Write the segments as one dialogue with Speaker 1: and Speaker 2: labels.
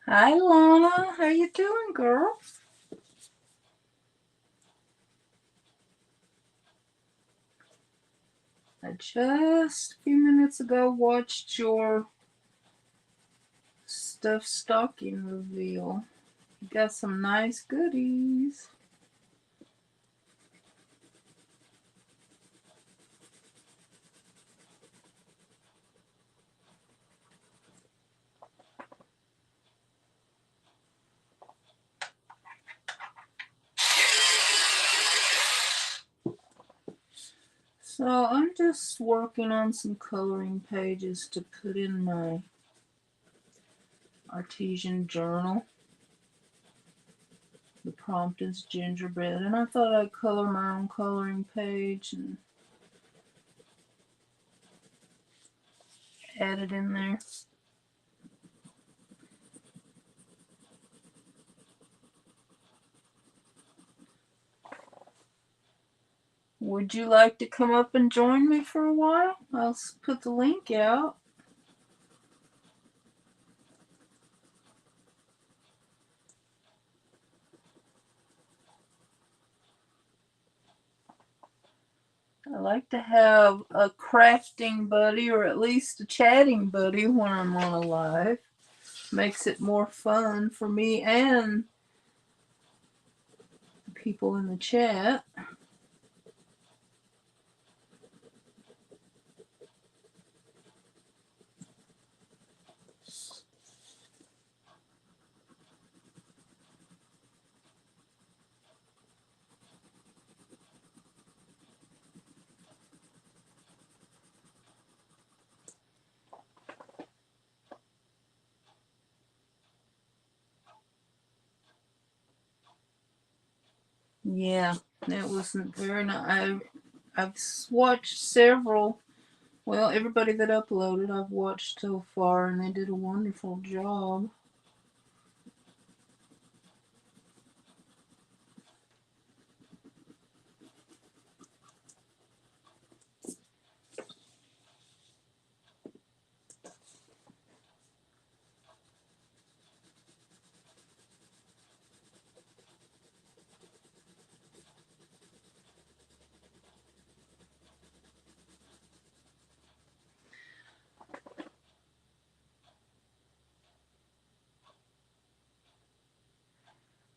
Speaker 1: Hi, Lana. How you doing, girl? I just a few minutes ago watched your stuffed stocking reveal. You got some nice goodies. So I'm just working on some coloring pages to put in my artesian journal. The prompt is gingerbread, and I thought I'd color my own coloring page and add it in there. Would you like to come up and join me for a while? I'll put the link out. I like to have a crafting buddy or at least a chatting buddy when I'm on a live. Makes it more fun for me and the people in the chat. Yeah, that wasn't very nice. I've watched several. Well, everybody that uploaded, I've watched so far, and they did a wonderful job.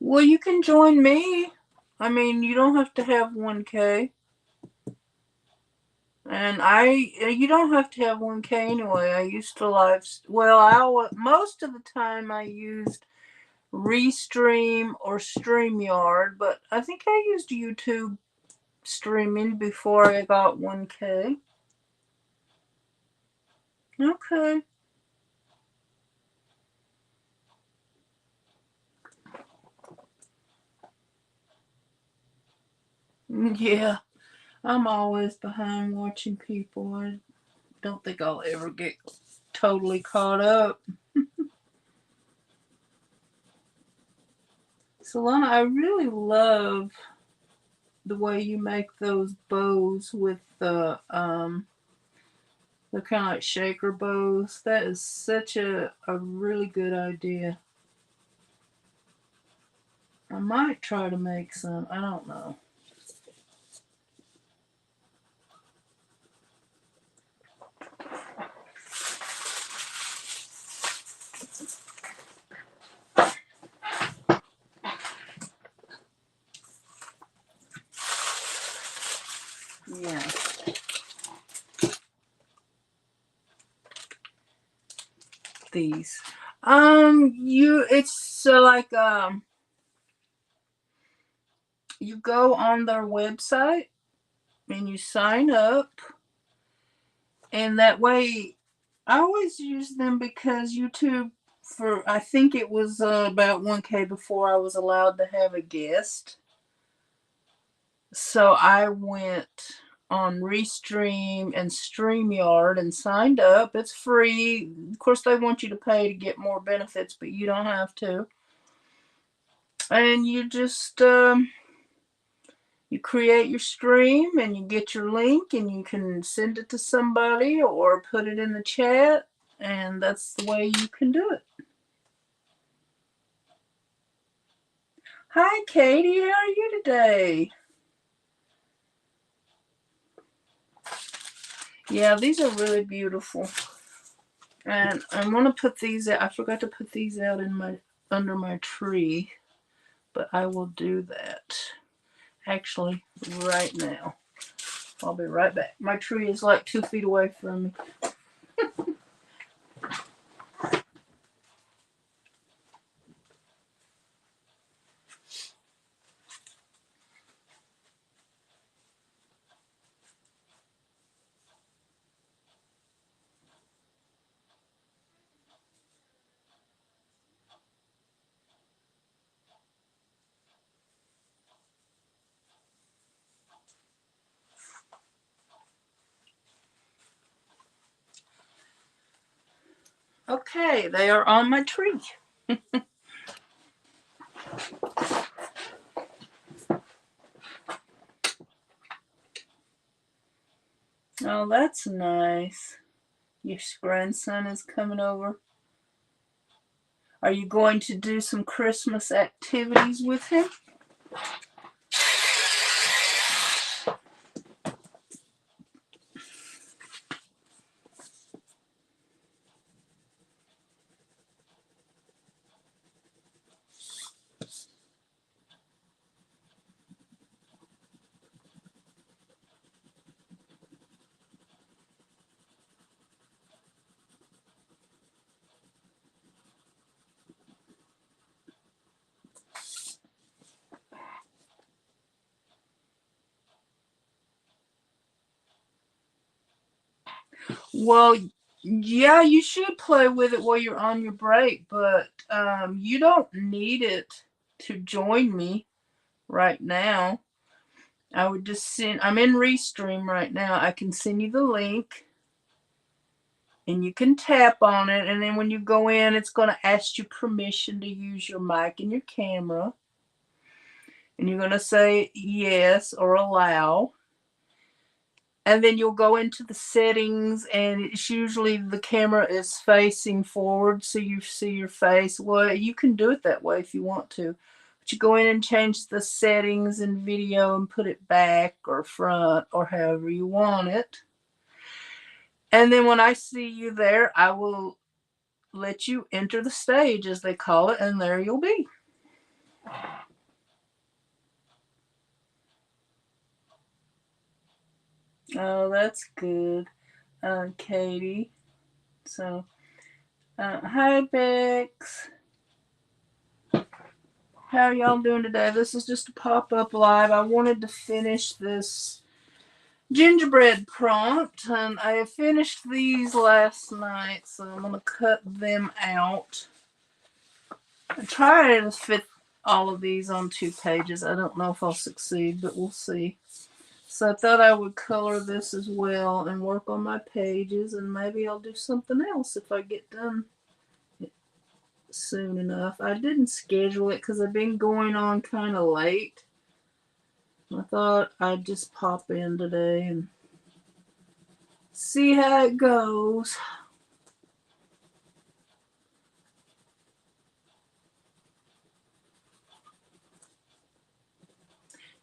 Speaker 1: Well, you can join me. I mean, you don't have to have 1K. And you don't have to have 1K anyway. I used to most of the time I used Restream or StreamYard, but I think I used YouTube streaming before I got 1K. Okay. Yeah, I'm always behind watching people. I don't think I'll ever get totally caught up. Solana, I really love the way you make those bows with they're kind of like shaker bows. That is such a really good idea. I might try to make some. I don't know. Yeah. These. It's you go on their website and you sign up, and that way I always use them because YouTube, for I think it was about 1K before I was allowed to have a guest. So I went on Restream and StreamYard and signed up. It's free. Of course, they want you to pay to get more benefits, but you don't have to. And you create your stream and you get your link and you can send it to somebody or put it in the chat, and that's the way you can do it. Hi, Katie. How are you today? Yeah, these are really beautiful. And I'm going to put these out. I forgot to put these out in my under my tree, but I will do that actually right now. I'll be right back. My tree is like 2 feet away from me. Okay, they are on my tree. Oh, that's nice. Your grandson is coming over. Are you going to do some Christmas activities with him? Well, yeah, you should play with it while you're on your break, but you don't need it to join me right now. I would just send, I'm in Restream right now. I can send you the link and you can tap on it. And then when you go in, it's going to ask you permission to use your mic and your camera. And you're going to say yes or allow. And then you'll go into the settings, and it's usually the camera is facing forward so you see your face. Well, you can do it that way if you want to. But you go in and change the settings in video and put it back or front or however you want it. And then when I see you there, I will let you enter the stage, as they call it, and there you'll be. Oh, that's good, Katie. So, hi, Bex. How are y'all doing today? This is just a pop-up live. I wanted to finish this gingerbread prompt, and I finished these last night, so I'm going to cut them out. I tried to fit all of these on 2 pages. I don't know if I'll succeed, but we'll see. So I thought I would color this as well and work on my pages, and maybe I'll do something else if I get done soon enough. I didn't schedule it because I've been going on kind of late. I thought I'd just pop in today and see how it goes.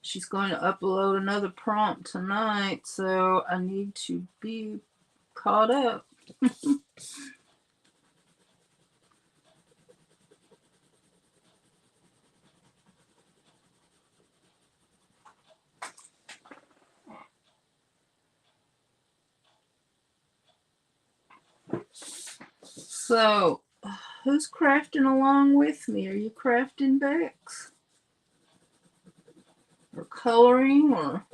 Speaker 1: She's going to upload another prompt tonight, so I need to be caught up. So, who's crafting along with me? Are you crafting, Bex? Or coloring? Or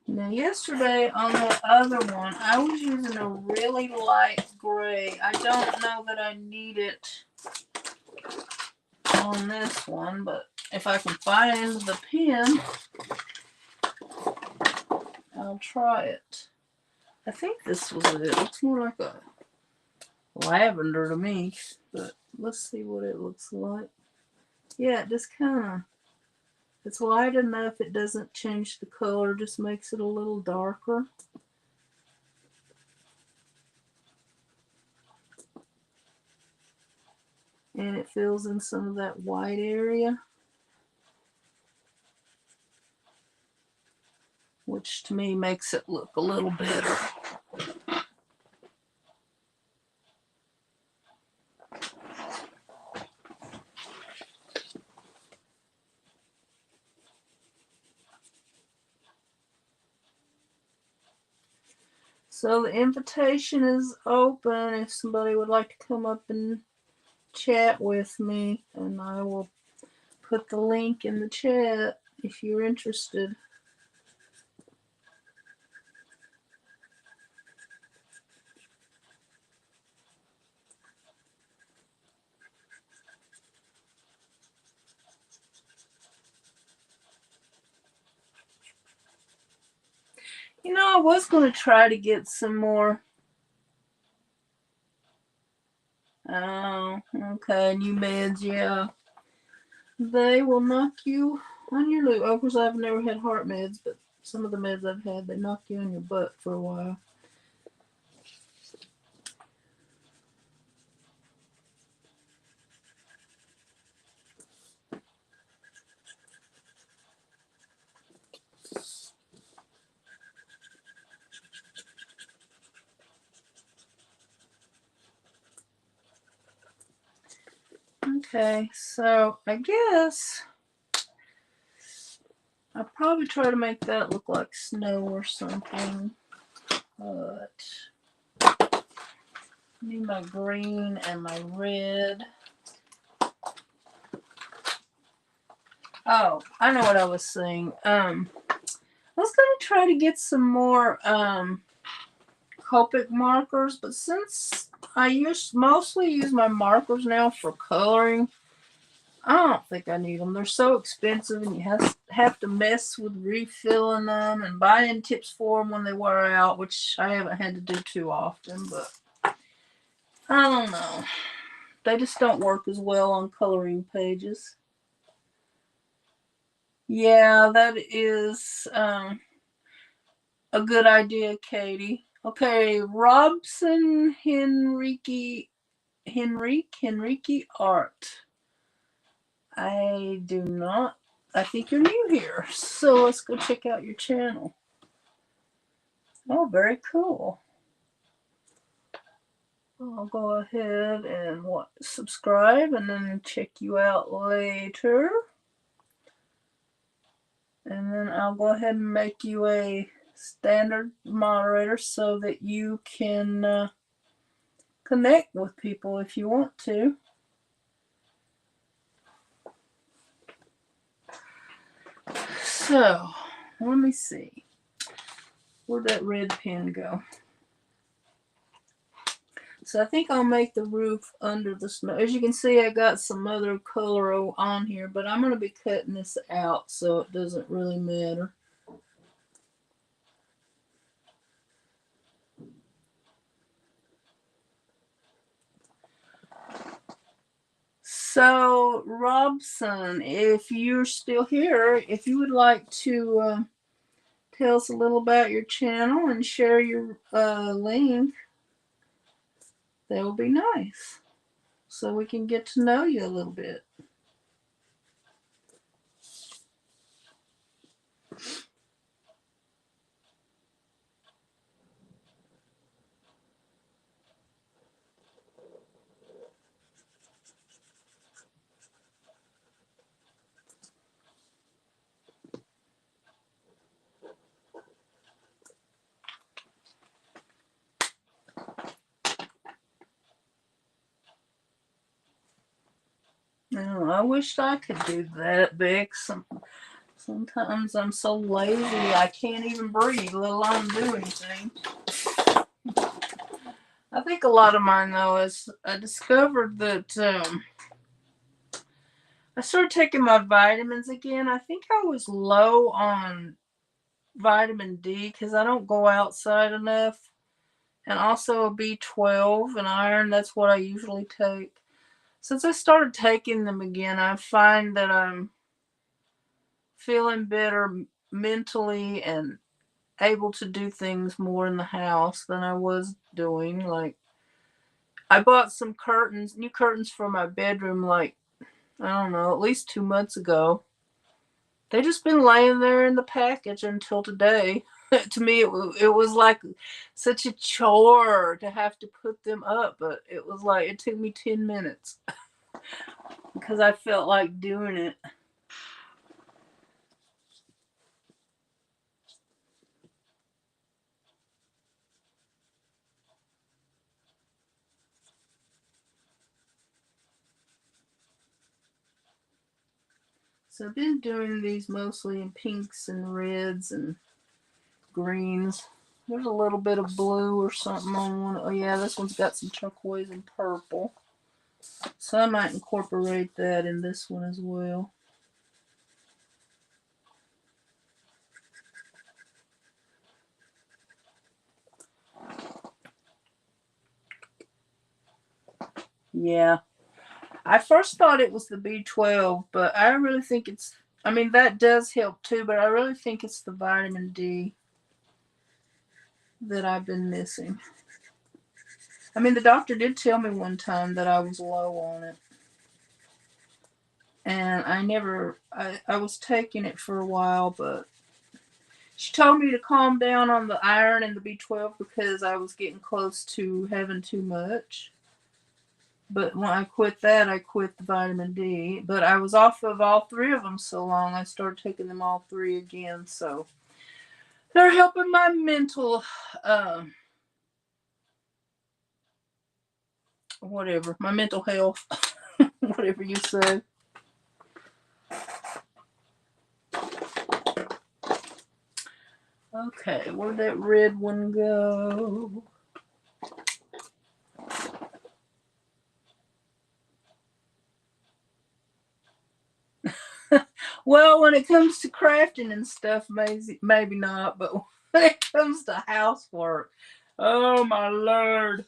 Speaker 1: now, yesterday on the other one, I was using a really light gray. I don't know that I need it on this one, but if I can find the pen, I'll try it. I think this was it. It looks more like a lavender to me, but let's see what it looks like. Yeah, it just kind of it's light enough, it doesn't change the color, just makes it a little darker. And it fills in some of that white area, which to me makes it look a little better. So the invitation is open if somebody would like to come up and chat with me, and I will put the link in the chat if you're interested. You know, I was going to try to get some more. Oh, okay, new meds, yeah. They will knock you on your loop. Of course, I've never had heart meds, but some of the meds I've had, they knock you on your butt for a while. Okay, so I guess I'll probably try to make that look like snow or something. But I need my green and my red. Oh, I know what I was saying. I was gonna try to get some more Copic markers, but since I mostly use my markers now for coloring, I don't think I need them. They're so expensive, and you have to mess with refilling them and buying tips for them when they wear out, which I haven't had to do too often. But I don't know. They just don't work as well on coloring pages. Yeah, that is a good idea, Katie. Okay, Robson Henrique Art. I do not. I think you're new here, so let's go check out your channel. Oh, very cool. I'll go ahead and subscribe and then check you out later. And then I'll go ahead and make you a standard moderator so that you can connect with people if you want to. So, let me see. Where'd that red pen go? So I think I'll make the roof under the snow. As you can see, I got some other color on here, but I'm going to be cutting this out so it doesn't really matter. So, Robson, if you're still here, if you would like to tell us a little about your channel and share your link, that would be nice. So we can get to know you a little bit. No, I wish I could do that, Bex. Sometimes I'm so lazy I can't even breathe, let alone do anything. I think a lot of mine, though, is I discovered that I started taking my vitamins again. I think I was low on vitamin D because I don't go outside enough. And also B12 and iron, that's what I usually take. Since I started taking them again, I find that I'm feeling better mentally and able to do things more in the house than I was doing. Like, I bought some curtains, new curtains for my bedroom, like, I don't know, at least 2 months ago. They just been laying there in the package until today. To me, it was like such a chore to have to put them up, but it was like it took me 10 minutes because I felt like doing it. So I've been doing these mostly in pinks and reds and greens. There's a little bit of blue or something on one. Oh yeah, this one's got some turquoise and purple. So I might incorporate that in this one as well. Yeah. I first thought it was the B12, but I really think it's, I mean, that does help too, but I really think it's the vitamin D that I've been missing. I mean, the doctor did tell me one time that I was low on it. And I was taking it for a while, but she told me to calm down on the iron and the B12 because I was getting close to having too much. But when I quit that, I quit the vitamin D. But I was off of all three of them so long, I started taking them all three again. So they're helping my mental, whatever, my mental health, whatever you say. Okay, where'd that red one go? Well, when it comes to crafting and stuff, maybe not, but when it comes to housework, oh my lord.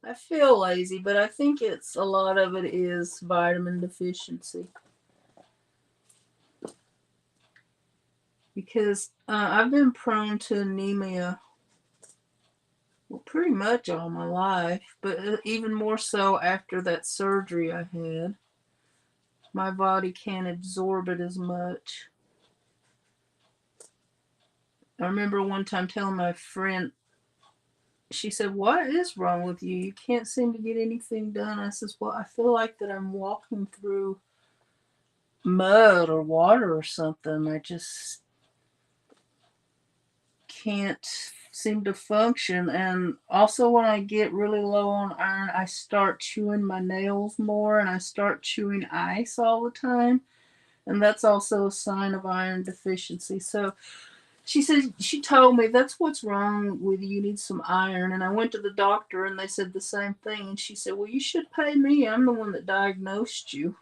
Speaker 1: I feel lazy, but I think it's a lot of it is vitamin deficiency. Because I've been prone to anemia, well, pretty much all my life, but even more so after that surgery I had. My body can't absorb it as much. I remember one time telling my friend, she said, "What is wrong with you? You can't seem to get anything done." I says, "Well, I feel like that I'm walking through mud or water or something. I just can't seem to function." And also, when I get really low on iron, I start chewing my nails more and I start chewing ice all the time. And that's also a sign of iron deficiency. So she said, she told me that's what's wrong with you. You need some iron. And I went to the doctor and they said the same thing. And she said, "Well, you should pay me. I'm the one that diagnosed you."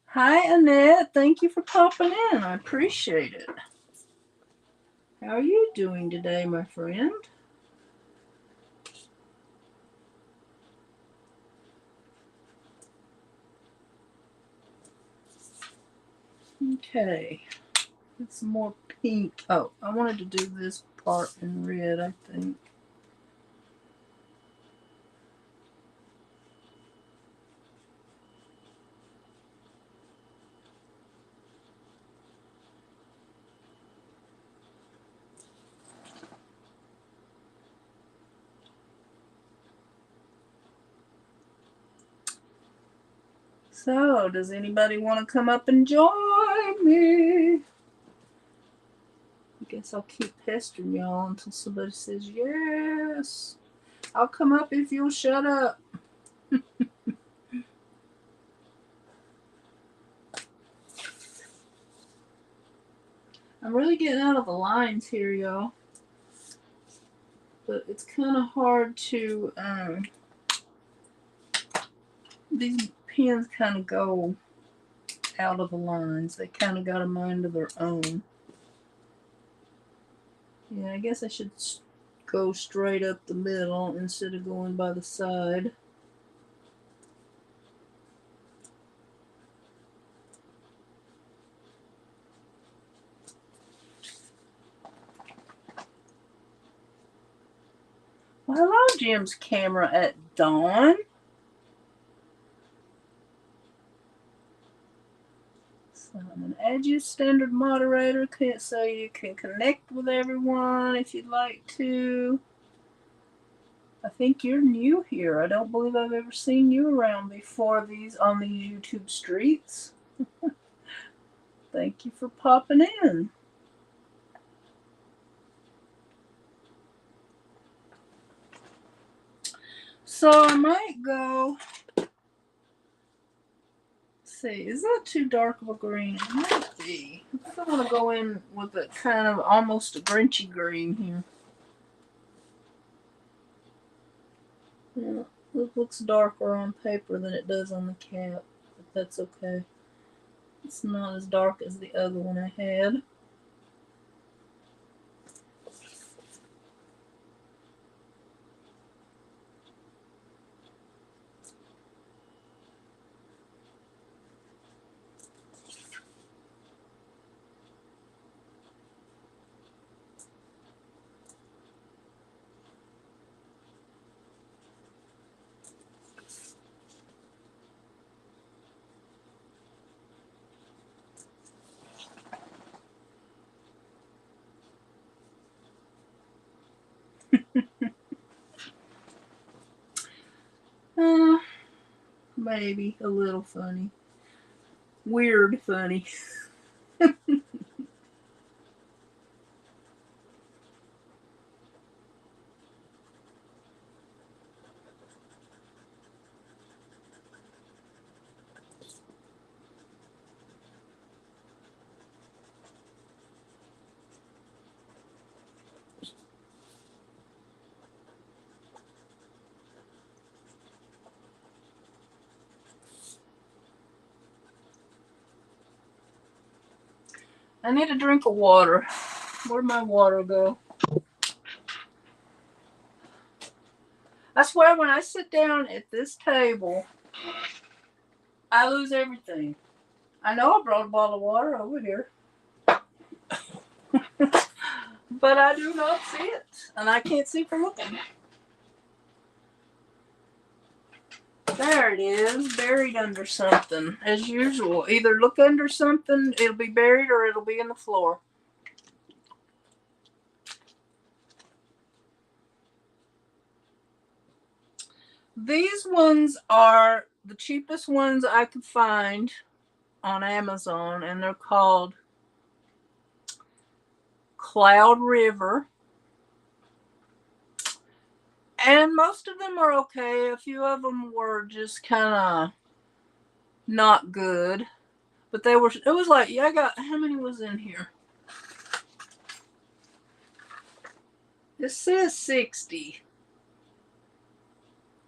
Speaker 1: Hi, Annette. Thank you for popping in. I appreciate it. How are you doing today, my friend? Okay. Get some more pink. Oh, I wanted to do this part in red, I think. So, does anybody want to come up and join me? I guess I'll keep pestering y'all until somebody says yes. I'll come up if you'll shut up. I'm really getting out of the lines here, y'all. But it's kind of hard to, these pins kind of go out of the lines. They kind of got a mind of their own. Yeah, I guess I should go straight up the middle instead of going by the side. Well, hello, Jim's camera at dawn. So I'm going to add you as standard moderator so you can connect with everyone if you'd like to. I think you're new here. I don't believe I've ever seen you around before on these YouTube streets. Thank you for popping in. So I might go. See, is that too dark of a green? It might be. I think I'm gonna go in with a kind of almost a Grinchy green here. Yeah, it looks darker on paper than it does on the cap, but that's okay. It's not as dark as the other one I had. Maybe a little funny. Weird funny. I need a drink of water. Where'd my water go? I swear when I sit down at this table, I lose everything. I know I brought a bottle of water over here. But I do not see it. And I can't see for looking. There it is, buried under something, as usual. Either look under something, it'll be buried, or it'll be in the floor. These ones are the cheapest ones I could find on Amazon, and they're called Cloud River. And most of them are okay. A few of them were just kind of not good. But it was like, yeah, how many was in here? It says 60.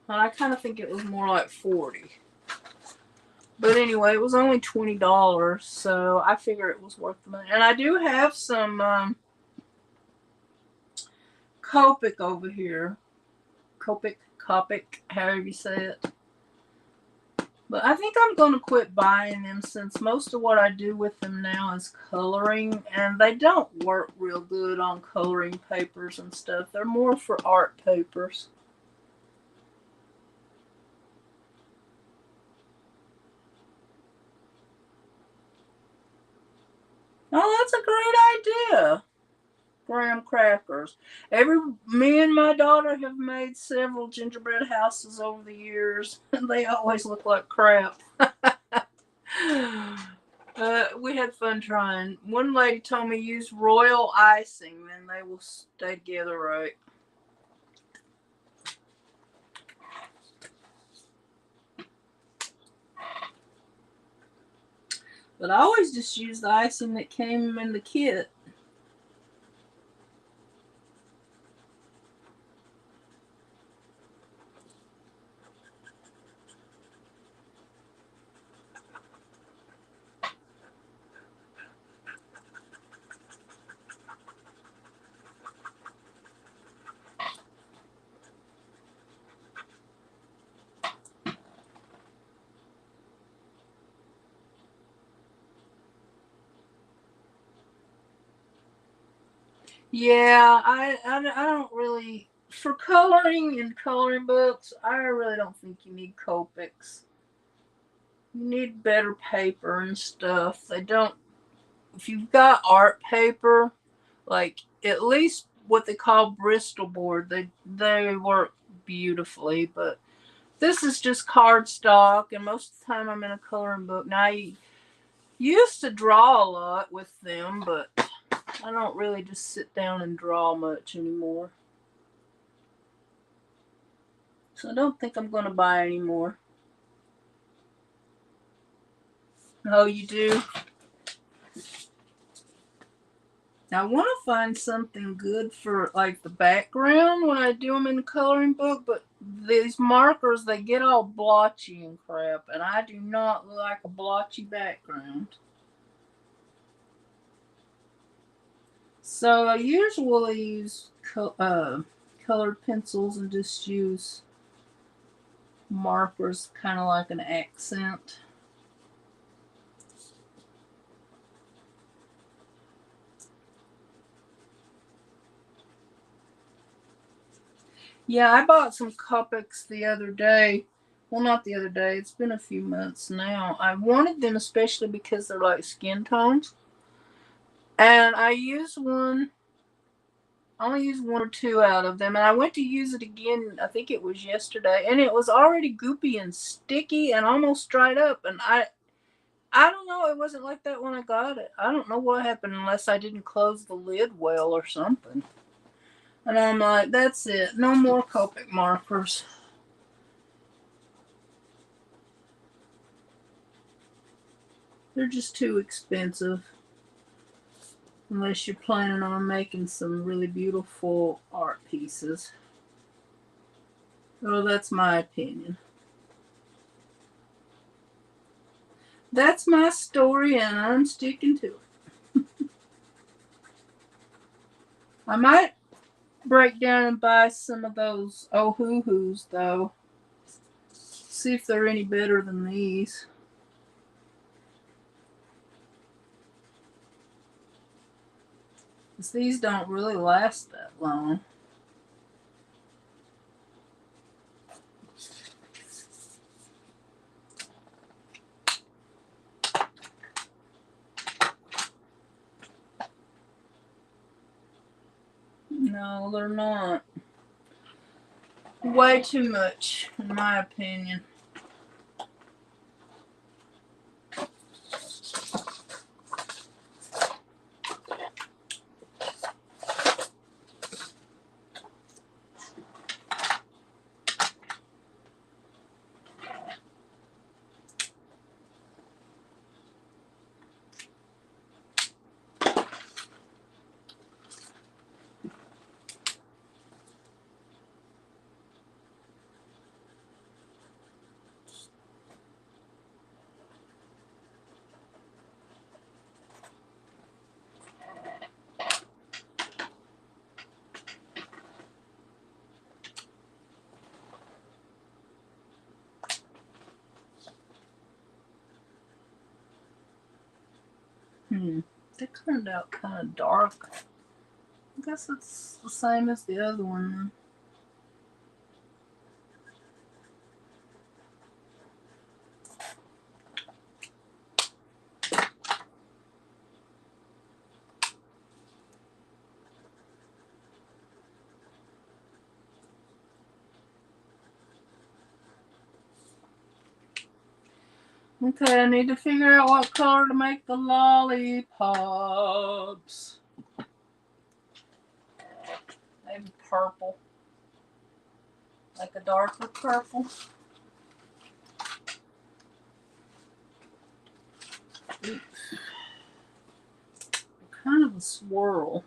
Speaker 1: But I kind of think it was more like 40. But anyway, it was only $20, so I figure it was worth the money. And I do have some Copic over here. Copic, however you say it. But I think I'm going to quit buying them since most of what I do with them now is coloring. And they don't work real good on coloring papers and stuff. They're more for art papers. Oh, that's a great idea. Graham crackers. Me and my daughter have made several gingerbread houses over the years, and they always look like crap. We had fun trying. One lady told me use royal icing, then they will stay together right. But I always just use the icing that came in the kit. Yeah, I don't really, for coloring and coloring books, I really don't think you need Copics. You need better paper and stuff. They don't, if you've got art paper, like at least what they call Bristol board, they work beautifully. But this is just cardstock, and most of the time I'm in a coloring book. Now I used to draw a lot with them, but I don't really just sit down and draw much anymore. So I don't think I'm going to buy any more. Oh, you do? I want to find something good for like the background when I do them in the coloring book, but these markers, they get all blotchy and crap, and I do not like a blotchy background. So I usually use colored pencils and just use markers kind of like an accent. Yeah, I bought some Copics the other day. Well, not the other day. It's been a few months now. I wanted them especially because they're like skin tones. And I used one, I only used one or two out of them. And I went to use it again, I think it was yesterday. And it was already goopy and sticky and almost dried up. And I don't know. It wasn't like that when I got it. I don't know what happened unless I didn't close the lid well or something. And I'm like, that's it. No more Copic markers. They're just too expensive. Unless you're planning on making some really beautiful art pieces. Well, that's my opinion. That's my story, and I'm sticking to it. I might break down and buy some of those Ohuhus, though. See if they're any better than these. 'Cause these don't really last that long. No, they're not. Way too much, in my opinion. They turned out kind of dark. I guess it's the same as the other one. Okay, I need to figure out what color to make the lollipops. Maybe purple. Like a darker purple. Oops. Kind of a swirl.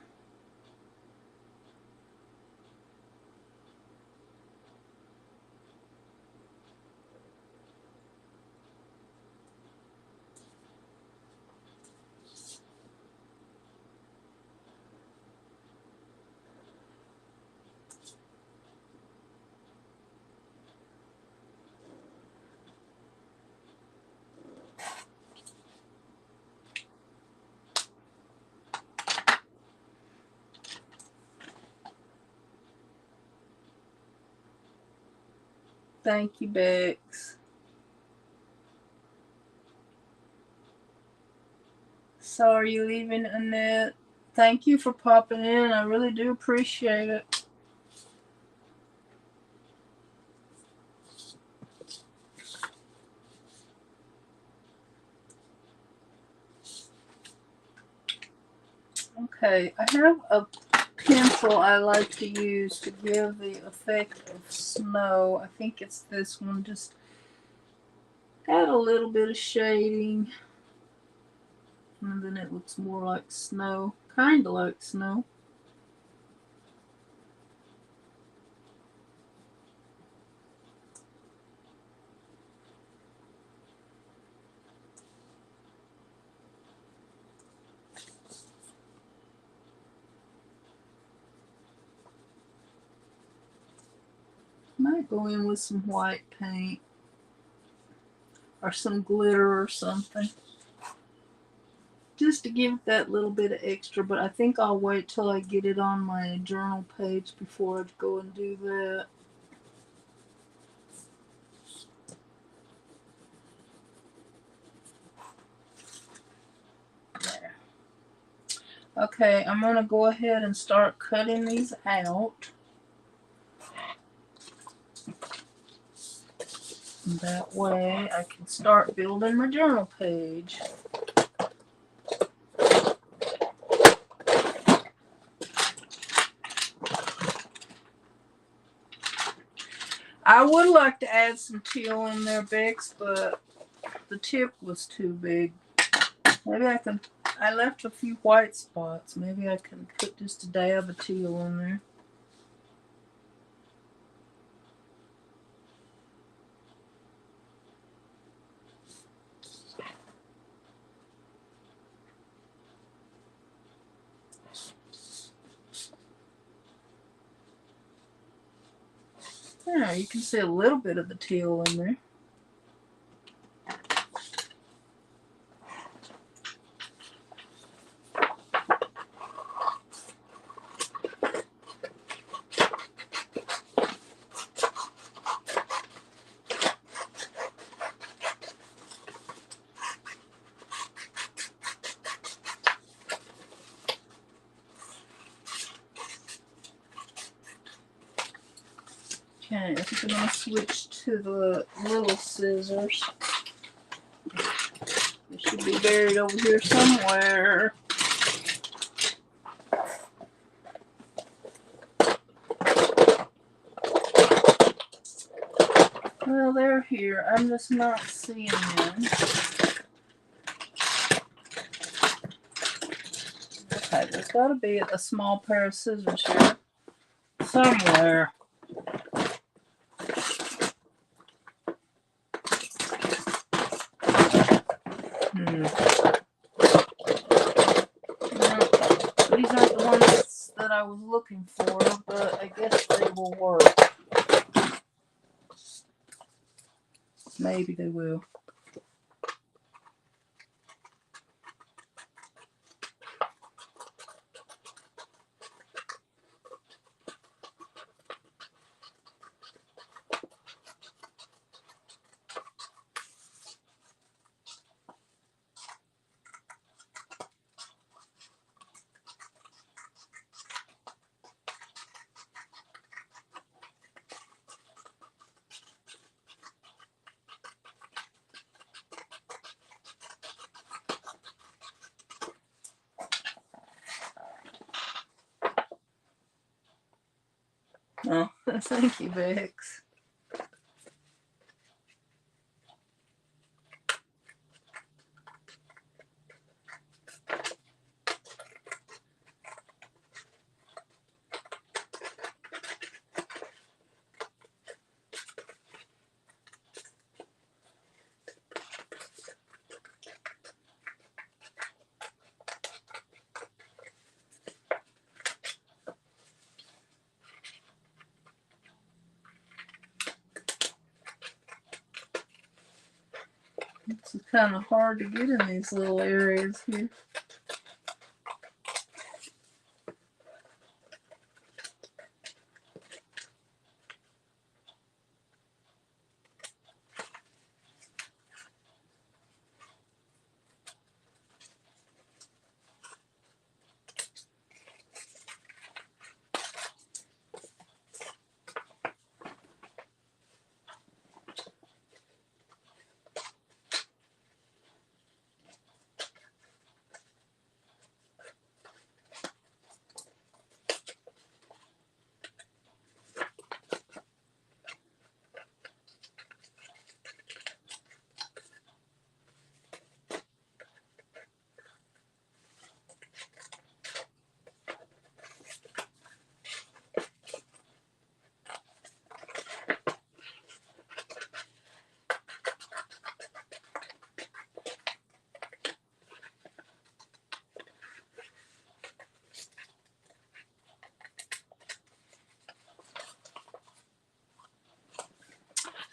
Speaker 1: Thank you, Bex. Sorry you're leaving, Annette. Thank you for popping in. I really do appreciate it. Okay, I have a pencil I like to use to give the effect of snow. I think it's this one. Just add a little bit of shading, and then it looks more like snow. Kind of like snow. Might go in with some white paint or some glitter or something, just to give it that little bit of extra. But I think I'll wait till I get it on my journal page before I go and do that. There. Okay, I'm gonna go ahead and start cutting these out. That way I can start building my journal page. I would like to add some teal in there, Bex, but the tip was too big. Maybe I left a few white spots. Maybe I can put just a dab of teal in there. Yeah, you can see a little bit of the teal in there. Okay, I think I'm going to switch to the little scissors. They should be buried over here somewhere. Well, they're here. I'm just not seeing them. Okay, there's got to be a small pair of scissors here somewhere. No, these aren't the ones that I was looking for, but I guess they will work. Maybe they will. Oh, thank you, Bex. This is kind of hard to get in these little areas here.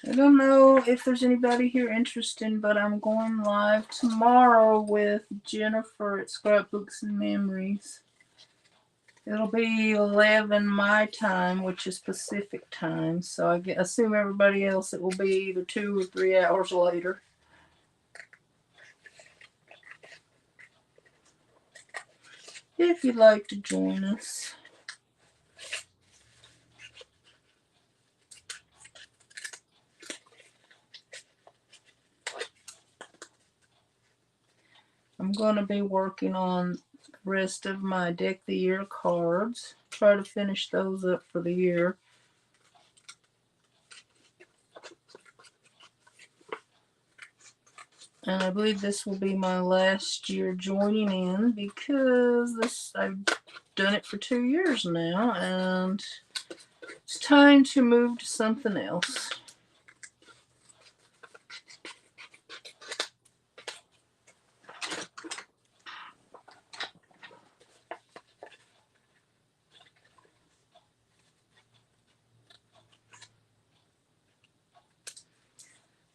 Speaker 1: I don't know if there's anybody here interested, but I'm going live tomorrow with Jennifer at Scrapbooks and Memories. It'll be 11 my time, which is Pacific time, so I assume everybody else it will be either 2 or 3 hours later. If you'd like to join us. I'm going to be working on the rest of my Deck the Year cards. Try to finish those up for the year. And I believe this will be my last year joining in because I've done it for 2 years now and it's time to move to something else.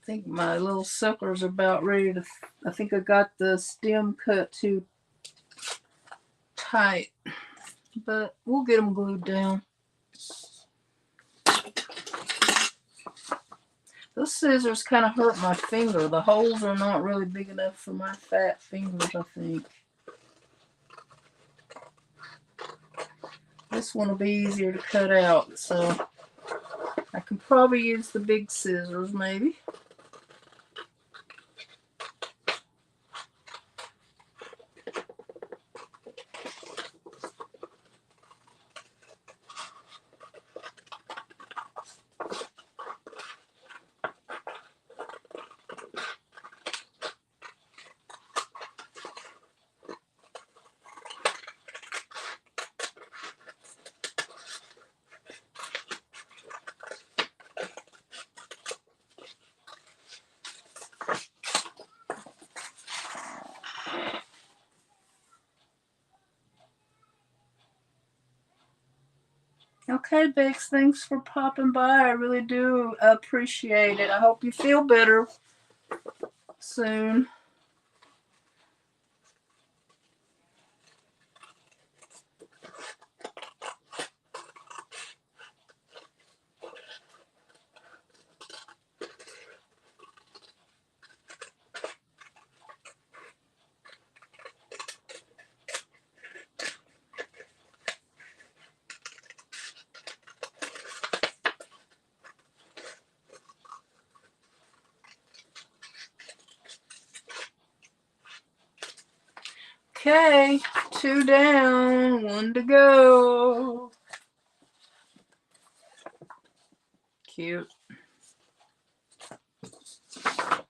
Speaker 1: I think my little sucker's about ready to, I think I got the stem cut too tight, but we'll get them glued down. Those scissors kind of hurt my finger. The holes are not really big enough for my fat fingers, I think. This one will be easier to cut out, so I can probably use the big scissors maybe. Okay, Bex, thanks for popping by. I really do appreciate it. I hope you feel better soon. Okay, 2 down, 1 to go. Cute. I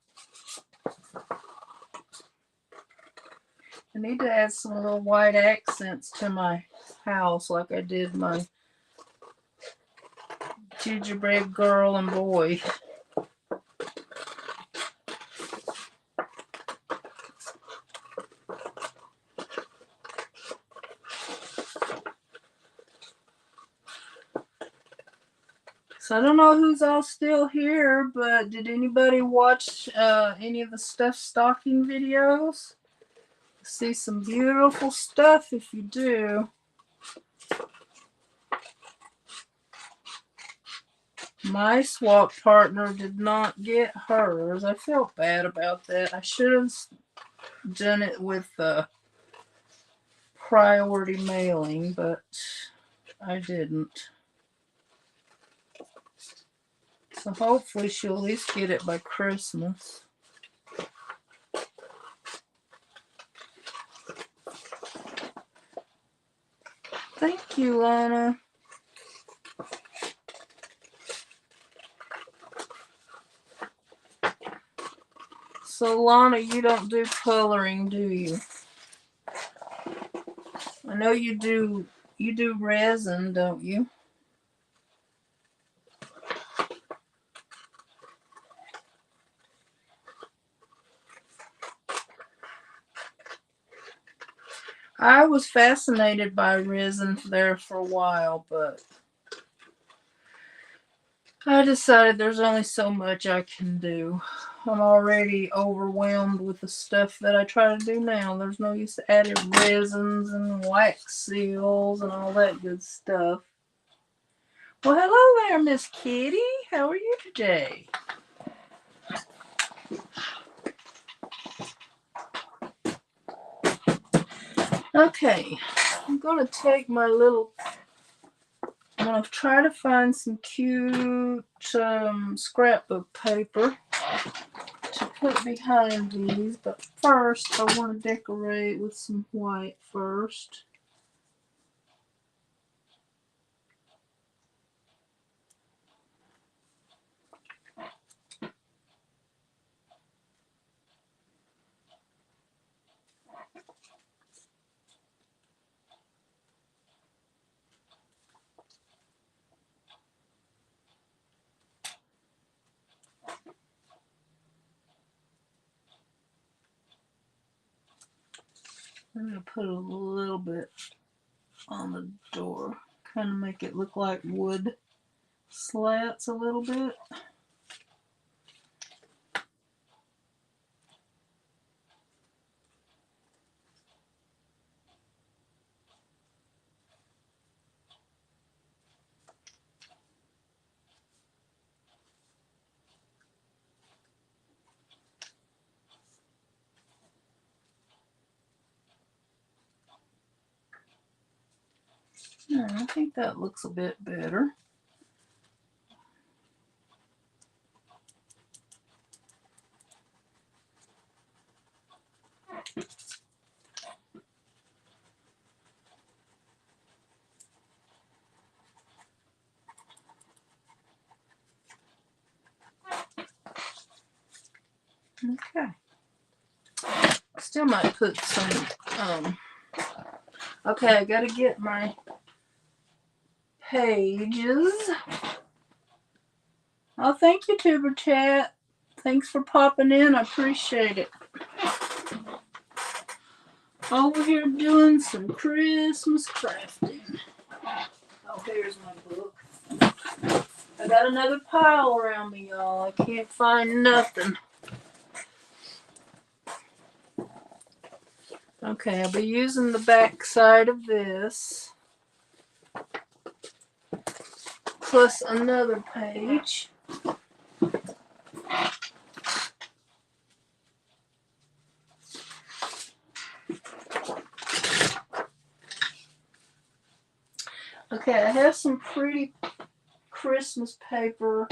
Speaker 1: need to add some little white accents to my house like I did my gingerbread girl and boy. So I don't know who's all still here, but did anybody watch any of the stuffed stocking videos? See some beautiful stuff if you do. My swap partner did not get hers. I felt bad about that. I should have done it with priority mailing, but I didn't. So hopefully she'll at least get it by Christmas. Thank you, Lana. So Lana, you don't do coloring, do you? I know you do resin, don't you? I was fascinated by resin there for a while, but I decided there's only so much I can do. I'm already overwhelmed with the stuff that I try to do now. There's no use adding resins and wax seals and all that good stuff. Well, hello there, Miss Kitty. How are you today? Okay, I'm gonna take my little. I'm gonna try to find some cute scrapbook paper to put behind these, but first I want to decorate with some white first. I'm gonna put a little bit on the door, kind of make it look like wood slats a little bit. I think that looks a bit better. Okay. Still might put some, okay, I gotta get my pages. Oh, thank you, Tuber Chat. Thanks for popping in. I appreciate it. Over here doing some Christmas crafting. Oh, here's my book. I got another pile around me, y'all. I can't find nothing. Okay, I'll be using the back side of this. Plus another page. Okay, I have some pretty Christmas paper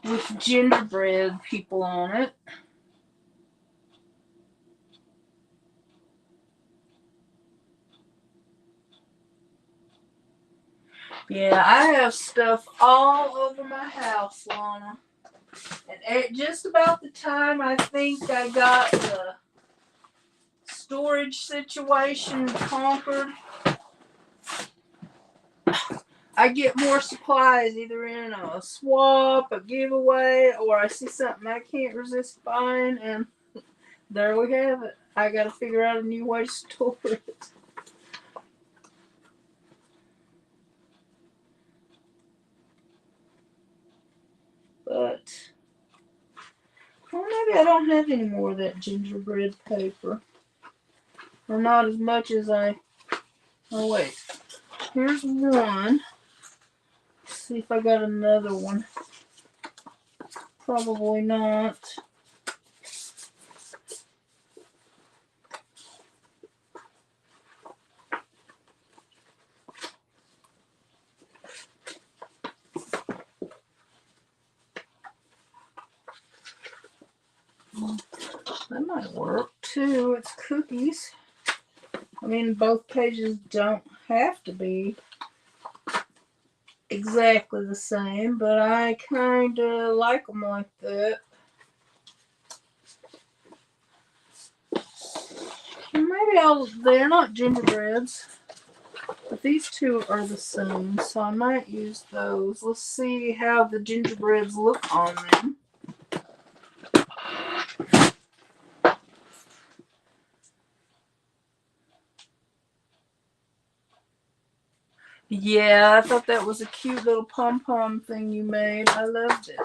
Speaker 1: with gingerbread people on it. Yeah, I have stuff all over my house, Lana. And at just about the time I think I got the storage situation conquered, I get more supplies either in a swap, a giveaway, or I see something I can't resist buying, and there we have it. I gotta figure out a new way to store it. But, well, maybe I don't have any more of that gingerbread paper. Or not as much as I. Oh, wait. Here's one. Let's see if I got another one. Probably not. That might work too. It's cookies. I mean, both pages don't have to be exactly the same, but I kind of like them like that. Maybe they're not gingerbreads, but these two are the same, so I might use those. Let's see how the gingerbreads look on them. Yeah, I thought that was a cute little pom-pom thing you made. I loved it.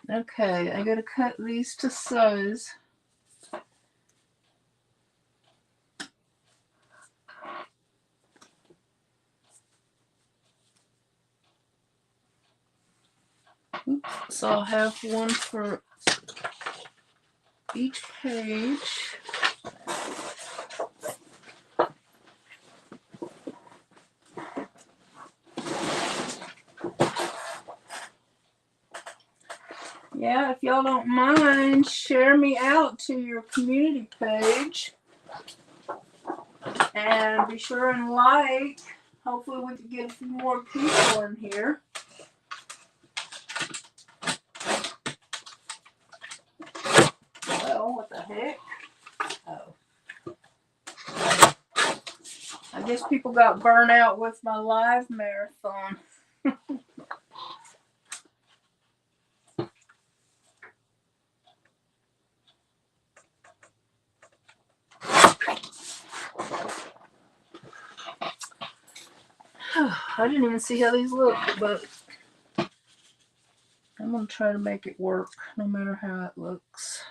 Speaker 1: Okay, I gotta cut these to size. Oops. So I'll have one for each page. Yeah, if y'all don't mind, share me out to your community page. And be sure and like. Hopefully we can get a few more people in here. Well, what the heck? Oh. I guess people got burnt out with my live marathon. I didn't even see how these look, but I'm going to try to make it work no matter how it looks.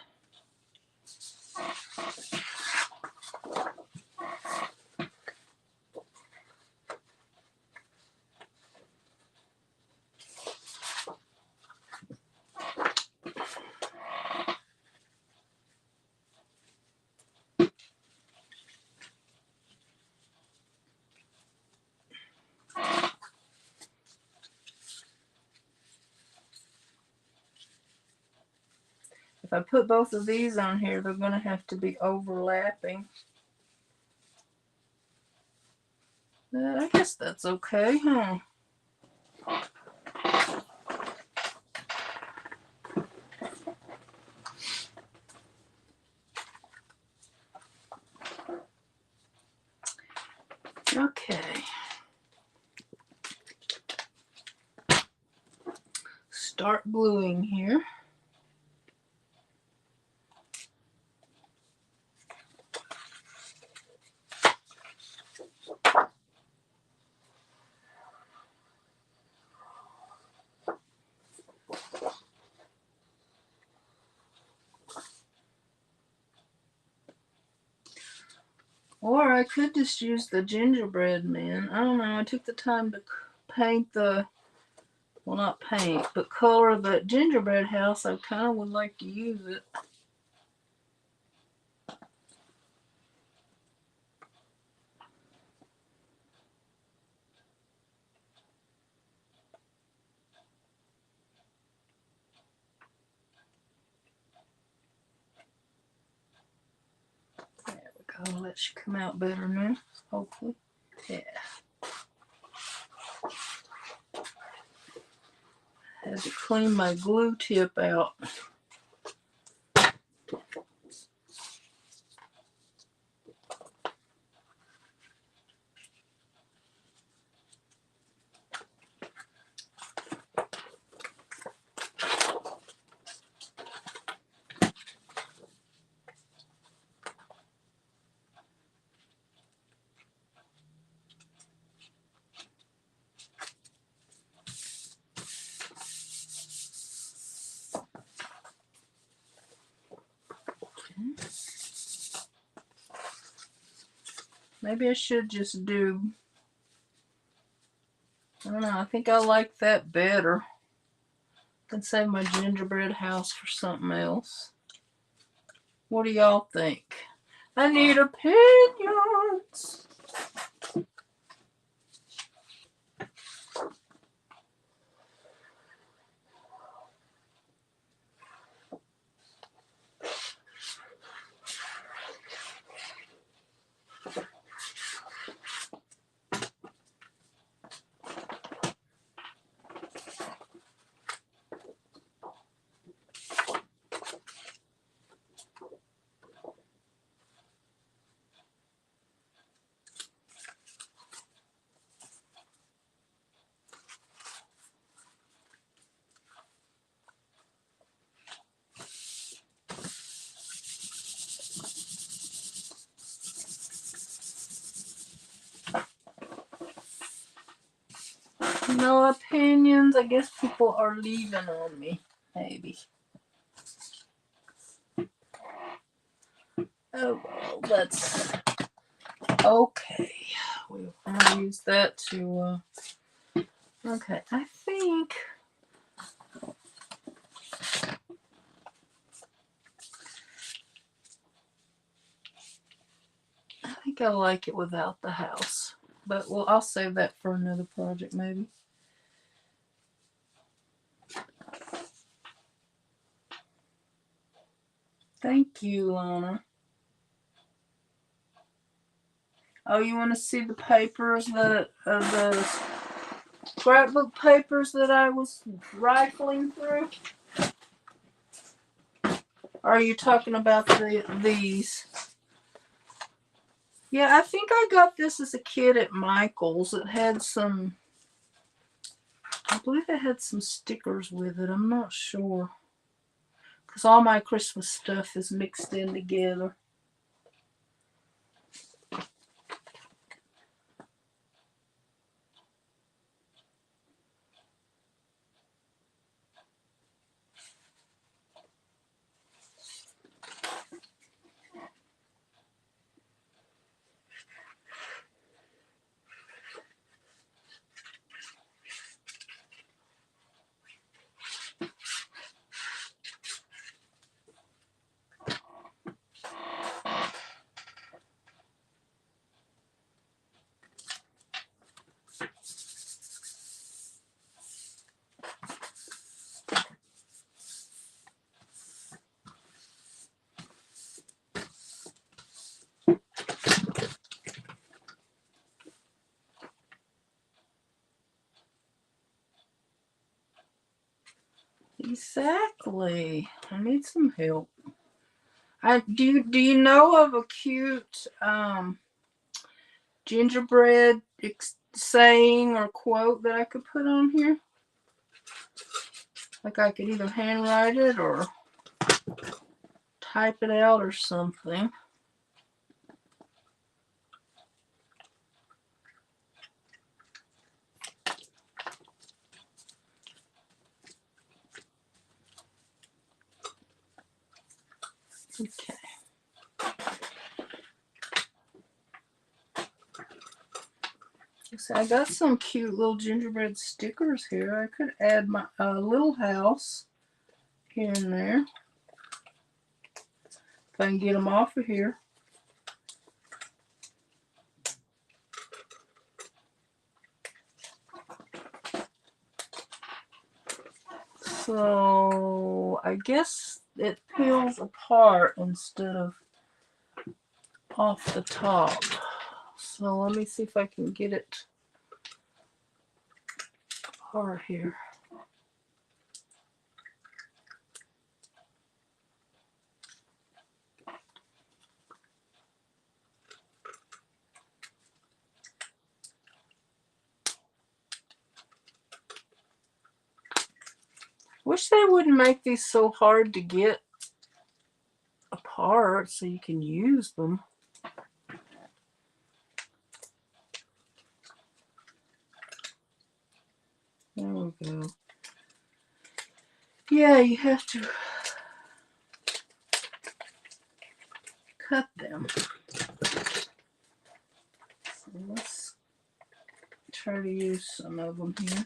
Speaker 1: If I put both of these on here, they're going to have to be overlapping. I guess that's okay, huh? Okay. Start gluing here. Or I could just use the gingerbread man. I don't know. I took the time to paint the, well, not paint, but color the gingerbread house. I kind of would like to use it. There we go. That should come out better now, hopefully. Yeah. Had to clean my glue tip out. Maybe I should just do, I don't know, I think I like that better. I can save my gingerbread house for something else. What do y'all think? I need opinions. No opinions. I guess people are leaving on me. Maybe. Oh well, that's okay. We'll use that to. Okay, I think. I think I like it without the house, but well, I'll save that for another project maybe. Thank you, Lana. Oh, you want to see the papers that the scrapbook papers that I was rifling through? Or are you talking about these? Yeah, I think I got this as a kid at Michael's. It had some, I believe it had some stickers with it. I'm not sure. Because all my Christmas stuff is mixed in together. Exactly. I need some help. Do you know of a cute gingerbread saying or quote that I could put on here? Like I could either handwrite it or type it out or something. Okay. So I got some cute little gingerbread stickers here. I could add my little house here and there. If I can get them off of here. So I guess it peels apart instead of off the top. So let me see if I can get it apart here. Wish they wouldn't make these so hard to get apart so you can use them. There we go. Yeah, you have to cut them. So let's try to use some of them here.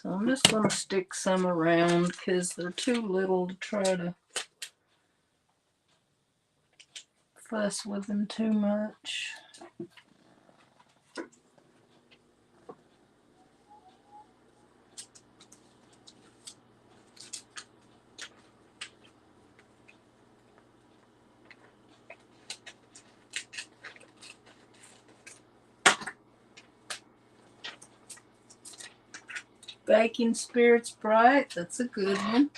Speaker 1: So I'm just going to stick some around because they're too little to try to fuss with them too much. Baking Spirits Bright, that's a good one.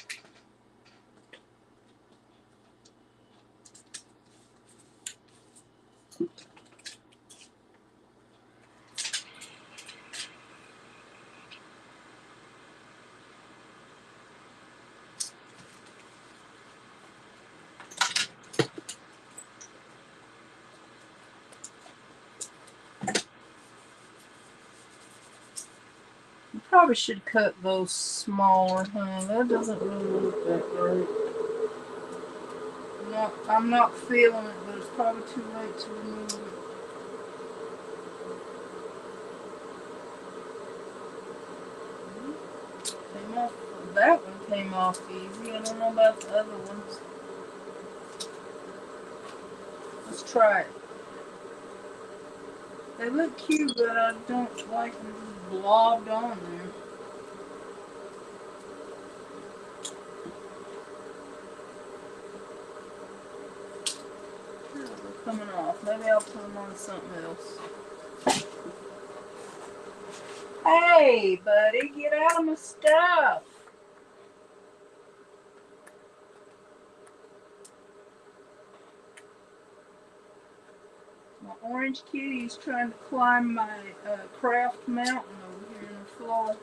Speaker 1: Probably should cut those smaller, huh? That doesn't really look that great. I'm not feeling it, but it's probably too late to remove it. Came off. That one came off easy. I don't know about the other ones. Let's try it. They look cute, but I don't like them just blobbed on there. Oh, they're coming off. Maybe I'll put them on something else. Hey, buddy, get out of my stuff. My orange kitty's trying to climb my craft mountain over here in the floor.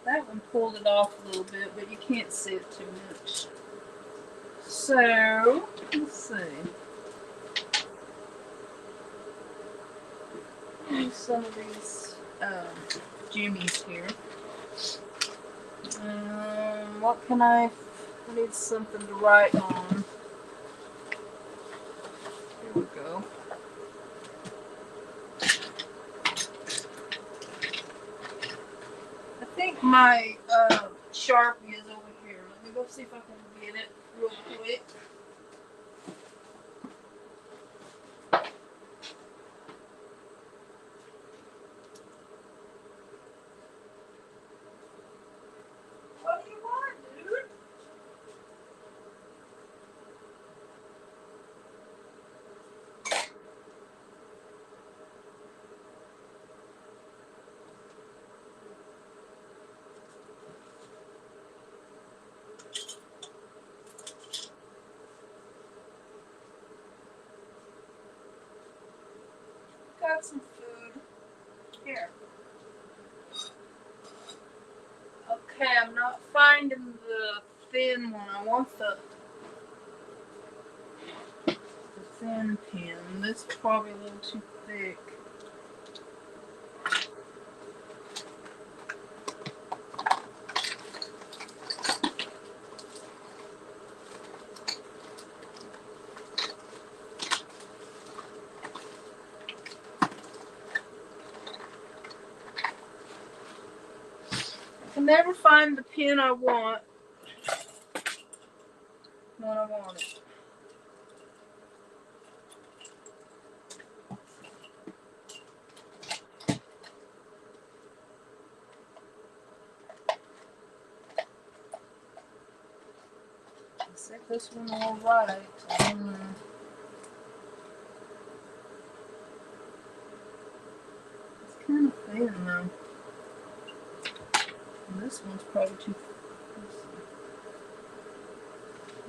Speaker 1: That one pulled it off a little bit, but you can't see it too much. So, let's see. Use some of these jimmies here. What can I need something to write on. Here we go. I think my Sharpie is over here. Let me go see if I can get it real quick. What do you want, dude? Got some food. Here. Okay, I'm not finding the thin one. I want the thin pin. This is probably a little too thick. I can never find the pin I want when I want it. I set this one all right. It's kind of thin though. And this one's probably too thin.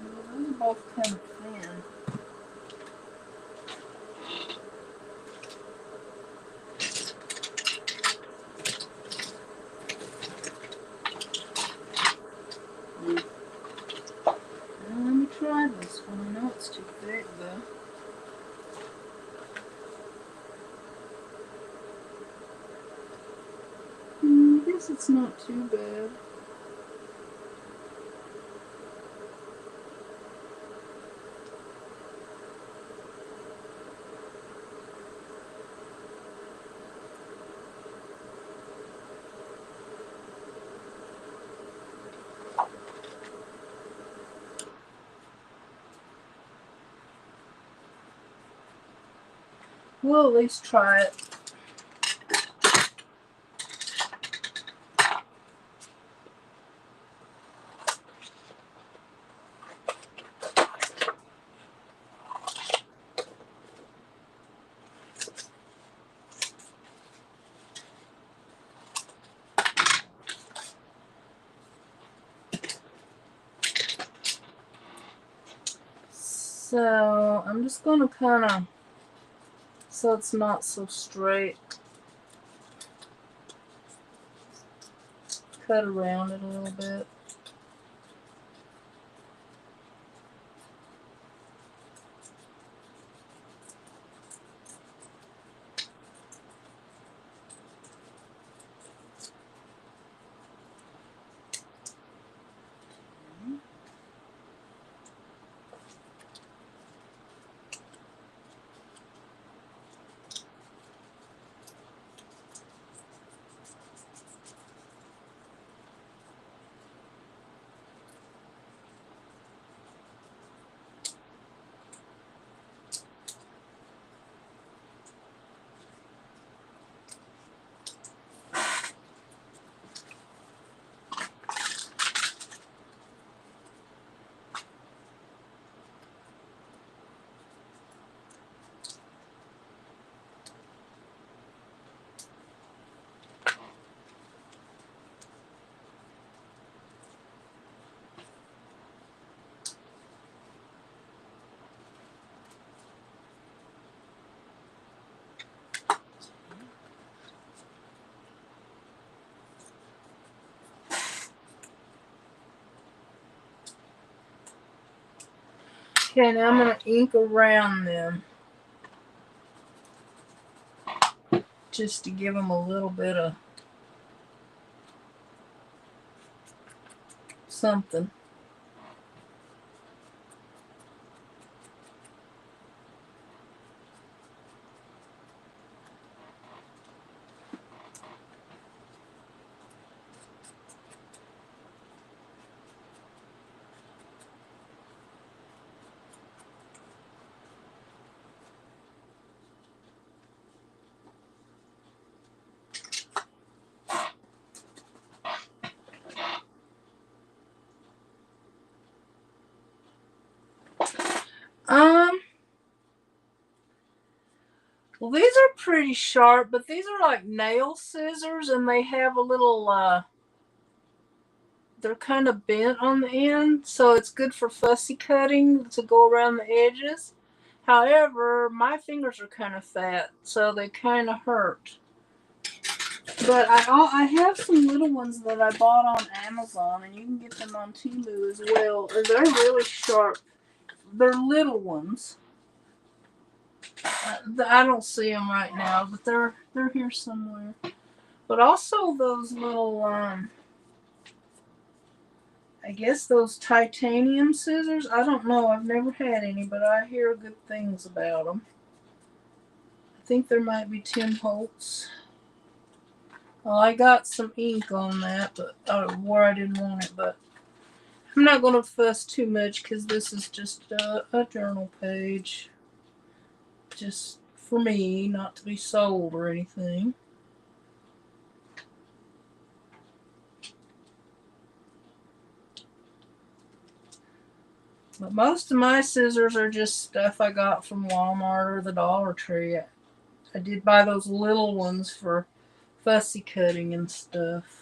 Speaker 1: Well, those are both kind of thin. Let me try this one. I know it's too thick though. I guess it's not too bad. We'll at least try it. So I'm just gonna kind of so it's not so straight. Cut around it a little bit. Okay, now I'm going to ink around them. Just to give them a little bit of something. Well, these are pretty sharp, but these are like nail scissors, and they have a little, they're kind of bent on the end, so it's good for fussy cutting to go around the edges. However, my fingers are kind of fat, so they kind of hurt. But I have some little ones that I bought on Amazon, and you can get them on Temu as well. They're really sharp. They're little ones. I don't see them right now, but they're here somewhere. But also those little I guess those titanium scissors. I don't know. I've never had any, but I hear good things about them. I think there might be Tim Holtz. Well, I got some ink on that, but where I didn't want it. But I'm not going to fuss too much because this is just a journal page. Just for me, not to be sold or anything. But most of my scissors are just stuff I got from Walmart or the Dollar Tree. I did buy those little ones for fussy cutting and stuff.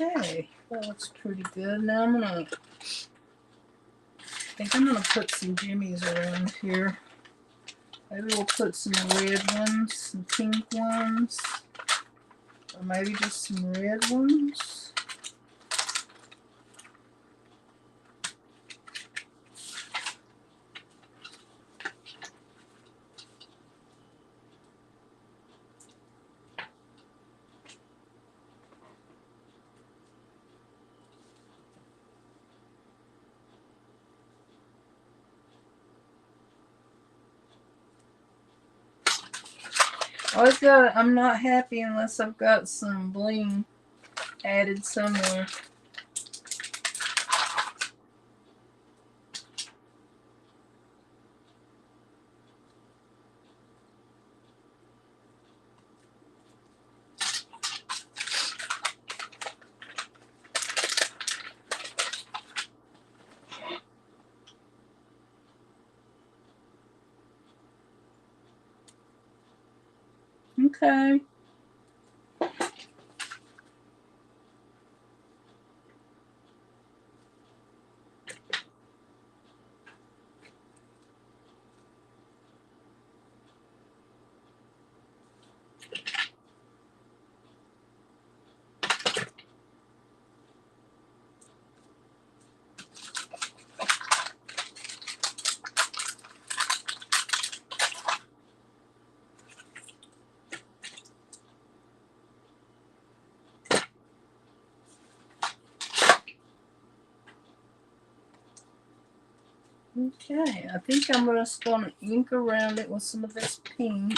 Speaker 1: Okay, that looks pretty good. Now I think I'm gonna put some jimmies around here. Maybe we'll put some red ones, some pink ones, or maybe just some red ones. I'm not happy unless I've got some bling added somewhere. Okay. Okay, I think I'm just going to ink around it with some of this pink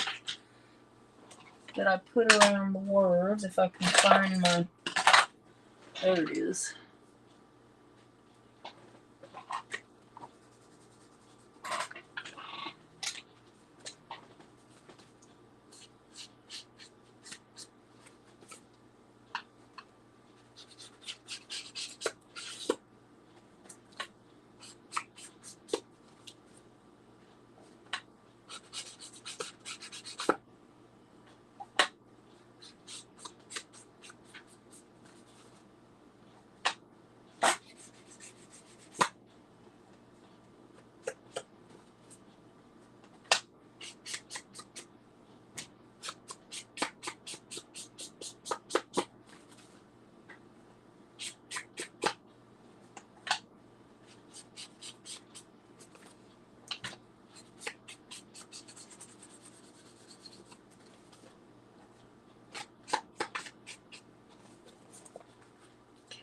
Speaker 1: that I put around the words, if I can find my, there it is.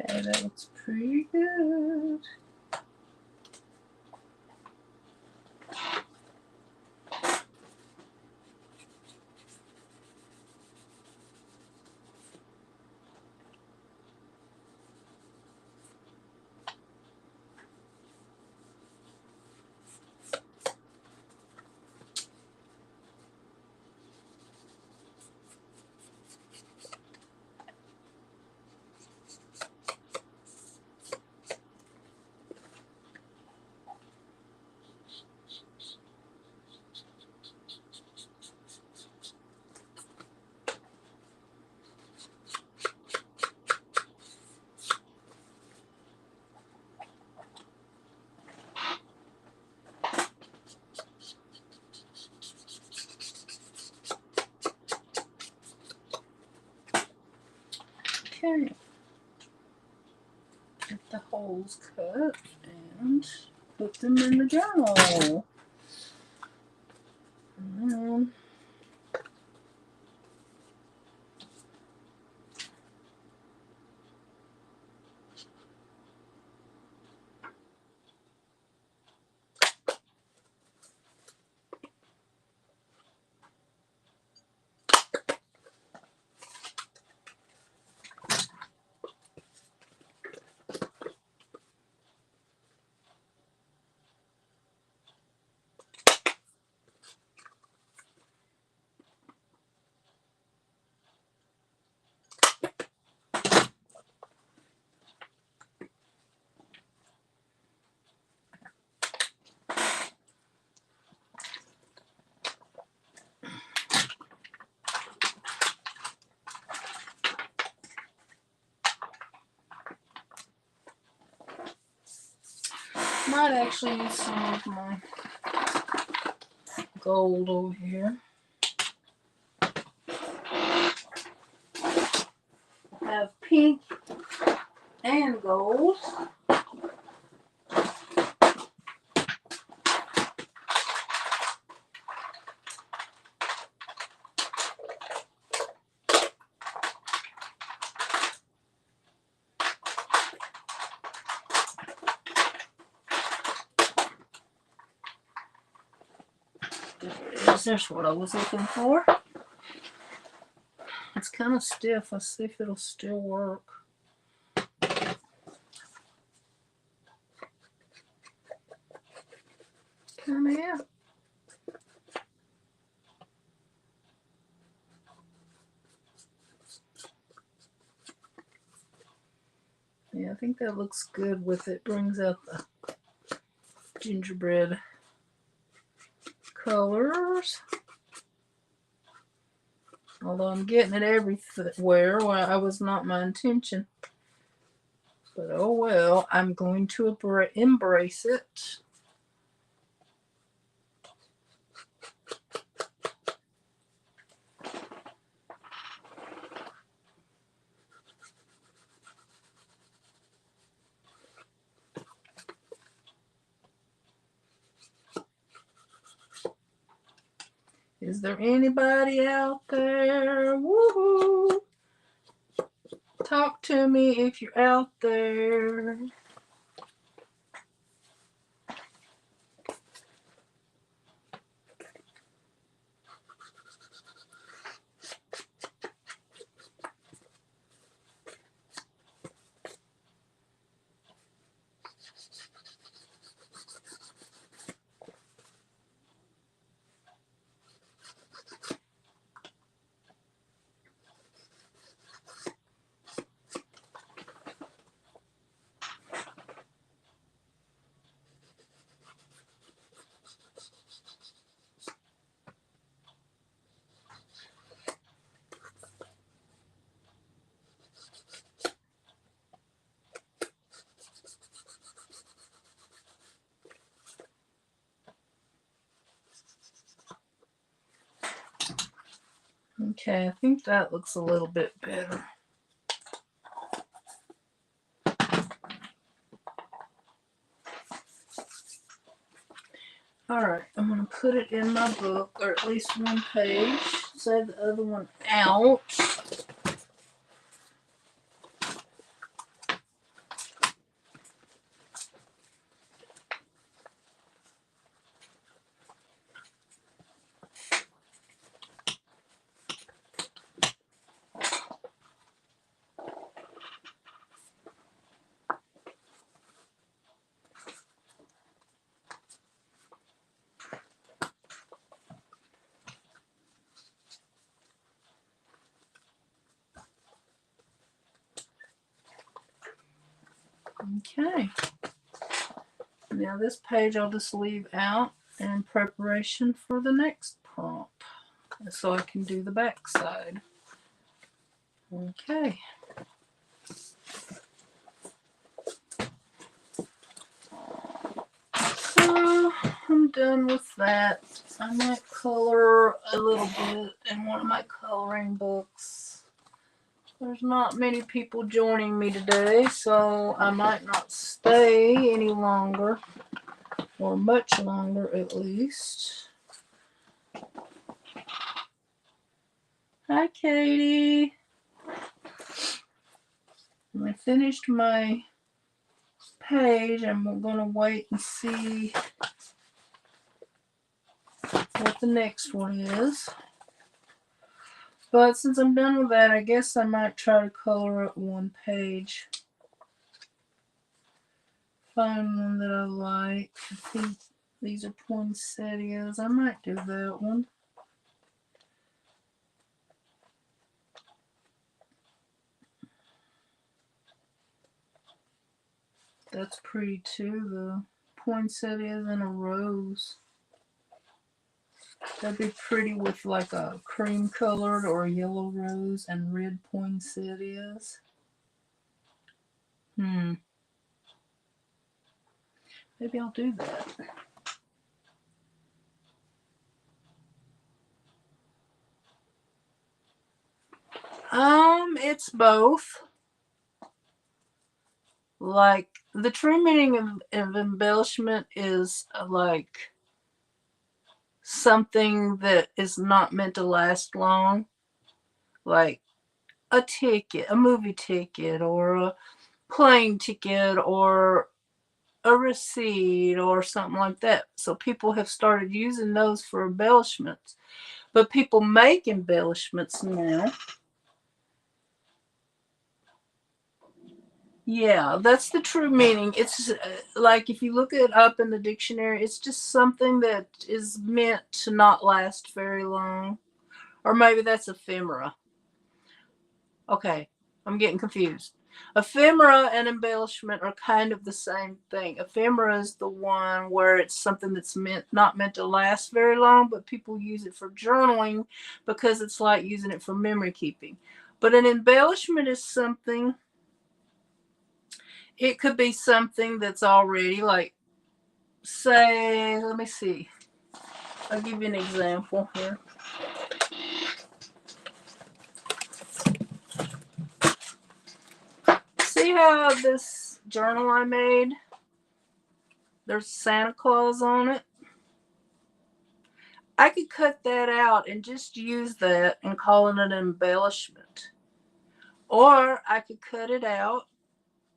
Speaker 1: Okay, that looks pretty good. Okay, get the holes cut and put them in the journal. And then might actually use some of my gold over here. I have pink and gold. There's what I was looking for. It's kind of stiff. Let's see if it'll still work. Kind of, yeah. Yeah, I think that looks good with it. Brings out the gingerbread colors. Although I'm getting it everywhere, well, that was not my intention. But oh well, I'm going to embrace it. Is there anybody out there? Woohoo! Talk to me if you're out there. Okay, I think that looks a little bit better. Alright, I'm going to put it in my book, or at least one page. Say the other one out. Okay. Now this page I'll just leave out in preparation for the next prompt, so I can do the back side. Okay. So I'm done with that. I might color a little bit in one of my coloring books. There's not many people joining me today, so I might not stay any longer, or much longer at least. Hi, Katie. I finished my page, and we're going to wait and see what the next one is. But since I'm done with that, I guess I might try to color up one page. Find one that I like. I think these are poinsettias. I might do that one. That's pretty too, the poinsettias and a rose. That'd be pretty with like a cream colored or a yellow rose and red poinsettias. Maybe I'll do that. It's both. Like, the true meaning of embellishment is like something that is not meant to last long. Like a ticket, a movie ticket, or a plane ticket, or a receipt, or something like that. So people have started using those for embellishments. But people make embellishments now. Yeah, that's the true meaning. It's like, if you look it up in the dictionary, it's just something that is meant to not last very long. Or maybe that's ephemera. Okay, I'm getting confused. Ephemera and embellishment are kind of the same thing. Ephemera is the one where it's something that's not meant to last very long, but people use it for journaling because it's like using it for memory keeping. But an embellishment is something, it could be something that's already like, say, let me see. I'll give you an example here. See how this journal I made, there's Santa Claus on it? I could cut that out and just use that and call it an embellishment. Or I could cut it out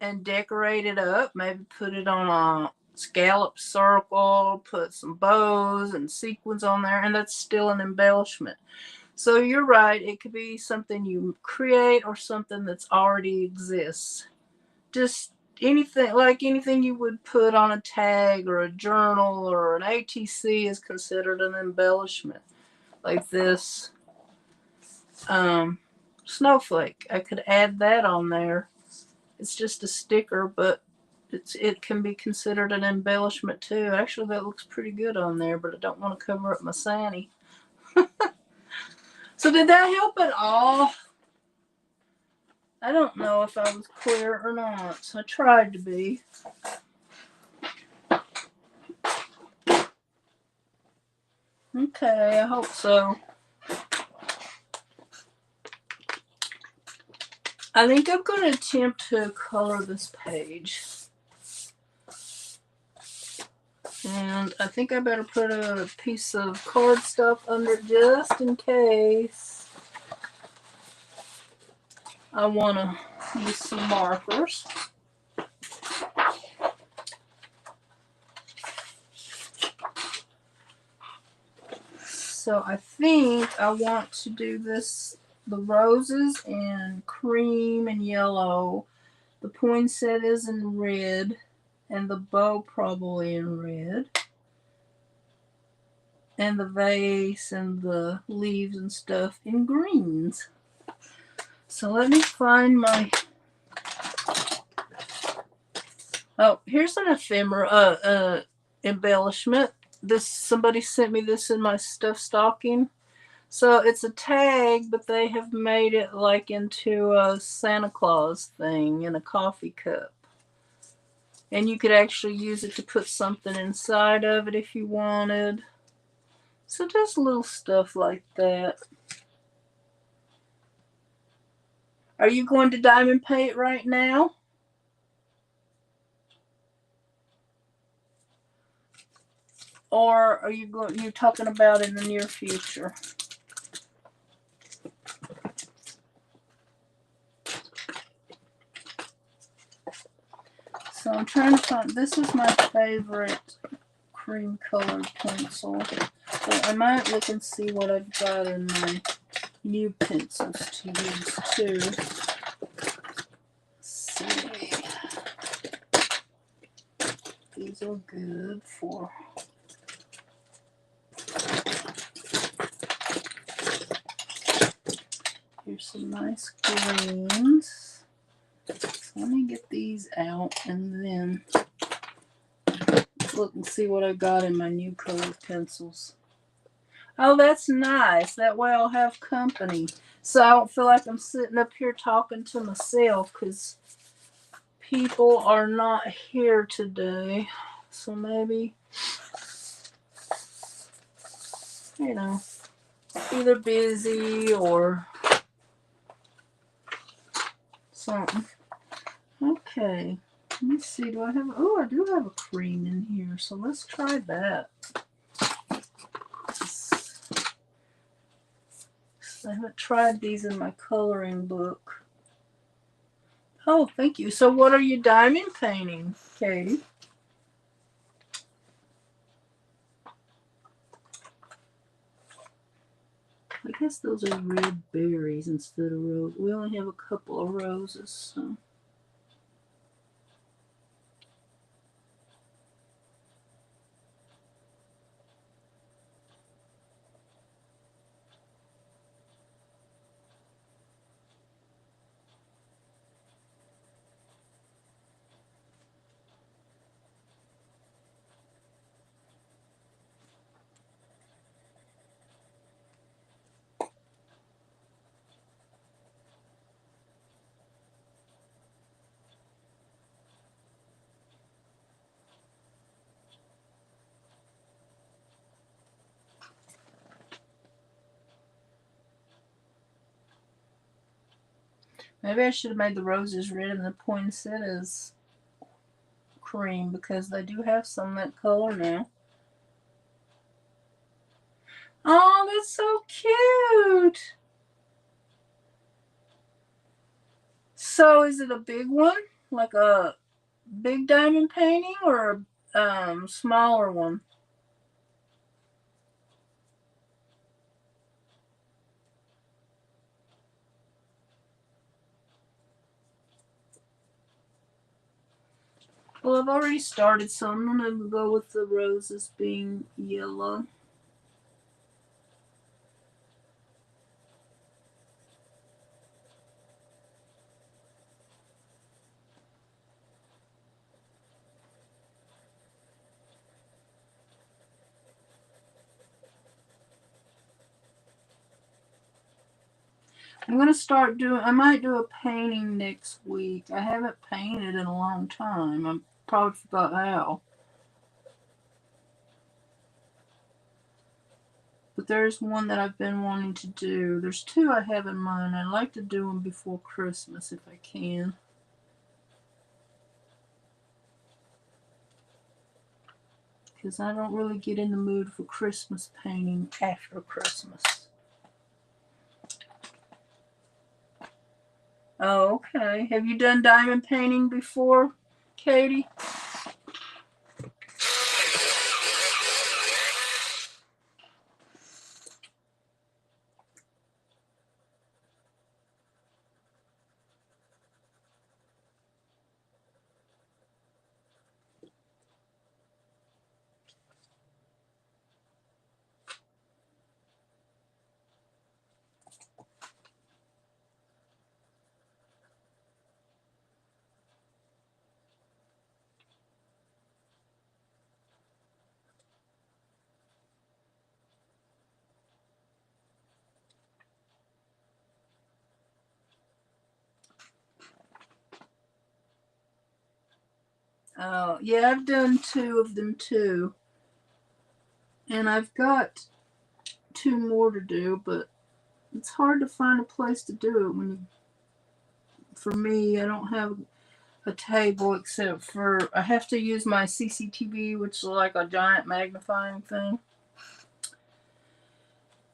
Speaker 1: and decorate it up, maybe put it on a scallop circle, put some bows and sequins on there, and that's still an embellishment. So you're right, it could be something you create or something that's already exists. Just anything, like anything you would put on a tag or a journal or an ATC is considered an embellishment. Like this snowflake, I could add that on there. It's just a sticker, but it can be considered an embellishment too. Actually, that looks pretty good on there, but I don't want to cover up my Santa. So did that help at all? I don't know if I was clear or not. I tried to be. Okay, I hope so. I think I'm going to attempt to color this page. And I think I better put a piece of card stuff under just in case I want to use some markers. So I think I want to do this, the roses in cream and yellow, the poinsettias in red, and the bow probably in red, and the vase and the leaves and stuff in greens. So let me find my, oh, here's an ephemera embellishment. This, somebody sent me this in my stuffed stocking. So it's a tag, but they have made it like into a Santa Claus thing in a coffee cup. And you could actually use it to put something inside of it if you wanted. So just little stuff like that. Are you going to diamond paint right now? Or are you going, you're talking about in the near future? So I'm trying to find, this is my favorite cream colored pencil. So I might look and see what I've got in my new pencils to use too. Let's see. These are good for, here's some nice greens. So let me get these out and then look and see what I got in my new colored pencils. Oh, that's nice. That way I'll have company. So I don't feel like I'm sitting up here talking to myself because people are not here today. So maybe, you know, either busy or something. Okay. Let me see. Do I have, oh, I do have a cream in here. So let's try that. I haven't tried these in my coloring book. Oh, thank you. So what are you diamond painting, Katie? I guess those are red berries instead of roses. We only have a couple of roses, so. Maybe I should have made the roses red and the poinsettias cream, because they do have some that color now. Oh, that's so cute. So is it a big one? Like a big diamond painting, or a smaller one? Well, I've already started, so I'm going to go with the roses being yellow. I'm going to start doing, I might do a painting next week. I haven't painted in a long time. I probably forgot how. But there's one that I've been wanting to do. There's two I have in mind. I'd like to do them before Christmas if I can. Because I don't really get in the mood for Christmas painting after Christmas. Oh, okay. Have you done diamond painting before, Katie? Oh, yeah, I've done two of them too. And I've got two more to do, but it's hard to find a place to do it when you, for me, I don't have a table except for I have to use my CCTV, which is like a giant magnifying thing.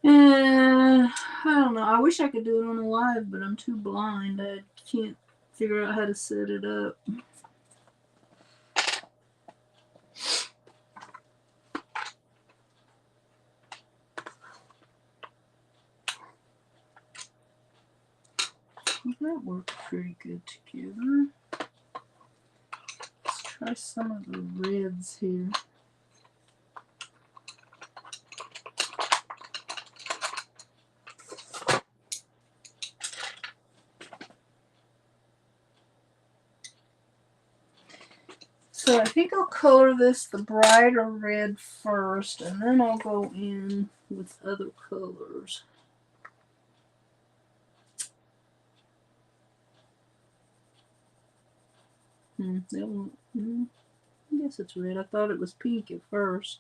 Speaker 1: And I don't know. I wish I could do it on a live, but I'm too blind. I can't figure out how to set it up. That worked pretty good together. Let's try some of the reds here. So I think I'll color this the brighter red first, and then I'll go in with other colors. That one, I guess it's red. I thought it was pink at first.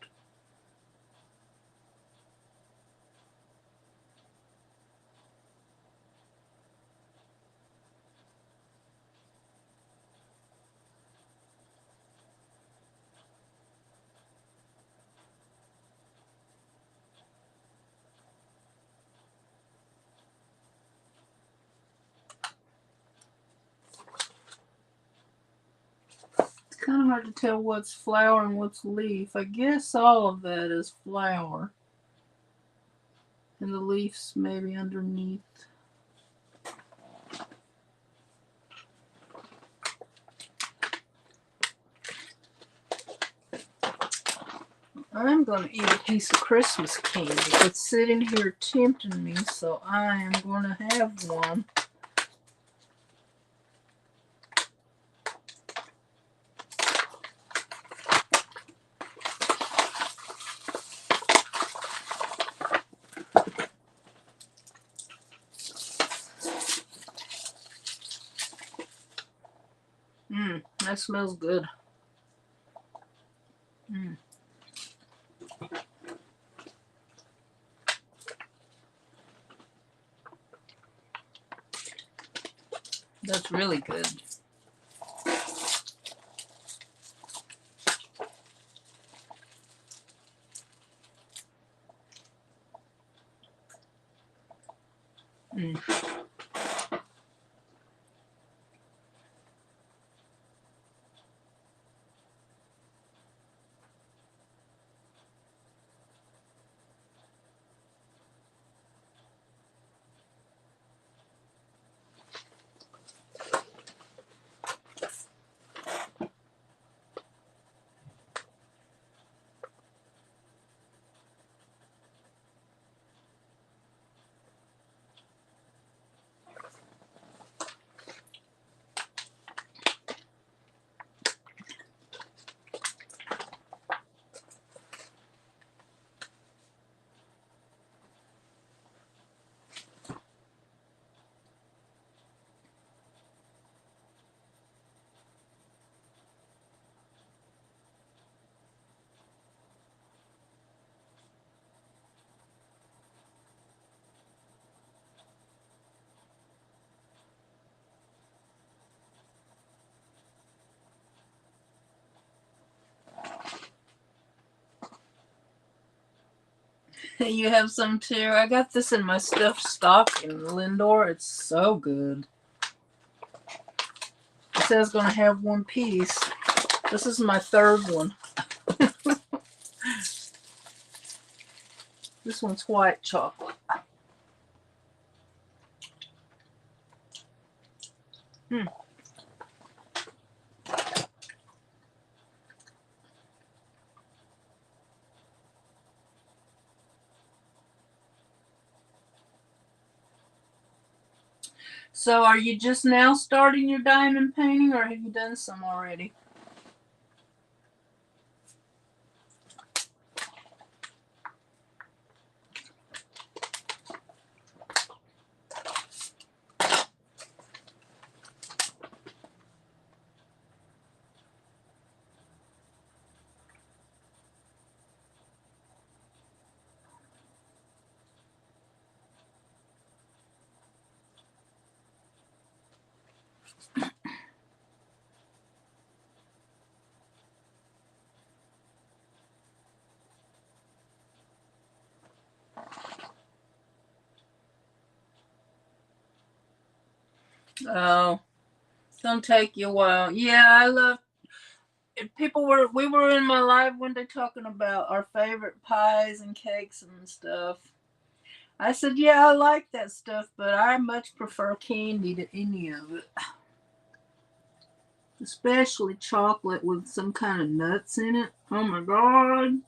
Speaker 1: It's kind of hard to tell what's flower and what's leaf. I guess all of that is flower. And the leaves maybe underneath. I'm going to eat a piece of Christmas candy. It's sitting here tempting me, so I am going to have one. That smells good. That's really good. Mm. You have some too? I got this in my stuffed stocking, Lindor. It's so good. It says gonna have one piece. This is my third one. This one's white chocolate. Hmm. So are you just now starting your diamond painting, or have you done some already? Oh, it's gonna take you a while. Yeah, I love. We were in my live one day talking about our favorite pies and cakes and stuff. I said, yeah, I like that stuff, but I much prefer candy to any of it. Especially chocolate with some kind of nuts in it. Oh my god.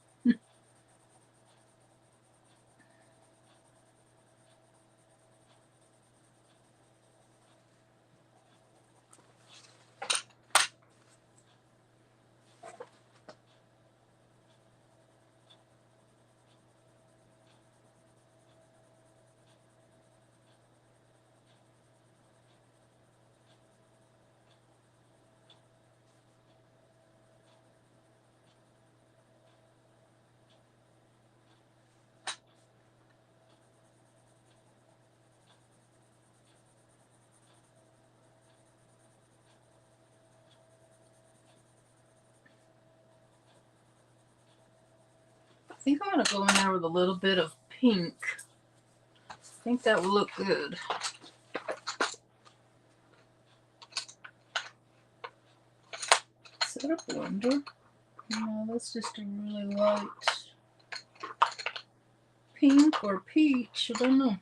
Speaker 1: I think I'm gonna go in there with a little bit of pink. I think that will look good. Is that a blender? No, that's just a really light pink or peach. I don't know.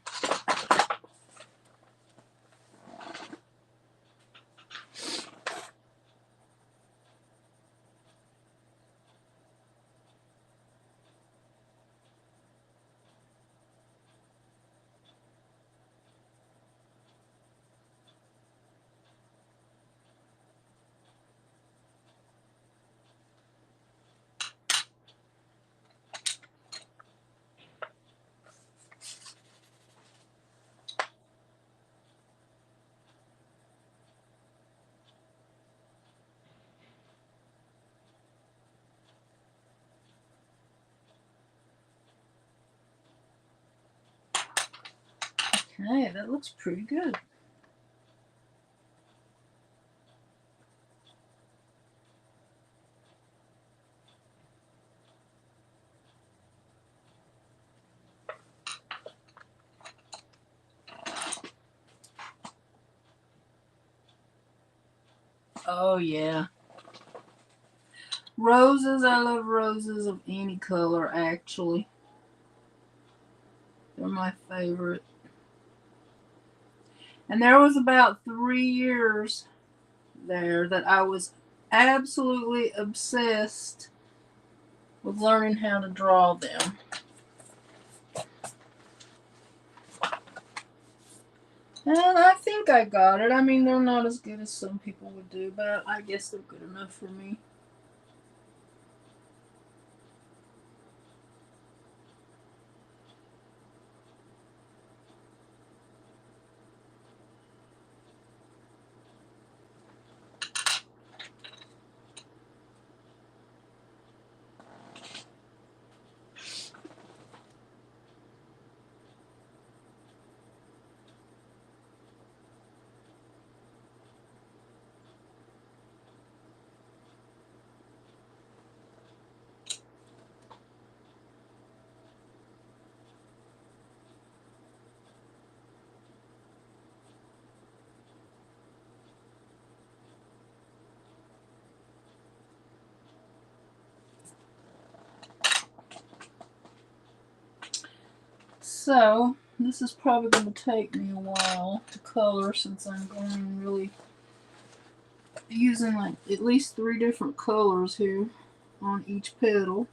Speaker 1: Okay, that looks pretty good. Oh, yeah. Roses, I love roses of any color, actually. They're my favorite. And there was about 3 years there that I was absolutely obsessed with learning how to draw them. And I think I got it. I mean, they're not as good as some people would do, but I guess they're good enough for me. So, this is probably going to take me a while to color since I'm going really using like at least 3 different colors here on each petal.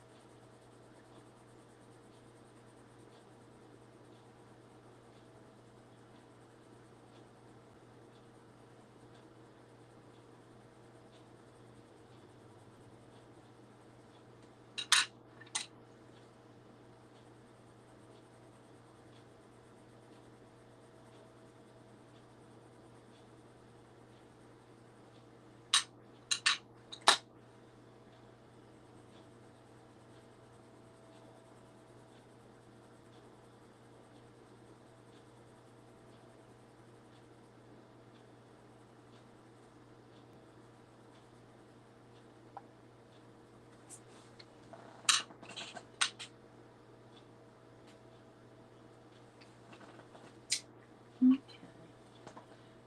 Speaker 1: Okay.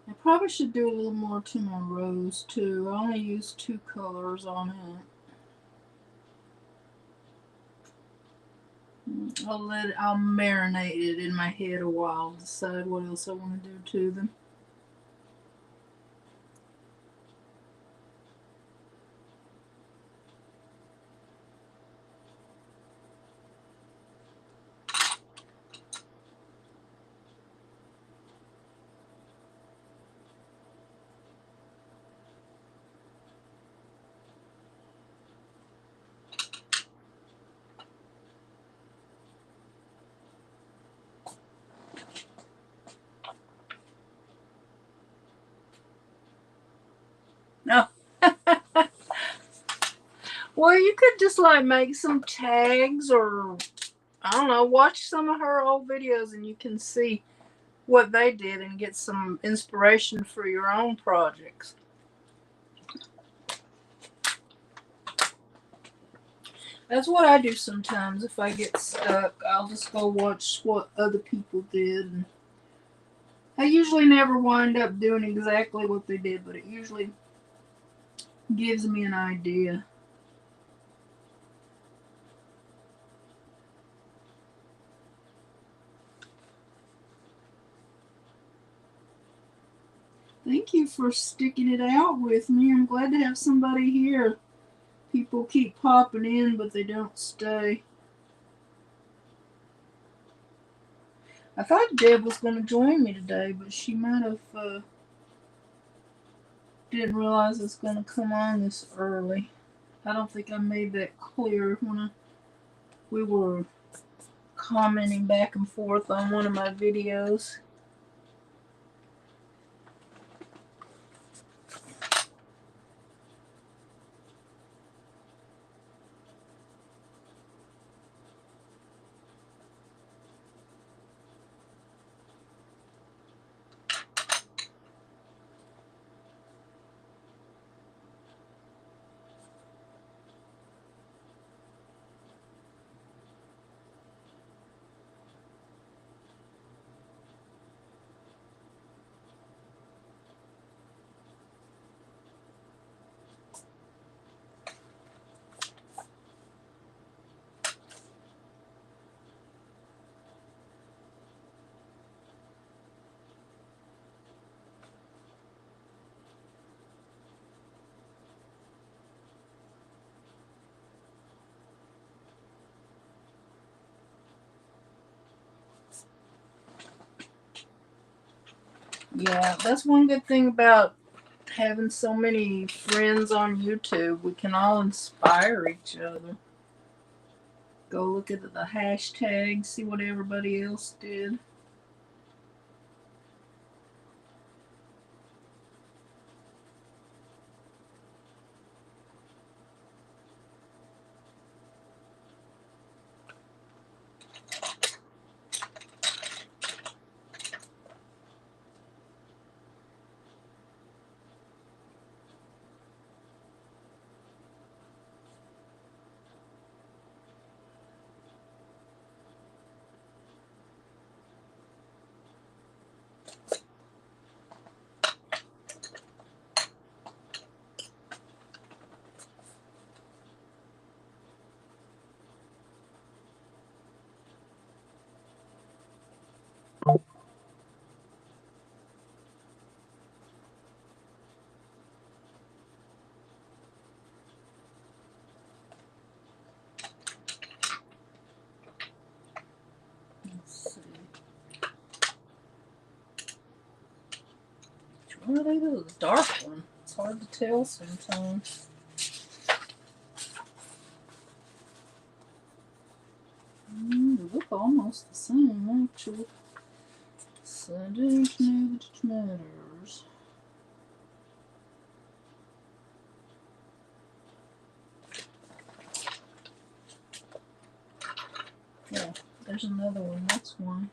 Speaker 1: I probably should do a little more to my rose too. I only used 2 colors on it. I'll marinate it in my head a while, decide what else I want to do to them. No. Well, you could just like make some tags or I don't know, watch some of her old videos and you can see what they did and get some inspiration for your own projects. That's what I do sometimes. If I get stuck, I'll just go watch what other people did. And I usually never wind up doing exactly what they did, but it usually gives me an idea. Thank you for sticking it out with me. I'm glad to have somebody here. People keep popping in, but they don't stay. I thought Deb was going to join me today, but she might have didn't realize it's going to come on this early. I don't think I made that clear when we were commenting back and forth on one of my videos. Yeah, that's one good thing about having so many friends on YouTube. We can all inspire each other. Go look at the hashtags, see what everybody else did. Let's see. Which one are they? The dark one. It's hard to tell sometimes. They look almost the same, actually. Sending matters. Yeah, there's another one. That's one.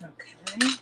Speaker 1: Okay.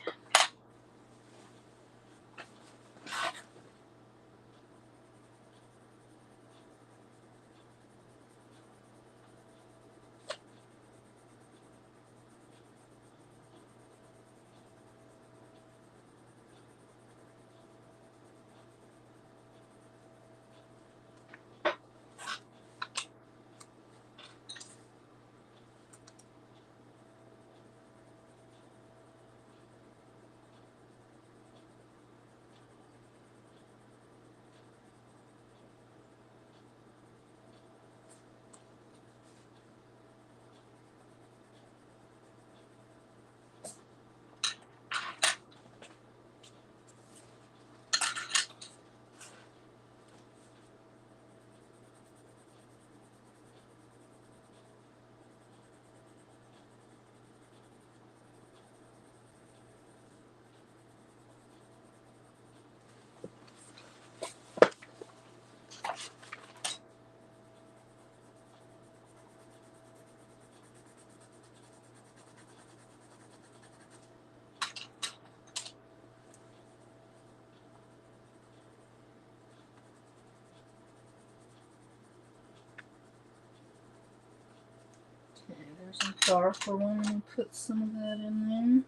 Speaker 1: Okay, there's a darker one. Let me put some of that in there.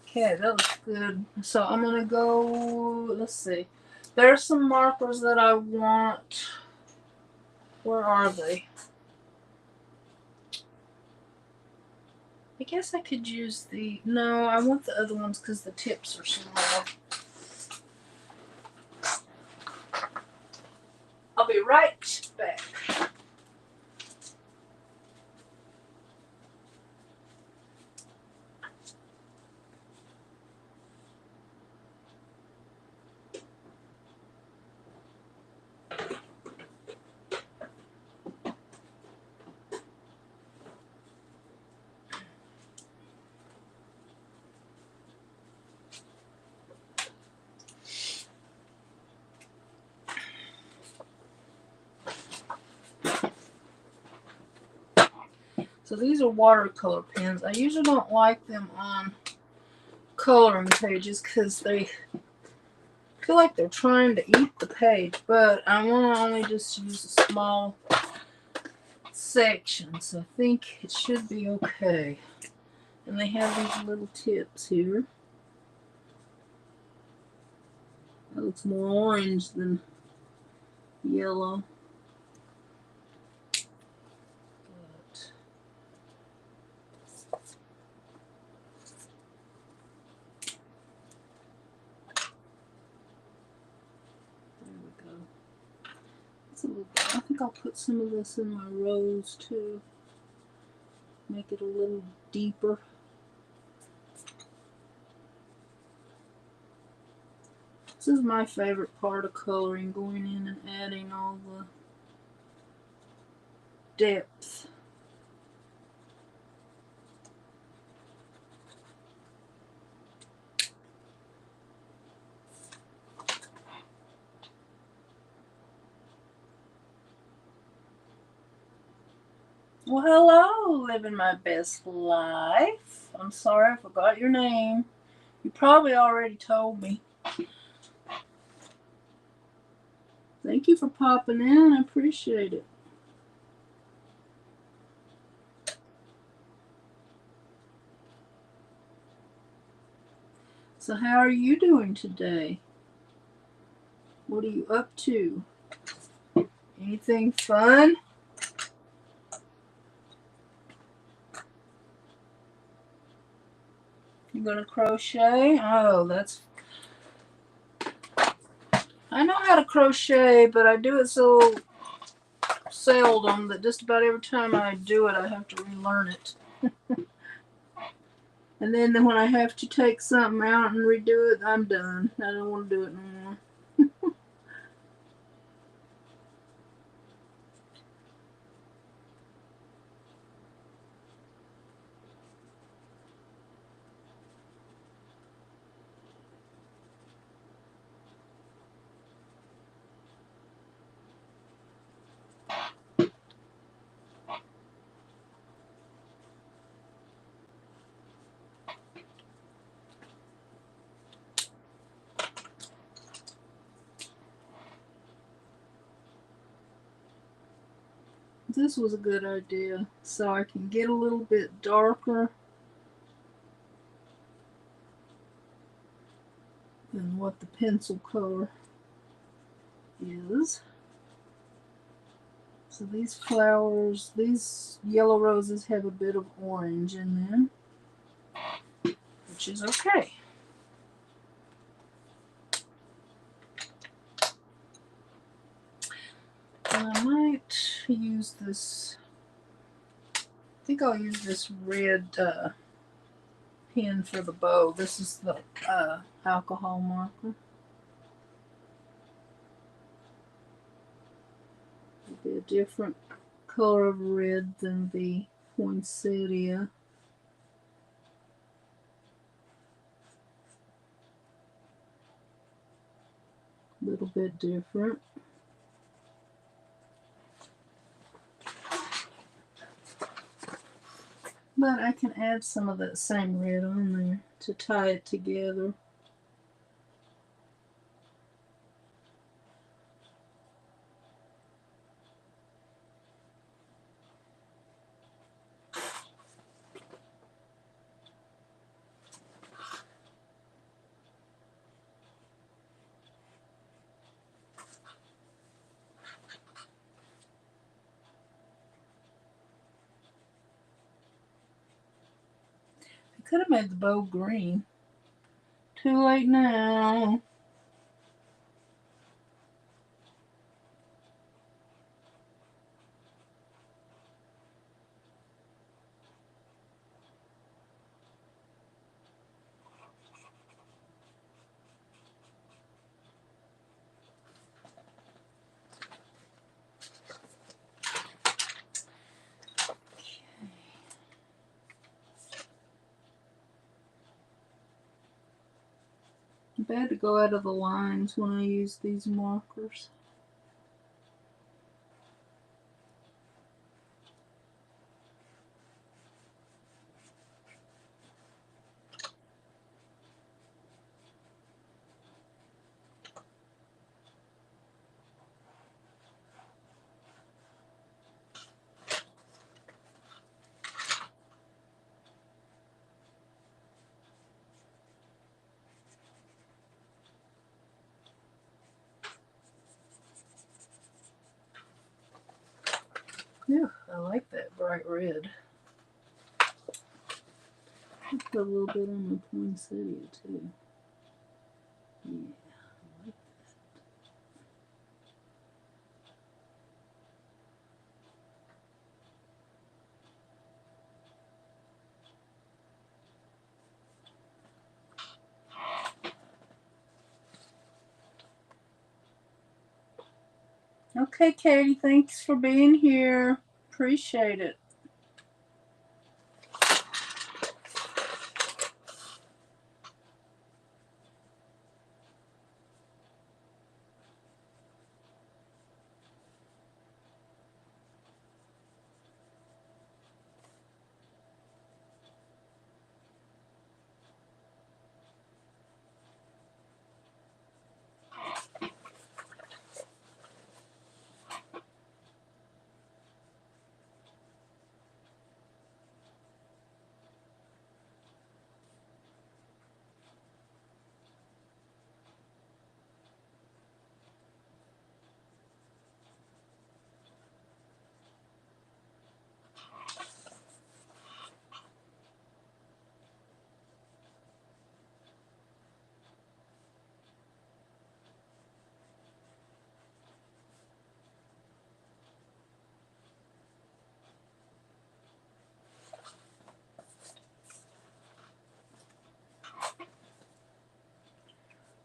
Speaker 1: Okay, that looks good. So I'm gonna go, let's see. There's some markers that I want. Where are they? I guess I could use the, no, I want the other ones because the tips are small. I'll be right back. So these are watercolor pens. I usually don't like them on coloring pages because they feel like they're trying to eat the page, but I want to only just use a small section, so I think it should be okay. And they have these little tips here. That looks more orange than yellow. But there we go. It's a little bit. I think I'll put some of this in my rose too. Make it a little deeper. This is my favorite part of coloring, going in and adding all the depth. Well, hello, living my best life. I'm sorry I forgot your name. You probably already told me. Thank you for popping in. I appreciate it. So how are you doing today? What are you up to? Anything fun? You gonna crochet? Oh, that's... I know how to crochet, but I do it so seldom that just about every time I do it, I have to relearn it. And then when I have to take something out and redo it, I'm done. I don't want to do it no more. This was a good idea, so I can get a little bit darker than what the pencil color is. So these flowers, these yellow roses have a bit of orange in them, which is okay. And I might use this, I think I'll use this red pen for the bow. This is the alcohol marker. It'll be a different color of red than the poinsettia. A little bit different. But I can add some of that same red on there to tie it together. I could have made the bow green. Too late now. I'm bad to go out of the lines when I use these markers. Yeah, I like that bright red. Put a little bit on my poinsettia too. Yeah, I like that. Okay, Katie, thanks for being here. Appreciate it.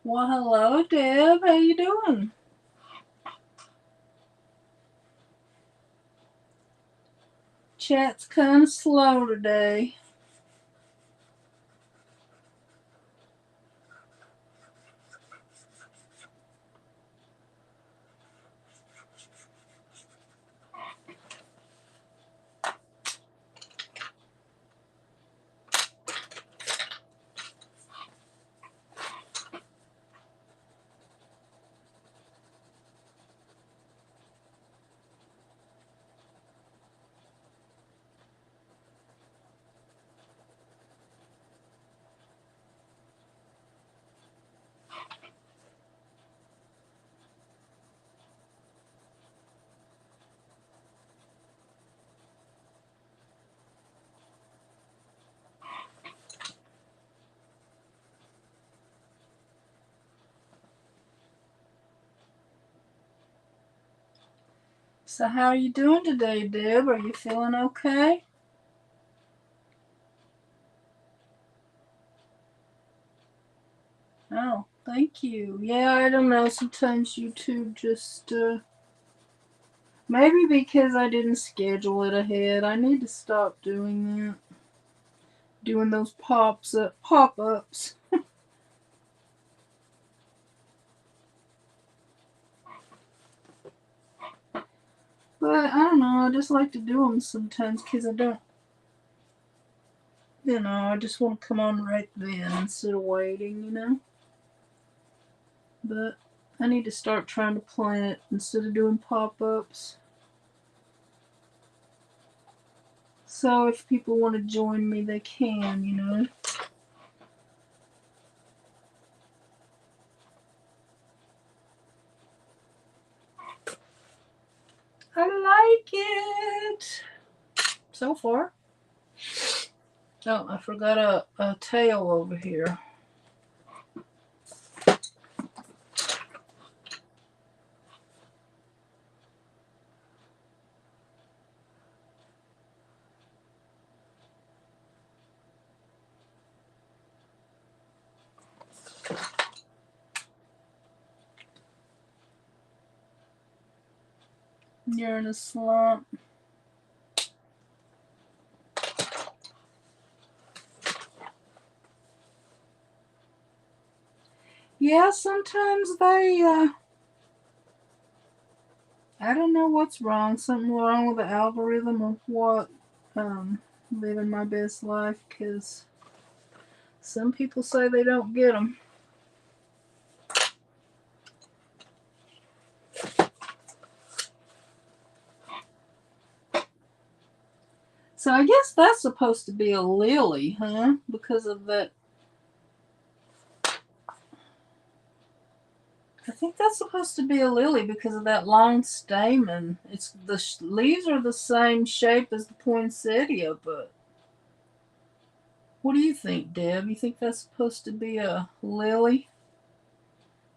Speaker 1: Well, hello, Deb. How you doing? Chat's kind of slow today. So how are you doing today, Deb? Are you feeling okay? Oh, thank you. Yeah, I don't know. Sometimes YouTube just, maybe because I didn't schedule it ahead. I need to stop doing that. Doing those pop-ups. But I don't know. I just like to do them sometimes because I don't, I just want to come on right then instead of waiting. But I need to start trying to plan it instead of doing pop-ups. So if people want to join me, they can. I like it so far. Oh, I forgot a tail over here. You're in a slump. Yeah, sometimes I don't know what's wrong. Something wrong with the algorithm or what. Living my best life because some people say they don't get them. So I guess that's supposed to be a lily, huh? Because of that. I think that's supposed to be a lily because of that long stamen. It's the leaves are the same shape as the poinsettia, but what do you think, Deb? You think that's supposed to be a lily?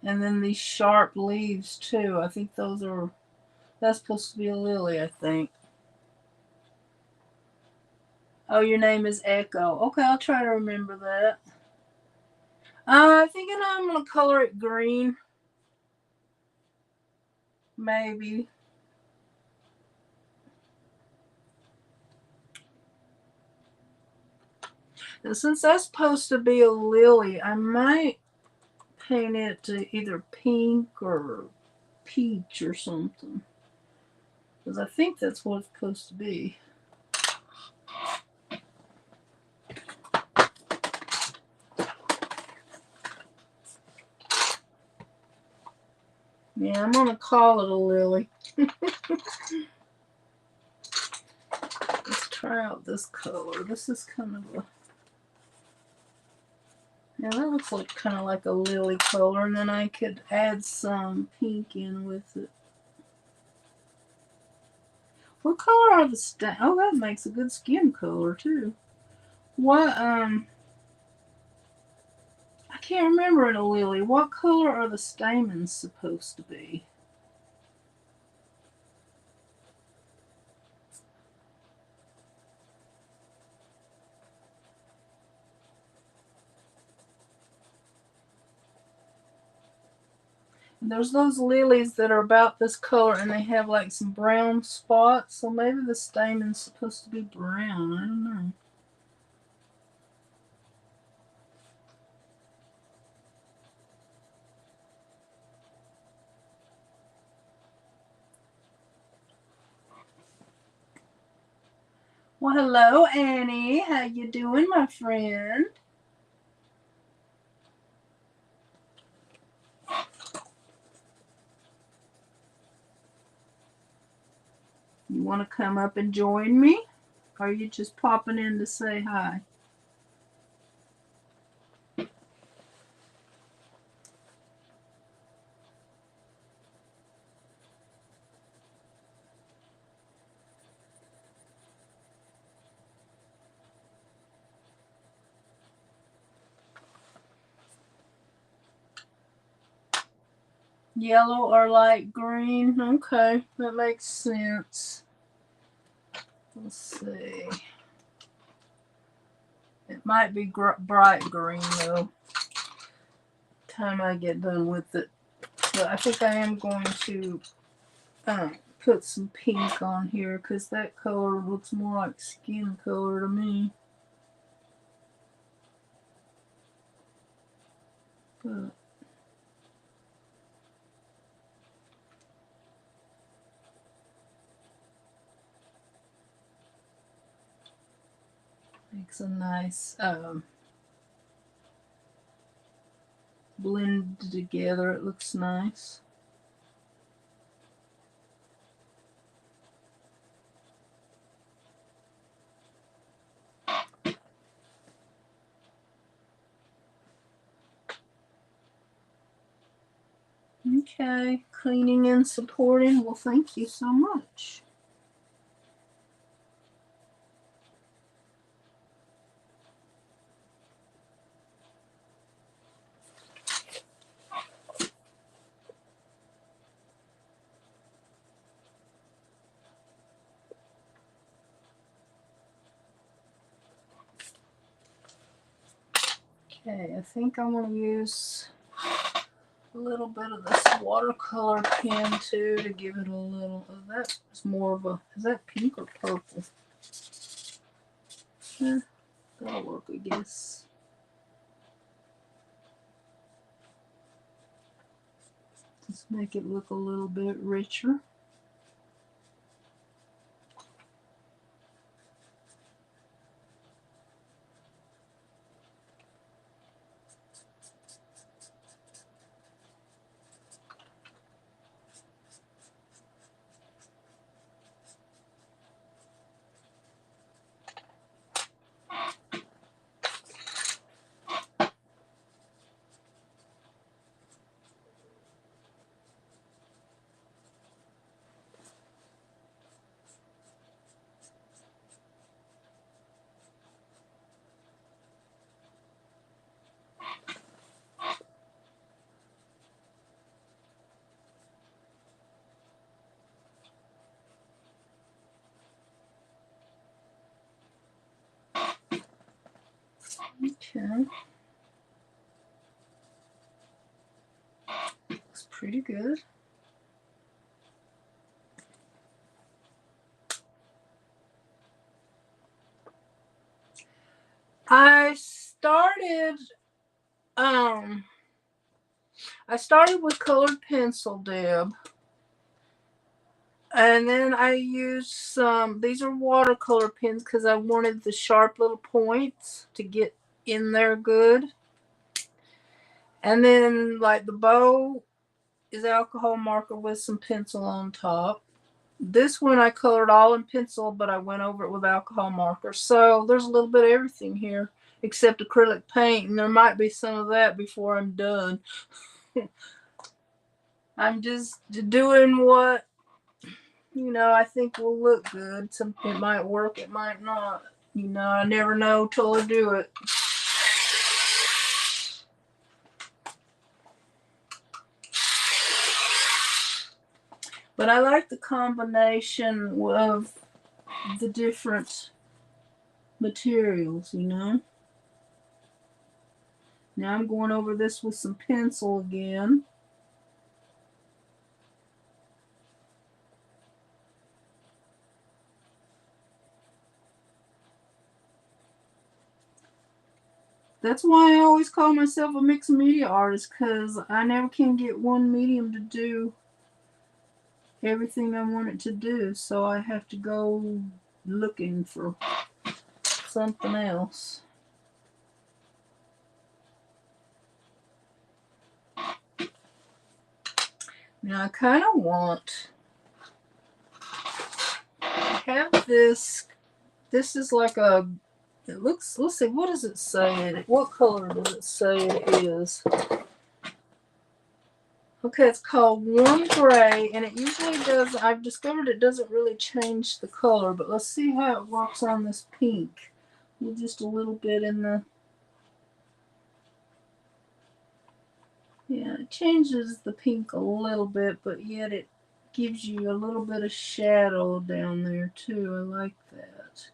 Speaker 1: And then these sharp leaves too. I think that's supposed to be a lily, I think. Oh, your name is Echo. Okay, I'll try to remember that. I think I'm gonna color it green. Maybe. And since that's supposed to be a lily, I might paint it to either pink or peach or something. Because I think that's what it's supposed to be. Yeah, I'm gonna call it a lily. Let's try out this color. This is kind of a... Yeah, that looks like kind of like a lily color, and then I could add some pink in with it. What color are the stamens? Oh, that makes a good skin color too. What I can't remember in a lily. What color are the stamens supposed to be? There's those lilies that are about this color and they have like some brown spots, so maybe the stamen's supposed to be brown. I don't know. Well, hello, Annie. How you doing, my friend? You want to come up and join me? Or are you just popping in to say hi? Yellow or light green? Okay, that makes sense. Let's see. It might be bright green though. Time I get done with it. But I think I am going to put some pink on here because that color looks more like skin color to me. But makes a nice blend together. It looks nice. Okay, cleaning and supporting. Well, thank you so much. Okay, I think I'm going to use a little bit of this watercolor pen too to give it a little. Oh, that is more of a. Is that pink or purple? Yeah, that'll work, I guess. Just make it look a little bit richer. Okay. Looks pretty good. I started with colored pencil, Deb. And then I used some, these are watercolor pens because I wanted the sharp little points to get in there good. And then like the bow is alcohol marker with some pencil on top. This one I colored all in pencil, but I went over it with alcohol marker. So there's a little bit of everything here except acrylic paint, and there might be some of that before I'm done. I'm just doing what, I think will look good. It might work, it might not. I never know till I do it. But I like the combination of the different materials, Now I'm going over this with some pencil again. That's why I always call myself a mixed media artist, because I never can get one medium to do everything I want it to do. So I have to go looking for something else. Now I kind of want to have this. This is like a, it looks, let's see, what does it say? What color does it say it is? Okay, it's called Warm Gray, and it usually does, I've discovered it doesn't really change the color, but let's see how it works on this pink. With just a little bit in the, yeah, it changes the pink a little bit, but yet it gives you a little bit of shadow down there too. I like that.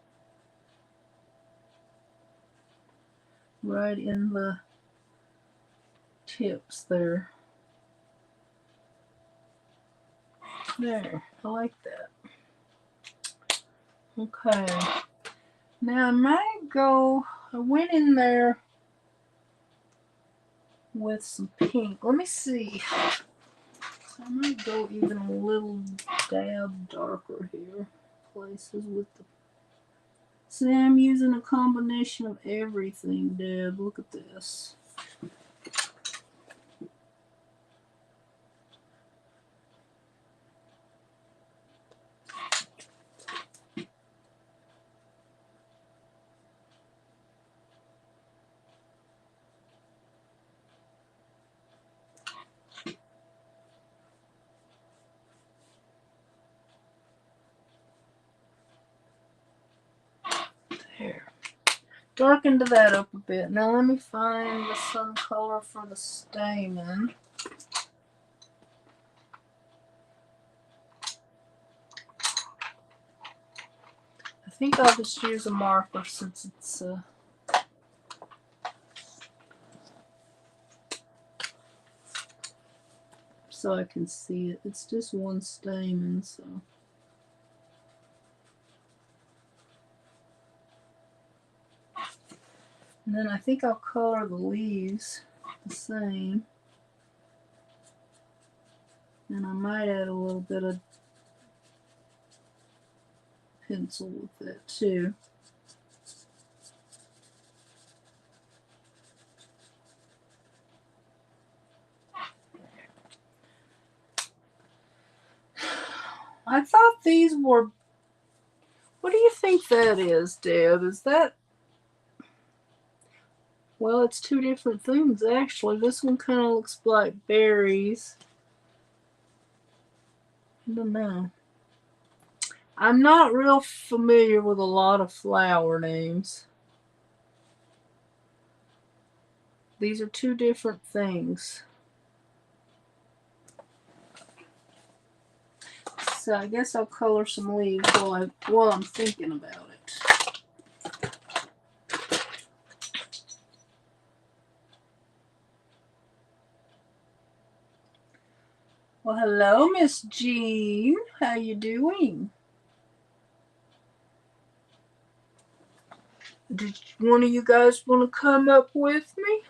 Speaker 1: Right in the tips there. There, I like that. Okay. Now I might go, I went in there with some pink. Let me see. I might go even a little dab darker here. Places with the, see, I'm using a combination of everything, Deb. Look at this. There. Darkened that up a bit. Now let me find the sun color for the stamen. I think I'll just use a marker since it's so I can see it. It's just one stamen, so. And then I think I'll color the leaves the same. And I might add a little bit of pencil with that too. I thought these were, what do you think that is, Deb? Is that, well, it's two different things actually. This one kind of looks like berries. I don't know. I'm not real familiar with a lot of flower names. These are two different things. So I guess I'll color some leaves while I'm thinking about it. Well, hello, Miss Jean. How you doing? Did one of you guys want to come up with me?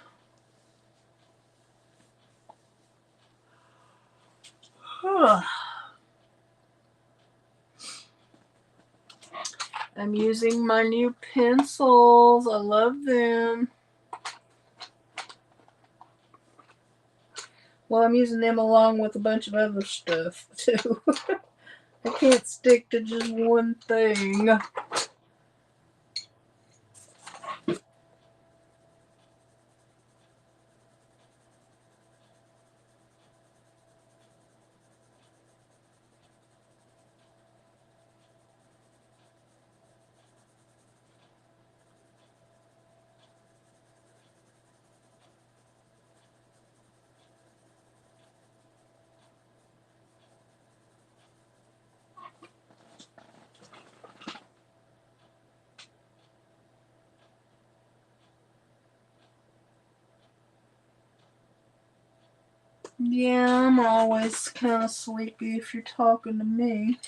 Speaker 1: I'm using my new pencils. I love them. Well, I'm using them along with a bunch of other stuff, too. I can't stick to just one thing. Yeah, I'm always kind of sleepy if you're talking to me.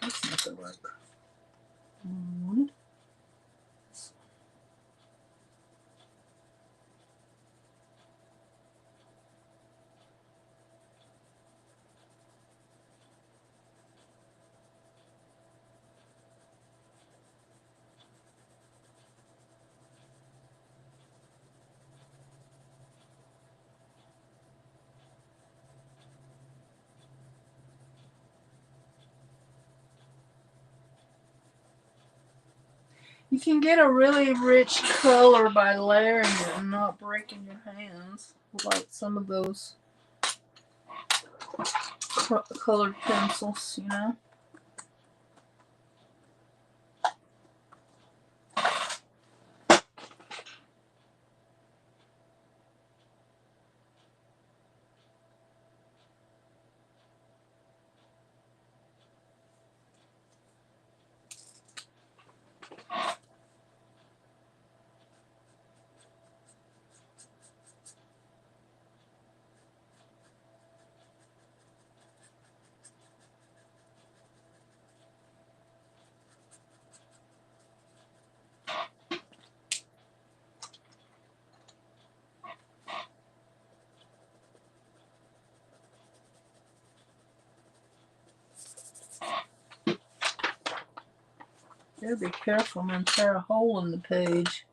Speaker 1: That's not gonna work. You can get a really rich color by layering it and not breaking your hands, like some of those colored pencils, you know? You gotta be careful and tear a hole in the page.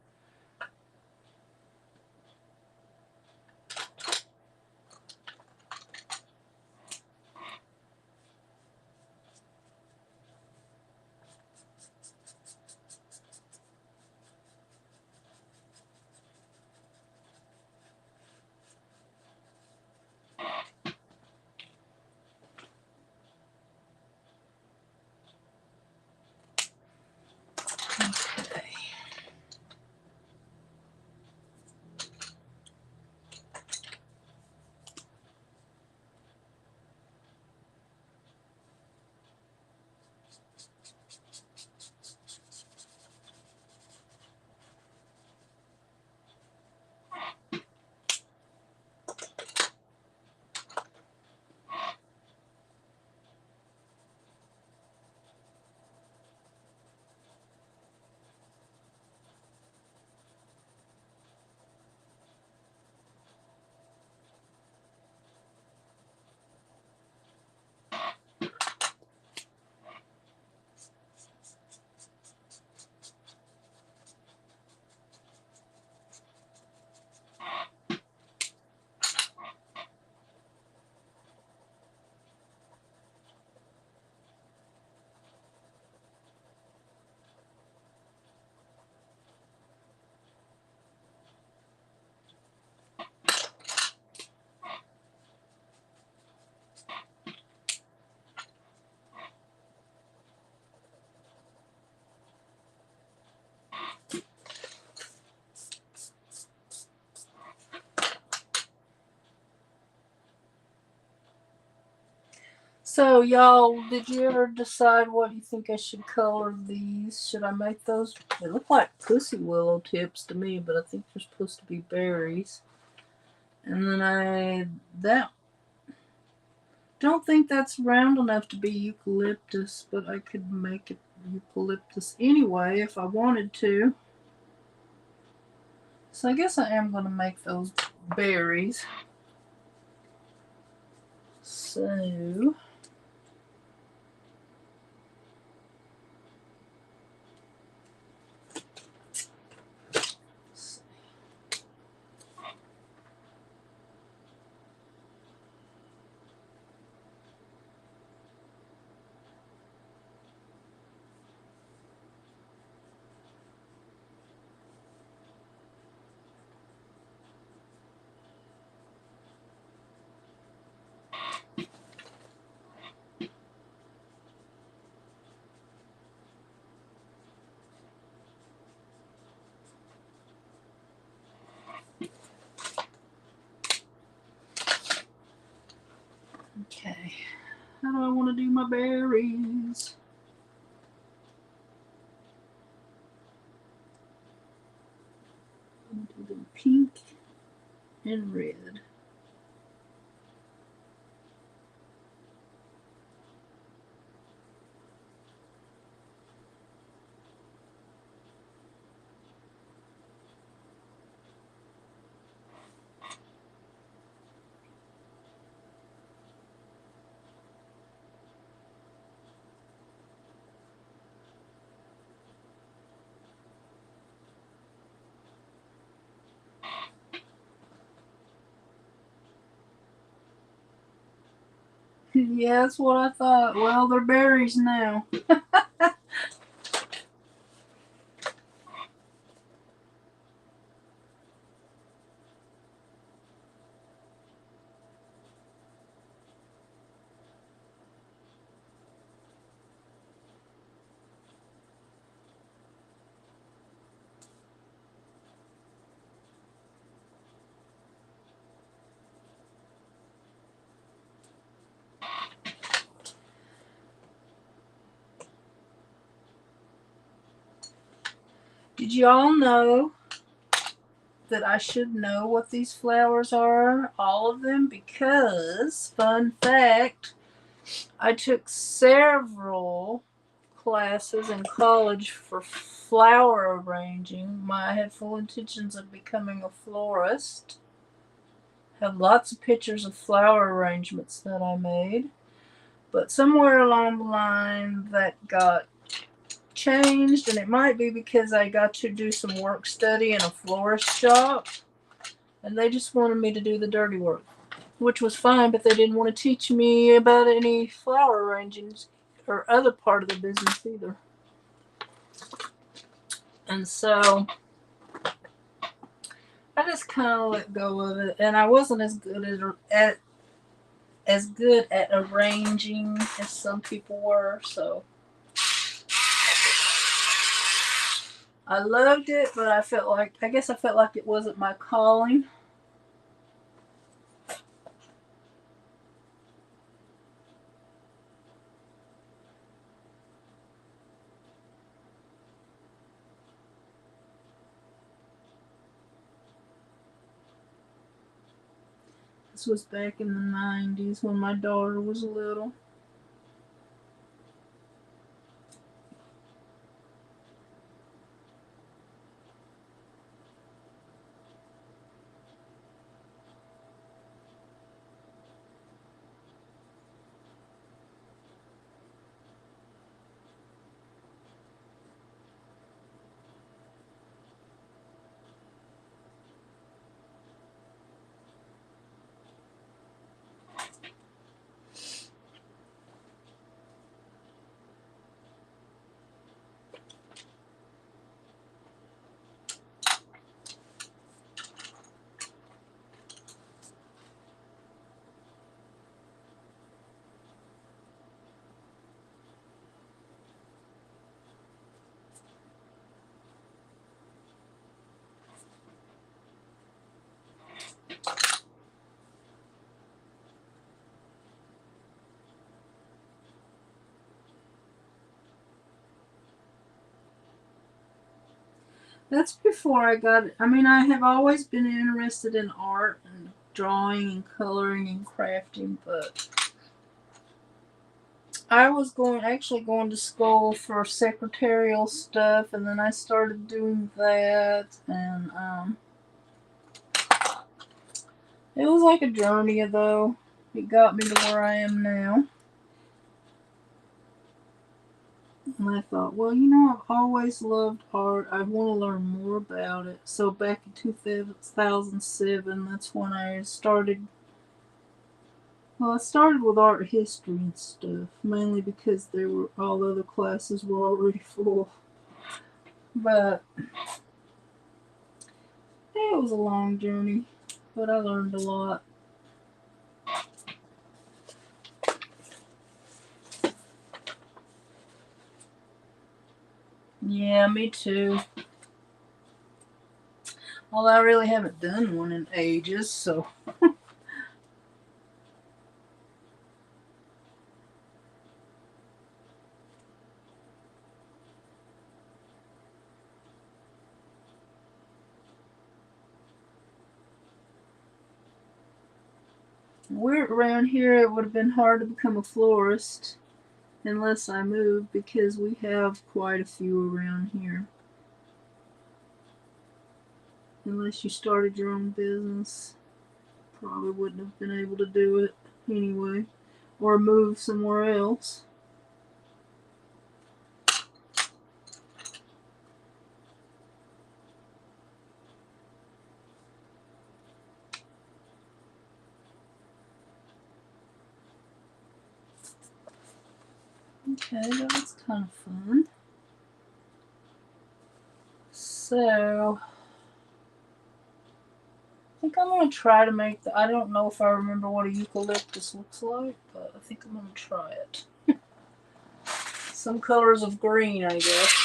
Speaker 1: Okay. So, y'all, did you ever decide what you think I should color these? Should I make those? They look like pussy willow tips to me, but I think they're supposed to be berries. And then that don't think that's round enough to be eucalyptus, but I could make it eucalyptus anyway if I wanted to. So I guess I am going to make those berries. So okay, how do I want to do my berries? I'm going to do them pink and red. Yeah, that's what I thought. Well, they're berries now. Did y'all know that I should know what these flowers are? All of them? Because, fun fact, I took several classes in college for flower arranging. I had full intentions of becoming a florist. Have lots of pictures of flower arrangements that I made. But somewhere along the line that got changed, and it might be because I got to do some work study in a florist shop, and they just wanted me to do the dirty work, which was fine, but they didn't want to teach me about any flower arrangings or other part of the business either. And so I just kind of let go of it, and I wasn't as good at arranging as some people were. So I loved it, but I guess I felt like it wasn't my calling. This was back in the 90s when my daughter was little. That's before I got. I mean, I have always been interested in art and drawing and coloring and crafting, but I was going to school for secretarial stuff, and then I started doing that, and it was like a journey, though. It got me to where I am now. And I thought, well, I've always loved art. I want to learn more about it. So back in 2007, that's when I started. Well, I started with art history and stuff, mainly because there were all other classes were already full. But it was a long journey, but I learned a lot. Yeah, me too. Although I really haven't done one in ages, so we're around here. It would have been hard to become a florist unless I moved because we have quite a few around here. Unless you started your own business, probably wouldn't have been able to do it anyway, or move somewhere else. Okay, that was kind of fun. So, I think I'm going to try to make the. I don't know if I remember what a eucalyptus looks like, but I think I'm going to try it. Some colors of green, I guess.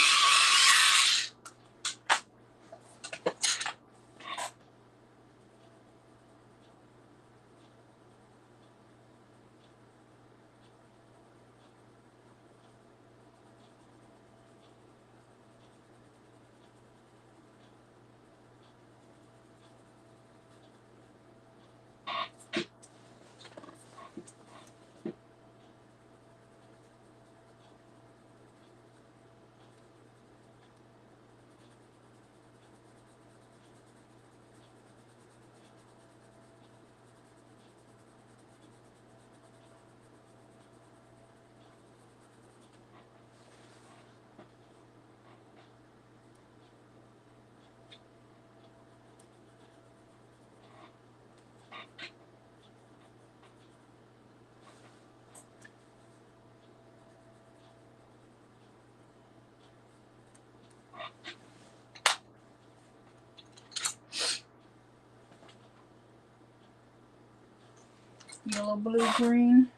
Speaker 1: Yellow, blue, green.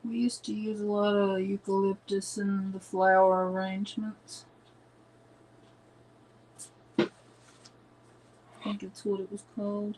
Speaker 1: We used to use a lot of eucalyptus in the flower arrangements. I think it's what it was called.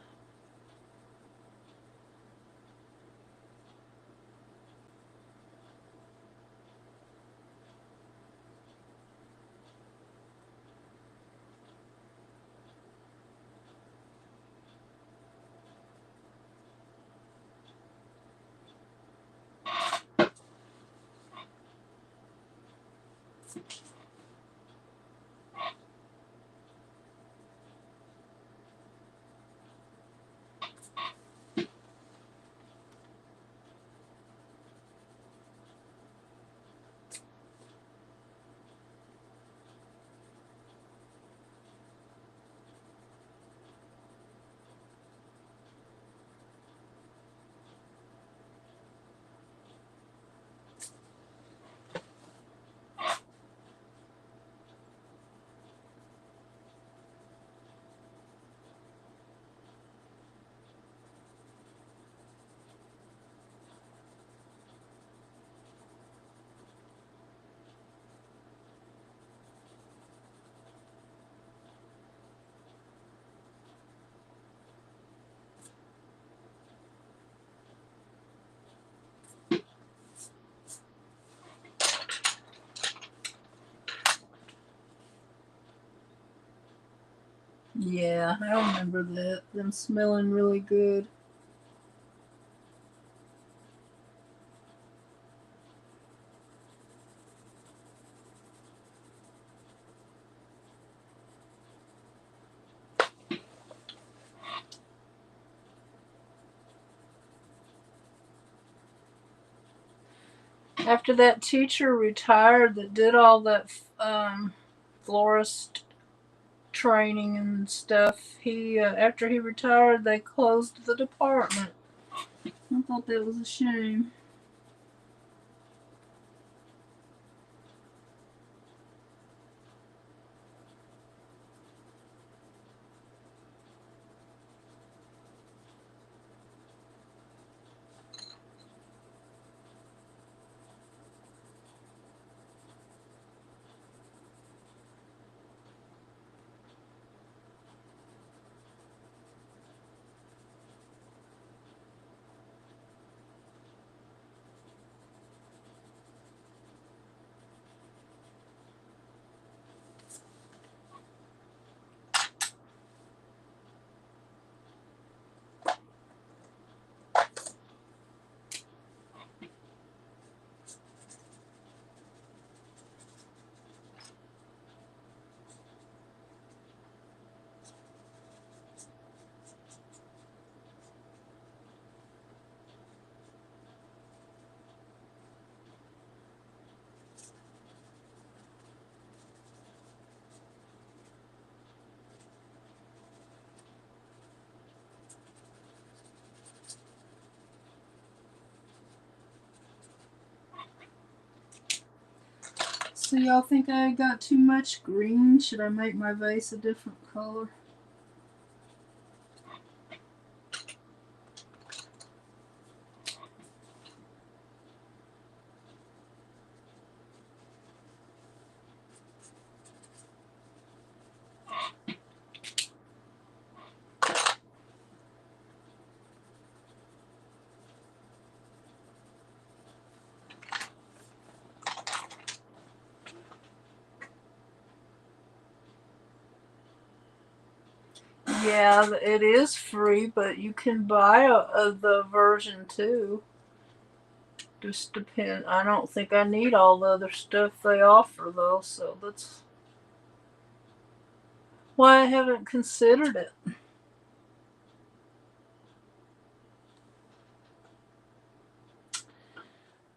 Speaker 1: Yeah, I remember that. Them smelling really good. After that teacher retired that did all that florist training and stuff, he after he retired, they closed the department. I thought that was a shame. So y'all think I got too much green? Should I make my vase a different color? Yeah, it is free, but you can buy the version too. Just depend. I don't think I need all the other stuff they offer though, so that's why I haven't considered it.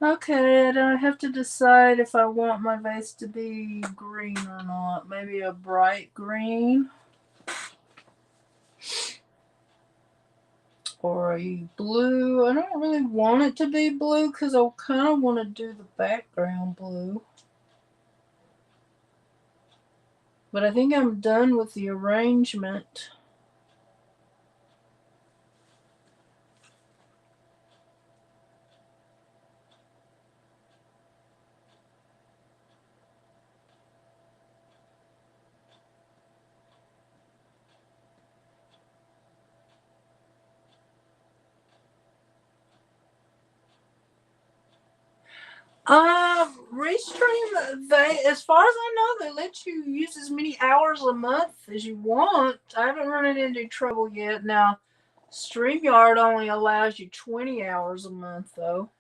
Speaker 1: Okay, and I have to decide if I want my vase to be green or not. Maybe a bright green or a blue. I don't really want it to be blue because I kind of want to do the background blue. But I think I'm done with the arrangement. Restream, they, as far as I know, they let you use as many hours a month as you want. I haven't run it into trouble yet. Now, StreamYard only allows you 20 hours a month, though.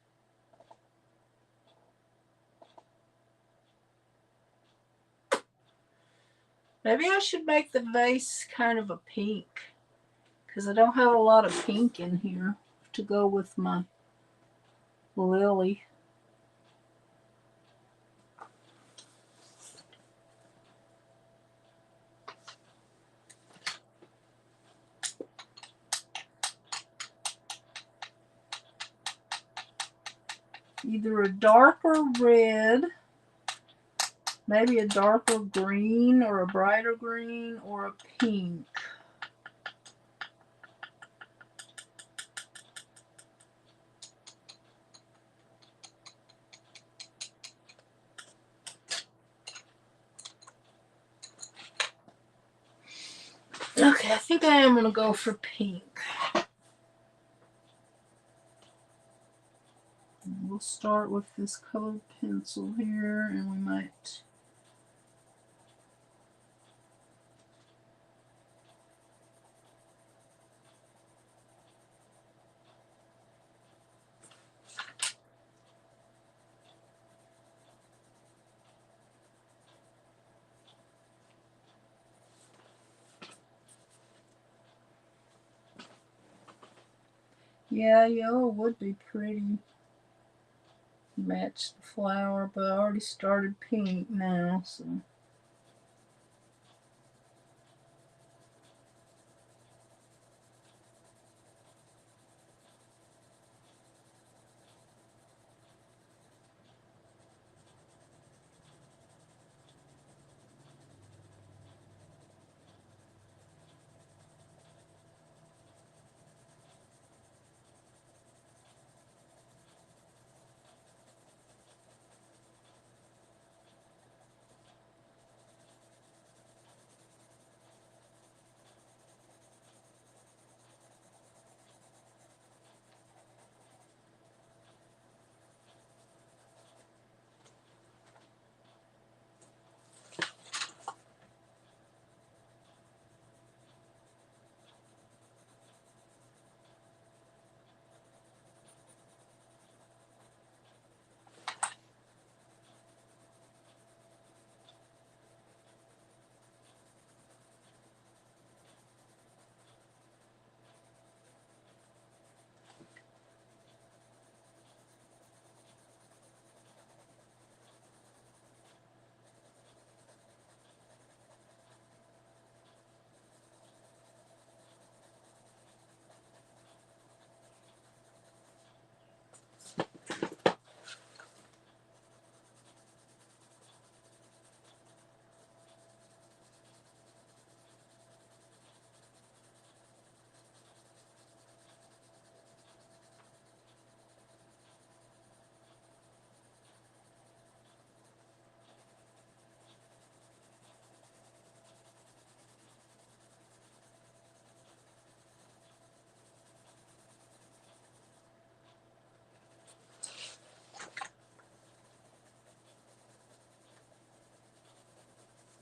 Speaker 1: Maybe I should make the vase kind of a pink, because I don't have a lot of pink in here to go with my lily. Either a darker red, maybe a darker green, or a brighter green, or a pink. Okay, I think I am going to go for pink. We'll start with this colored pencil here, and we might Yeah, yellow would be pretty. Match the flower, but I already started pink now, so.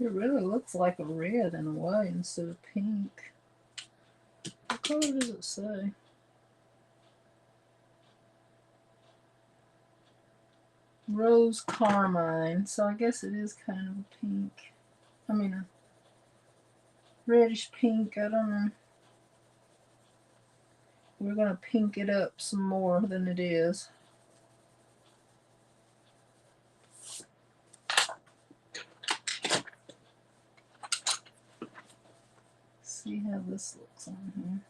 Speaker 1: It really looks like a red in a way instead of pink. What color does it say? Rose carmine, so I guess it is kind of a pink. I mean, a reddish pink, I don't know. We're going to pink it up some more than it is. See how this looks on here.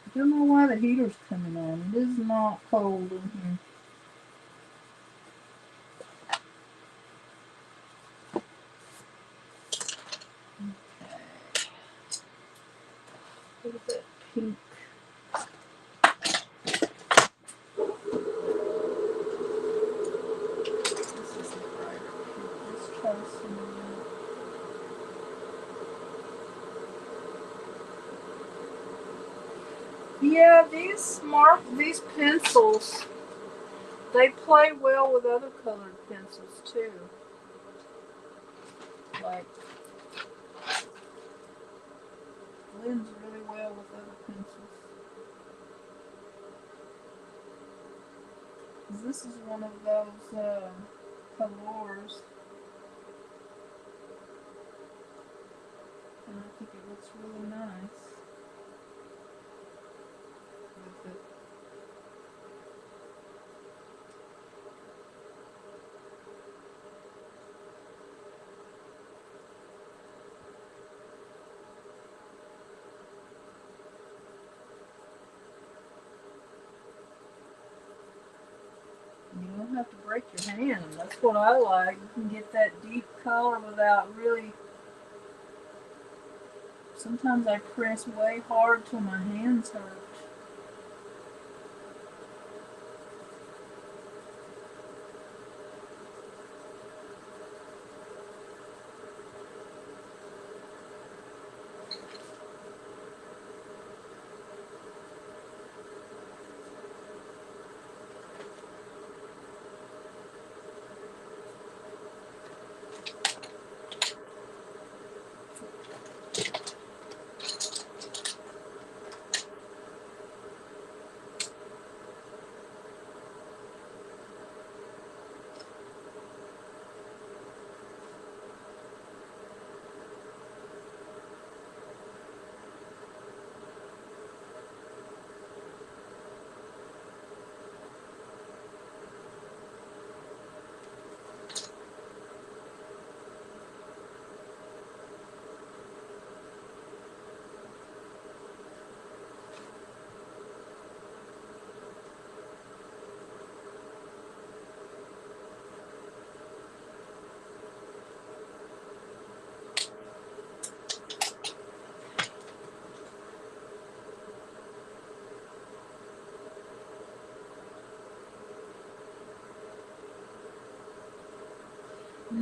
Speaker 1: I don't know why the heater's coming on. It is not cold in here. Look at that pink. This is a brighter pink. Let's try some of that. Yeah, these pencils, they play well with other colored pencils too. Like, blends really well with other pencils. This is one of those colors, and I think it looks really nice with it. You don't have to break your hand. That's what I like. You can get that deep color without really. Sometimes I press way hard till my hands hurt.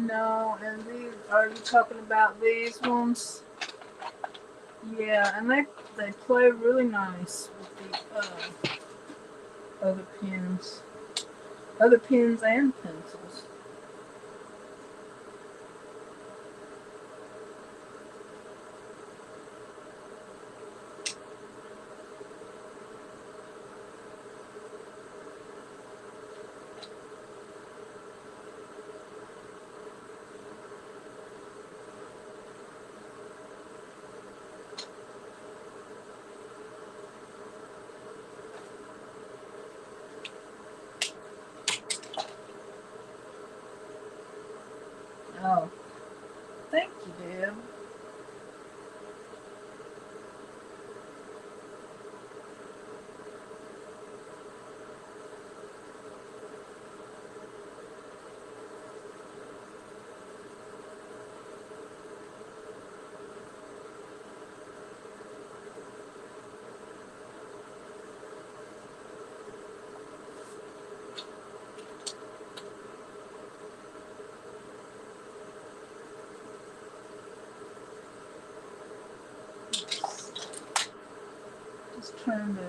Speaker 1: No, and these, are you talking about these ones? Yeah, and they play really nice with the other pens and pencils. Oh, thank you, Deb. Just trying to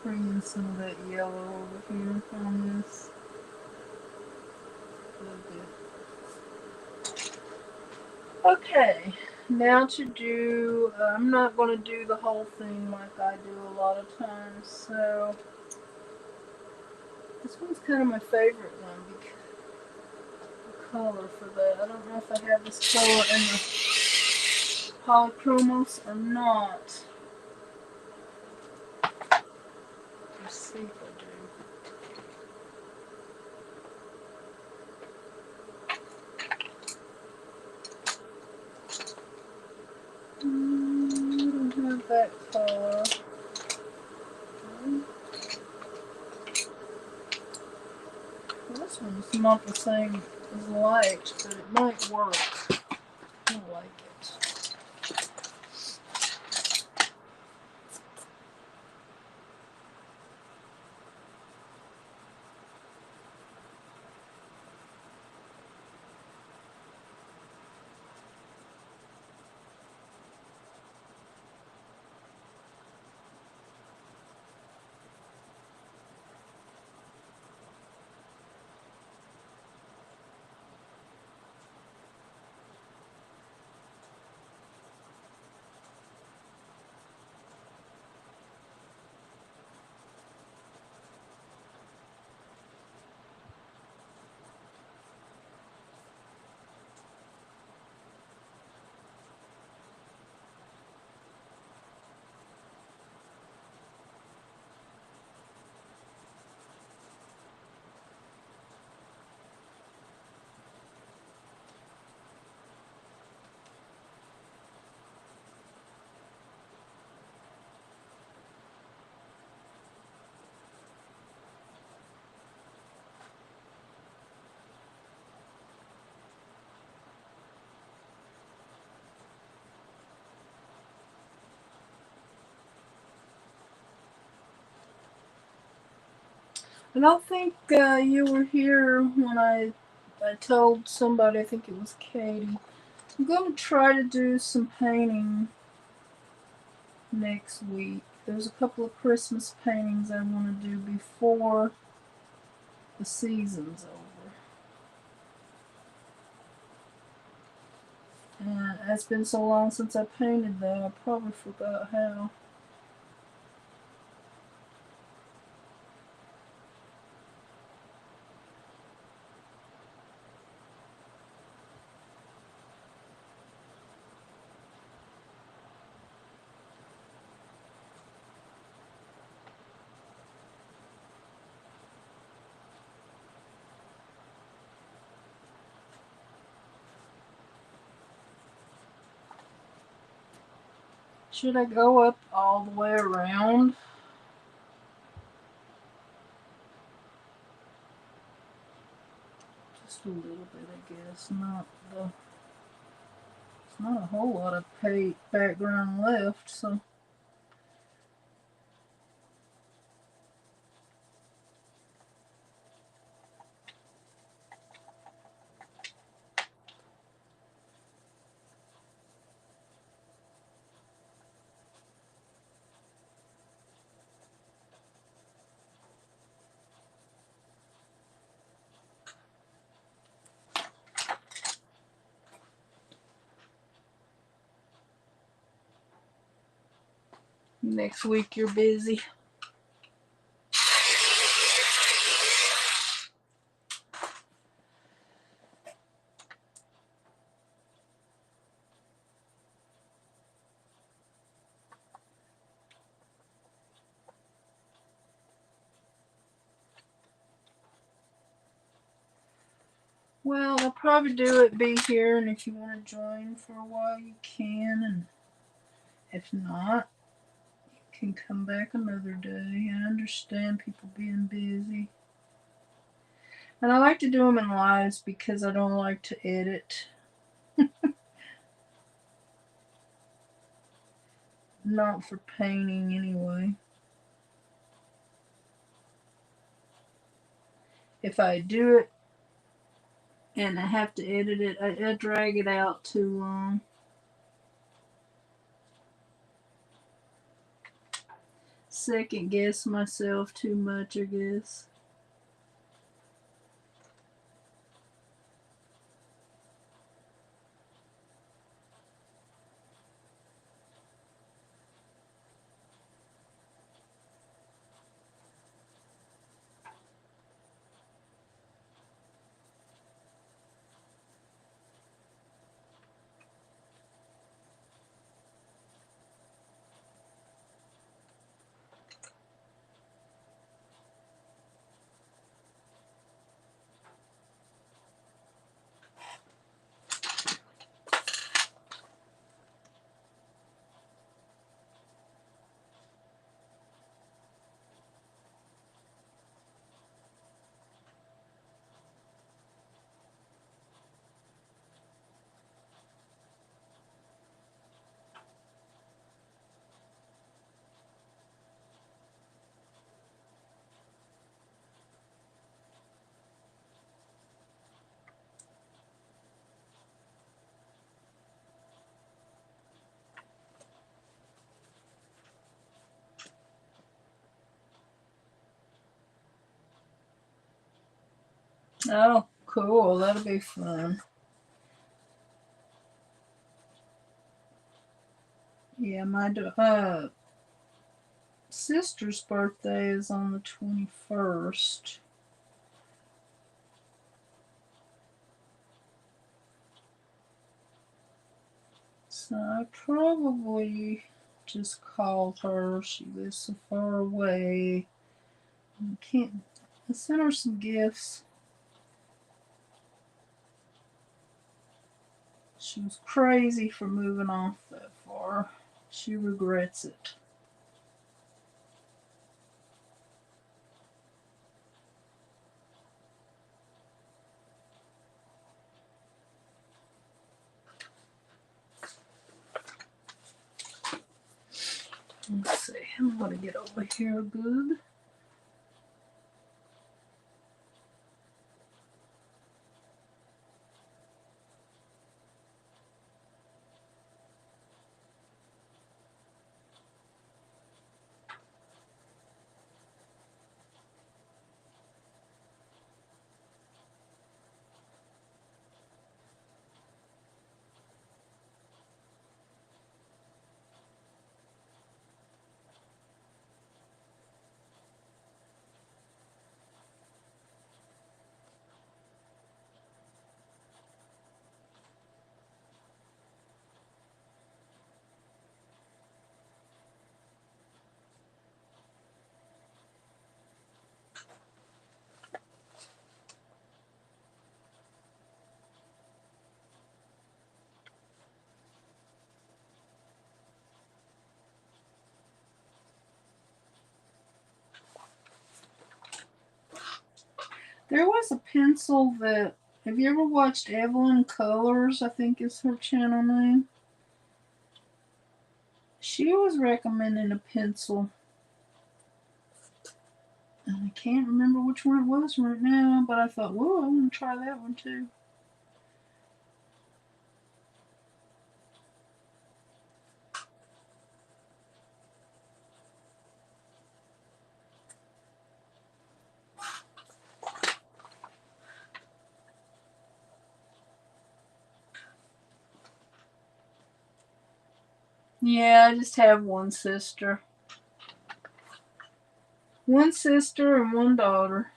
Speaker 1: bring in some of that yellow over here on this a little bit. Okay, now to do, I'm not going to do the whole thing like I do a lot of times, so this one's kind of my favorite one because the color for that. I don't know if I have this color in the polychromos or not. Let's see if I do. I don't have that color. Well, this one's not the same as light, but it might work. I like it. I don't think you were here when I told somebody, I think it was Katie. I'm going to try to do some painting next week. There's a couple of Christmas paintings I want to do before the season's over. And it's been so long since I painted that I probably forgot how. Should I go up all the way around? Just a little bit, I guess. There's not a whole lot of paint background left, so. Next week you're busy. Well, I'll probably be here, and if you want to join for a while, you can, and if not, you can come back another day. I understand people being busy. And I like to do them in lives because I don't like to edit. Not for painting, anyway. If I do it and I have to edit it, I drag it out too long. Second guess myself too much, I guess. Oh, cool. That'll be fun. Yeah, my sister's birthday is on the 21st. So I probably just call her. She lives so far away. I sent her some gifts. She was crazy for moving off that far. She regrets it. Let's see. I'm going to get over here good. There was a pencil that. Have you ever watched Evelyn Colors? I think is her channel name. She was recommending a pencil. And I can't remember which one it was right now, but I thought, whoa, I want to try that one too. Yeah, I just have one sister. One sister and one daughter.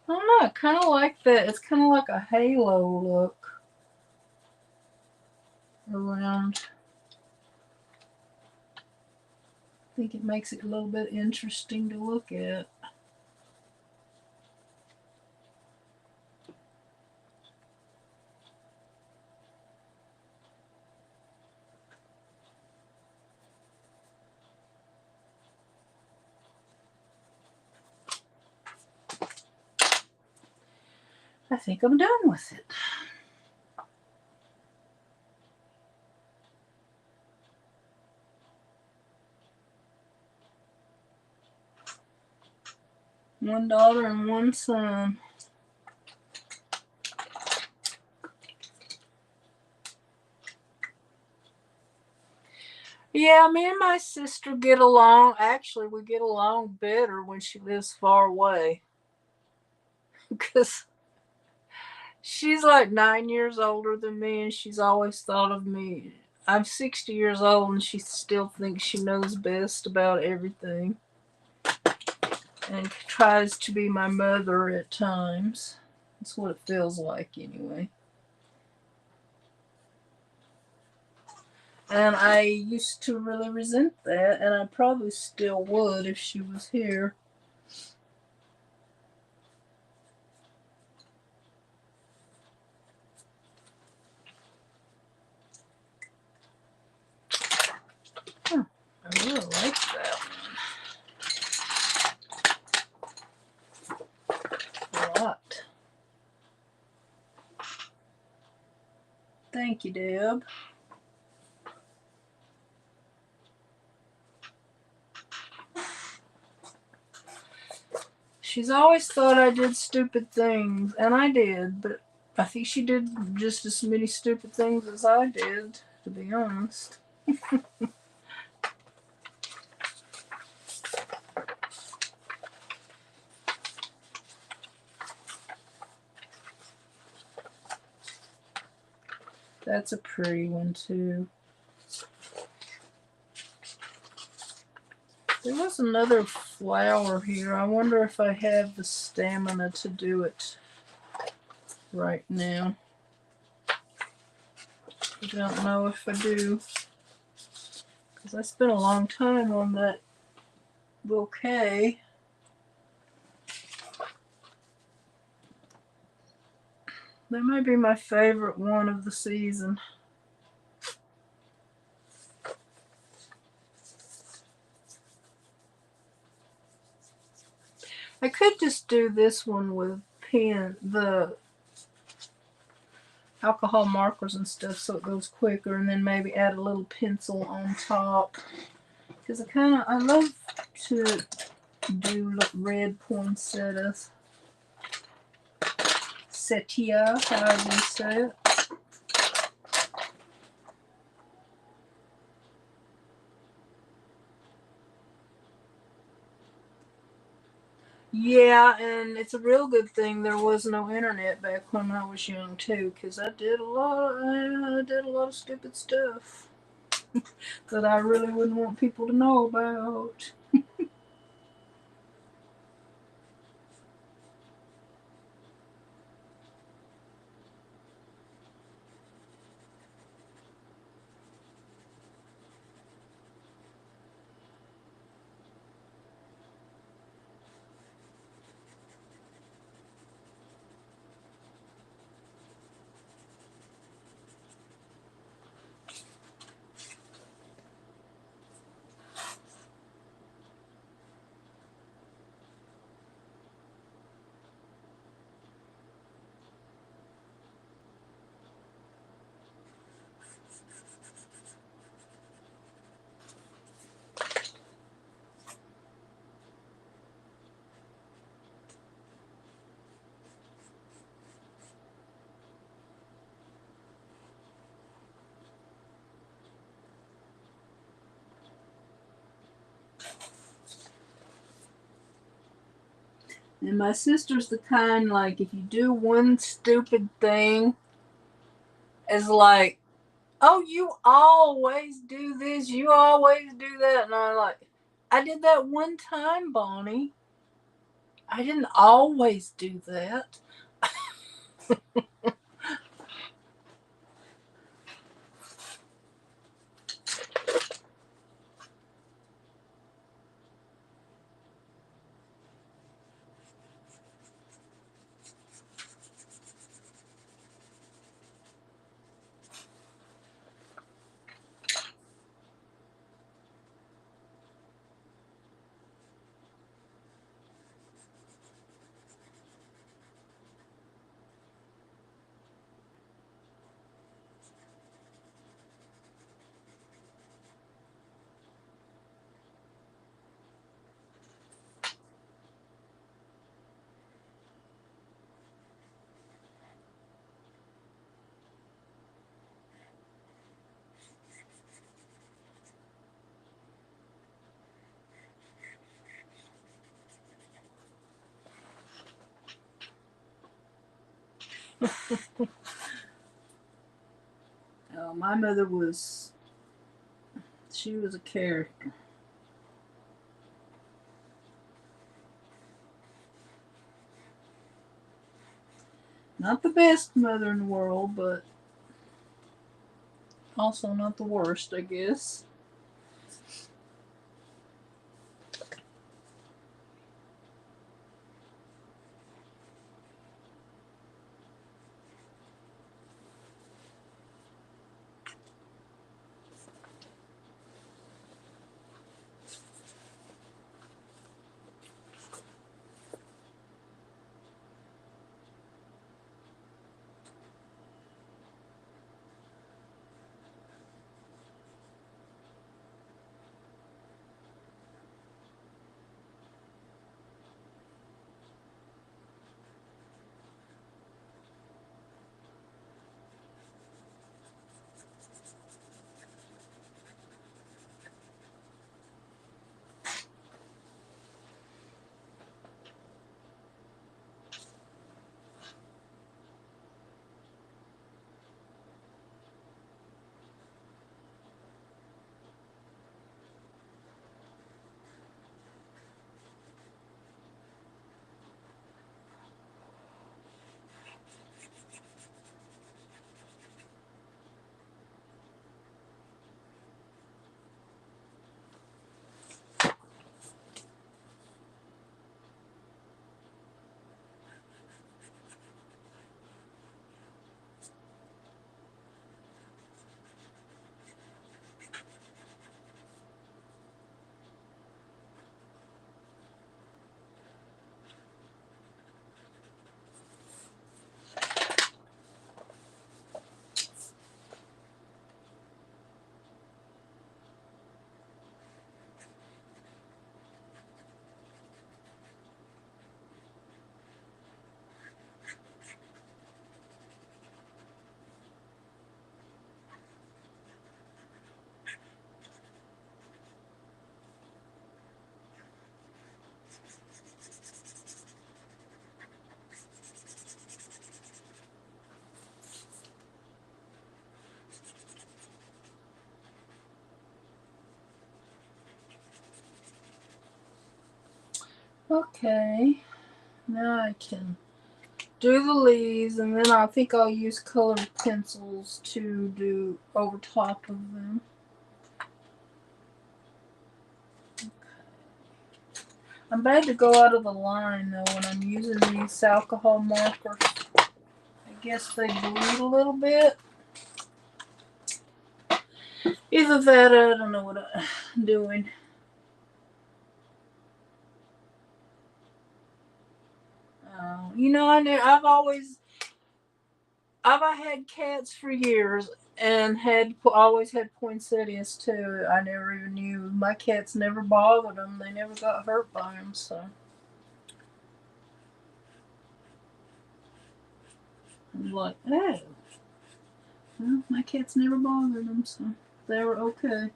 Speaker 1: I don't know, I kind of like that. It's kind of like a halo look around. I think it makes it a little bit interesting to look at. I think I'm done with it. One daughter and one son. Yeah, me and my sister get along. Actually, we get along better when she lives far away. Because she's like 9 years older than me, and she's always thought of me. I'm 60 years old, and she still thinks she knows best about everything. And tries to be my mother at times. That's what it feels like, anyway. And I used to really resent that, and I probably still would if she was here. Huh, I really like that one a lot. Thank you, Deb. She's always thought I did stupid things, and I did, but I think she did just as many stupid things as I did, to be honest. That's a pretty one, too. There was another flower here. I wonder if I have the stamina to do it right now. I don't know if I do, because I spent a long time on that bouquet. That might be my favorite one of the season. I could just do this one with the alcohol markers and stuff so it goes quicker, and then maybe add a little pencil on top. Because I love to do red poinsettias. Setia, however you say it. Yeah, and it's a real good thing there was no internet back when I was young too, because I did a lot of stupid stuff that I really wouldn't want people to know about. And my sister's the kind, like, if you do one stupid thing, it's like, oh, you always do this, you always do that. And I'm like, I did that one time, Bonnie. I didn't always do that. My mother was, she was a character. Not the best mother in the world, but also not the worst, I guess. Okay, now I can do the leaves, and then I think I'll use colored pencils to do over top of them. I'm bad to go out of the line though when I'm using these alcohol markers. I guess they bleed a little bit. Either that or I don't know what I'm doing. I've had cats for years and had always had poinsettias too. I never even knew. My cats never bothered them. They never got hurt by them. So I'm like, oh, well, my cats never bothered them, so they were okay.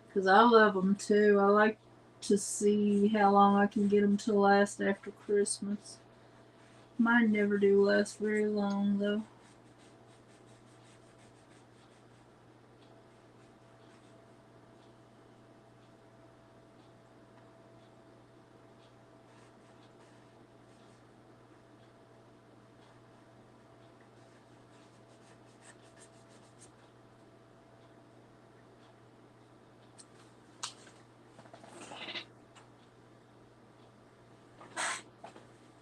Speaker 1: Because I love them too. I like to see how long I can get them to last after Christmas. Mine never do last very long, though.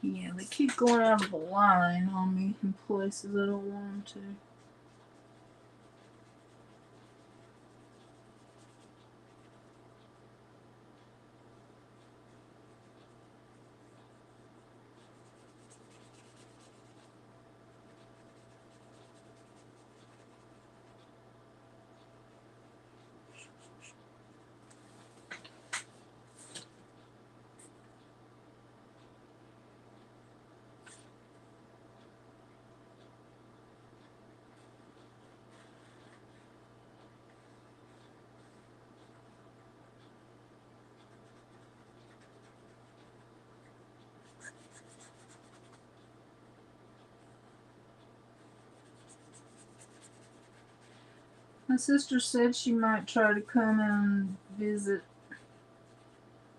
Speaker 1: Yeah, they keep going out of the line on me in places I don't want them to. My sister said she might try to come and visit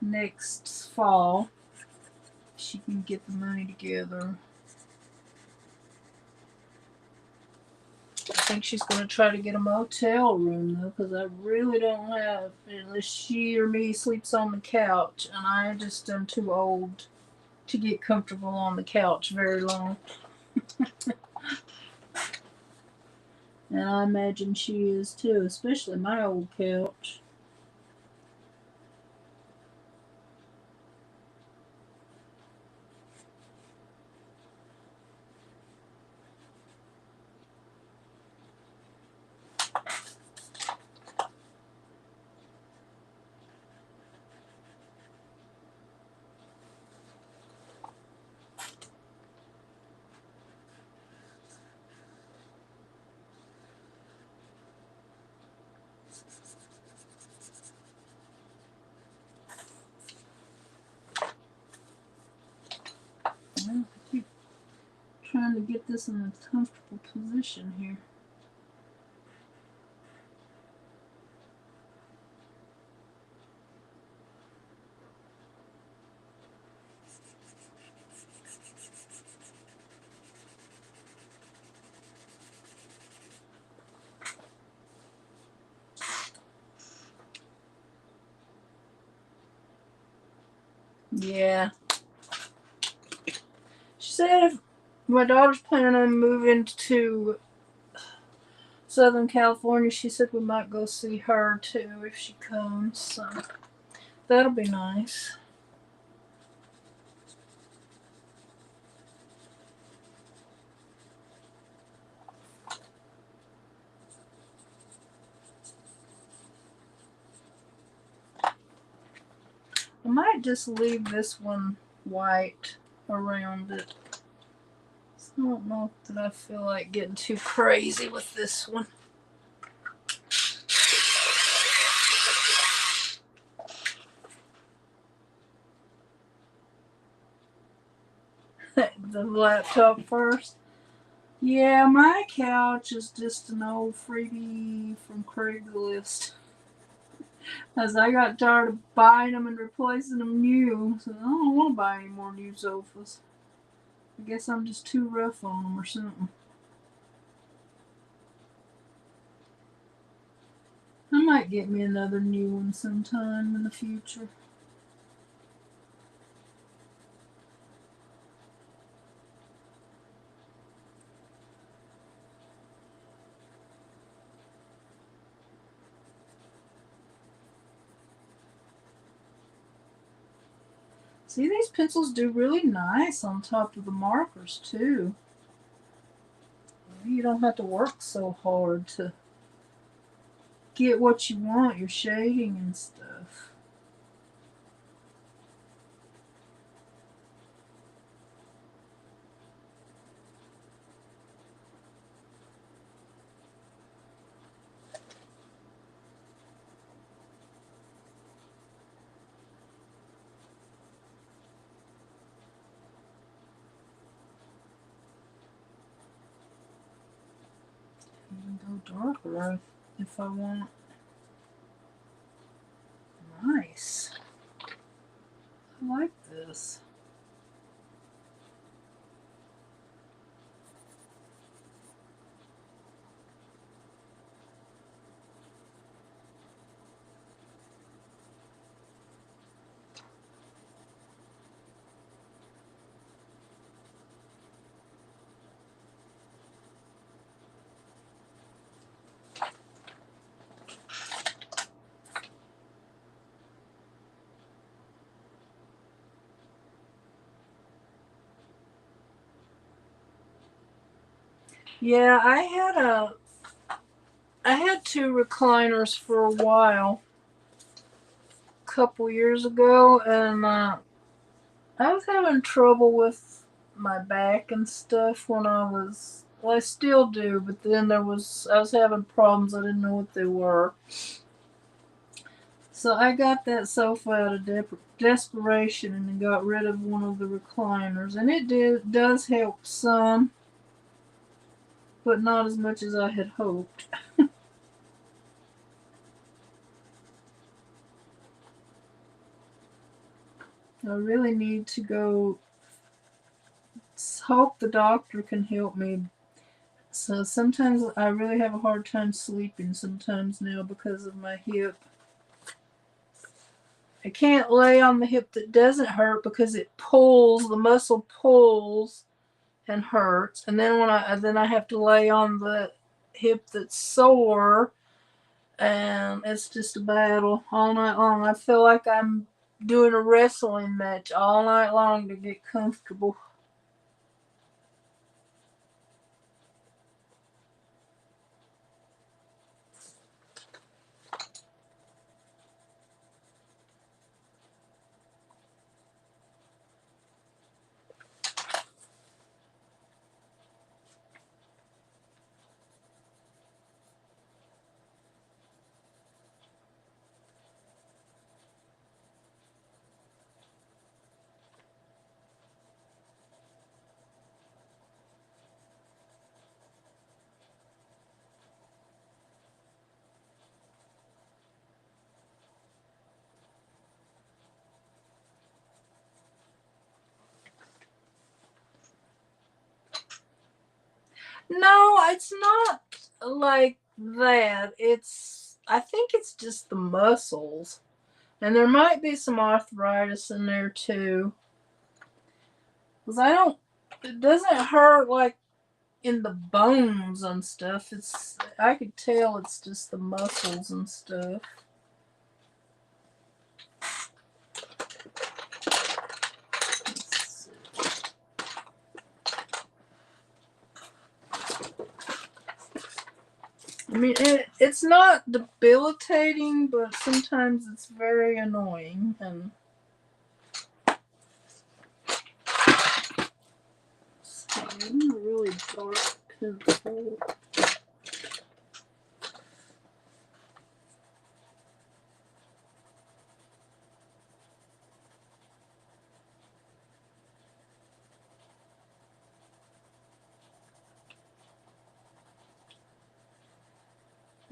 Speaker 1: next fall. She can get the money together. I think she's going to try to get a motel room, though, because I really don't have, unless she or me sleeps on the couch, and I just am too old to get comfortable on the couch very long. And I imagine she is too, especially my old couch. I keep trying to get this in a comfortable position here. Yeah. She said if my daughter's planning on moving to Southern California, she said we might go see her too if she comes. So that'll be nice. I might just leave this one white around it. So I don't know that I feel like getting too crazy with this one. The laptop first. Yeah, my couch is just an old freebie from Craigslist. As I got tired of buying them and replacing them new, so I don't want to buy any more new sofas. I guess I'm just too rough on them or something. I might get me another new one sometime in the future. See, these pencils do really nice on top of the markers too. You don't have to work so hard to get what you want, your shading and stuff. go darker if I want. Nice. I like this. Yeah, I had two recliners for a while, a couple years ago, and I was having trouble with my back and stuff when well, I still do, but then I was having problems. I didn't know what they were. So I got that sofa out of desperation and got rid of one of the recliners, and does help some, but not as much as I had hoped. I really need to go. Hope the doctor can help me. So sometimes I really have a hard time sleeping sometimes now because of my hip. I can't lay on the hip that doesn't hurt because it pulls, the muscle pulls and hurts. And then I have to lay on the hip that's sore, and it's just a battle all night long. I feel like I'm doing a wrestling match all night long to get comfortable. No, it's not like that. I think it's just the muscles. And there might be some arthritis in there too. Because it doesn't hurt like in the bones and stuff. I could tell it's just the muscles and stuff. I mean, it's not debilitating, but sometimes it's very annoying. And I'm a really dark pencil.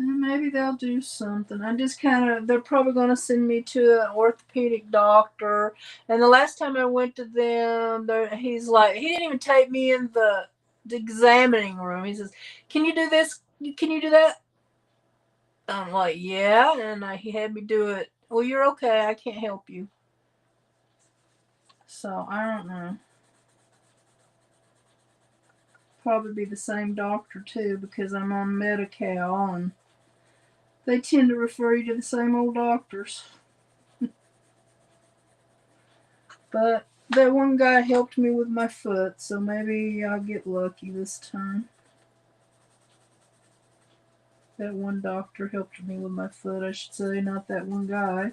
Speaker 1: Maybe they'll do something. They're probably going to send me to an orthopedic doctor. And the last time I went to them, he's like, he didn't even take me in the examining room. He says, "Can you do this? Can you do that?" I'm like, "Yeah." And he had me do it. "Well, you're okay. I can't help you." So I don't know. Probably be the same doctor too because I'm on Medi-Cal and they tend to refer you to the same old doctors. But that one guy helped me with my foot, so maybe I'll get lucky this time. That one doctor helped me with my foot, I should say, not that one guy.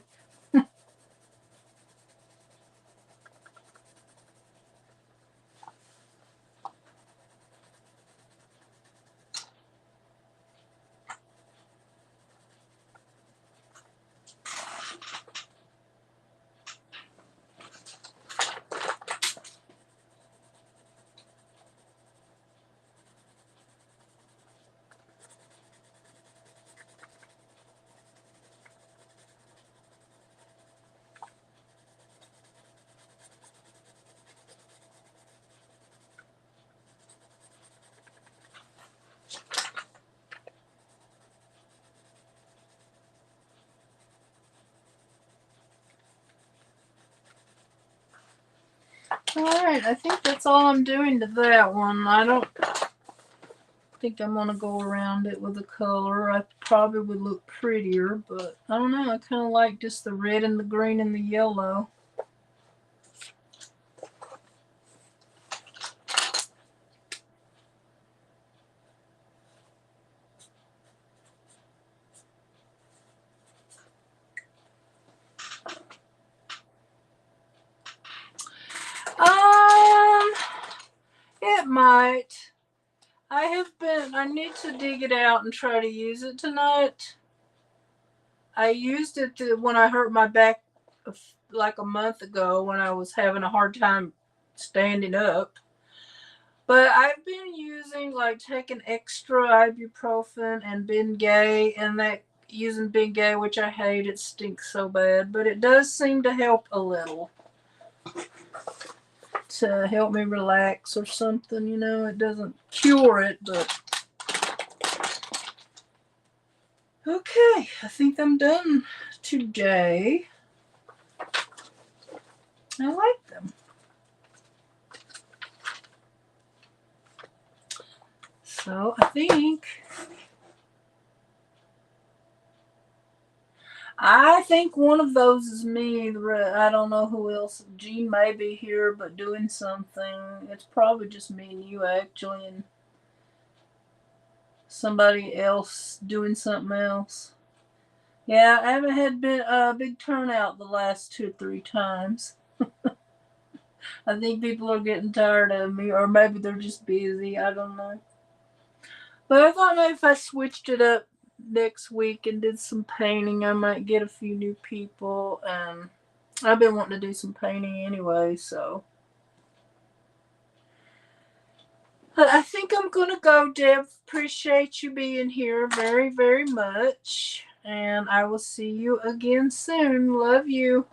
Speaker 1: Alright, I think that's all I'm doing to that one. I don't think I'm going to go around it with a color. I probably would look prettier, but I don't know. I kind of like just the red and the green and the yellow. It might. I need to dig it out and try to use it tonight. I used it when I hurt my back like a month ago when I was having a hard time standing up. But I've been using, like, taking extra ibuprofen and Bengay, and that using Bengay, which I hate. It stinks so bad, but it does seem to help a little. To help me relax or something, you know. It doesn't cure it, but okay, I think I'm done today. I like them. So I think one of those is me. I don't know who else. Jean may be here, but doing something. It's probably just me and you, actually, and somebody else doing something else. Yeah, I haven't had a big turnout the last 2 or 3 times. I think people are getting tired of me, or maybe they're just busy. I don't know. But I thought maybe if I switched it up next week and did some painting, I might get a few new people. And I've been wanting to do some painting anyway, so. But I think I'm going to go, Deb. Appreciate you being here very, very much. And I will see you again soon. Love you.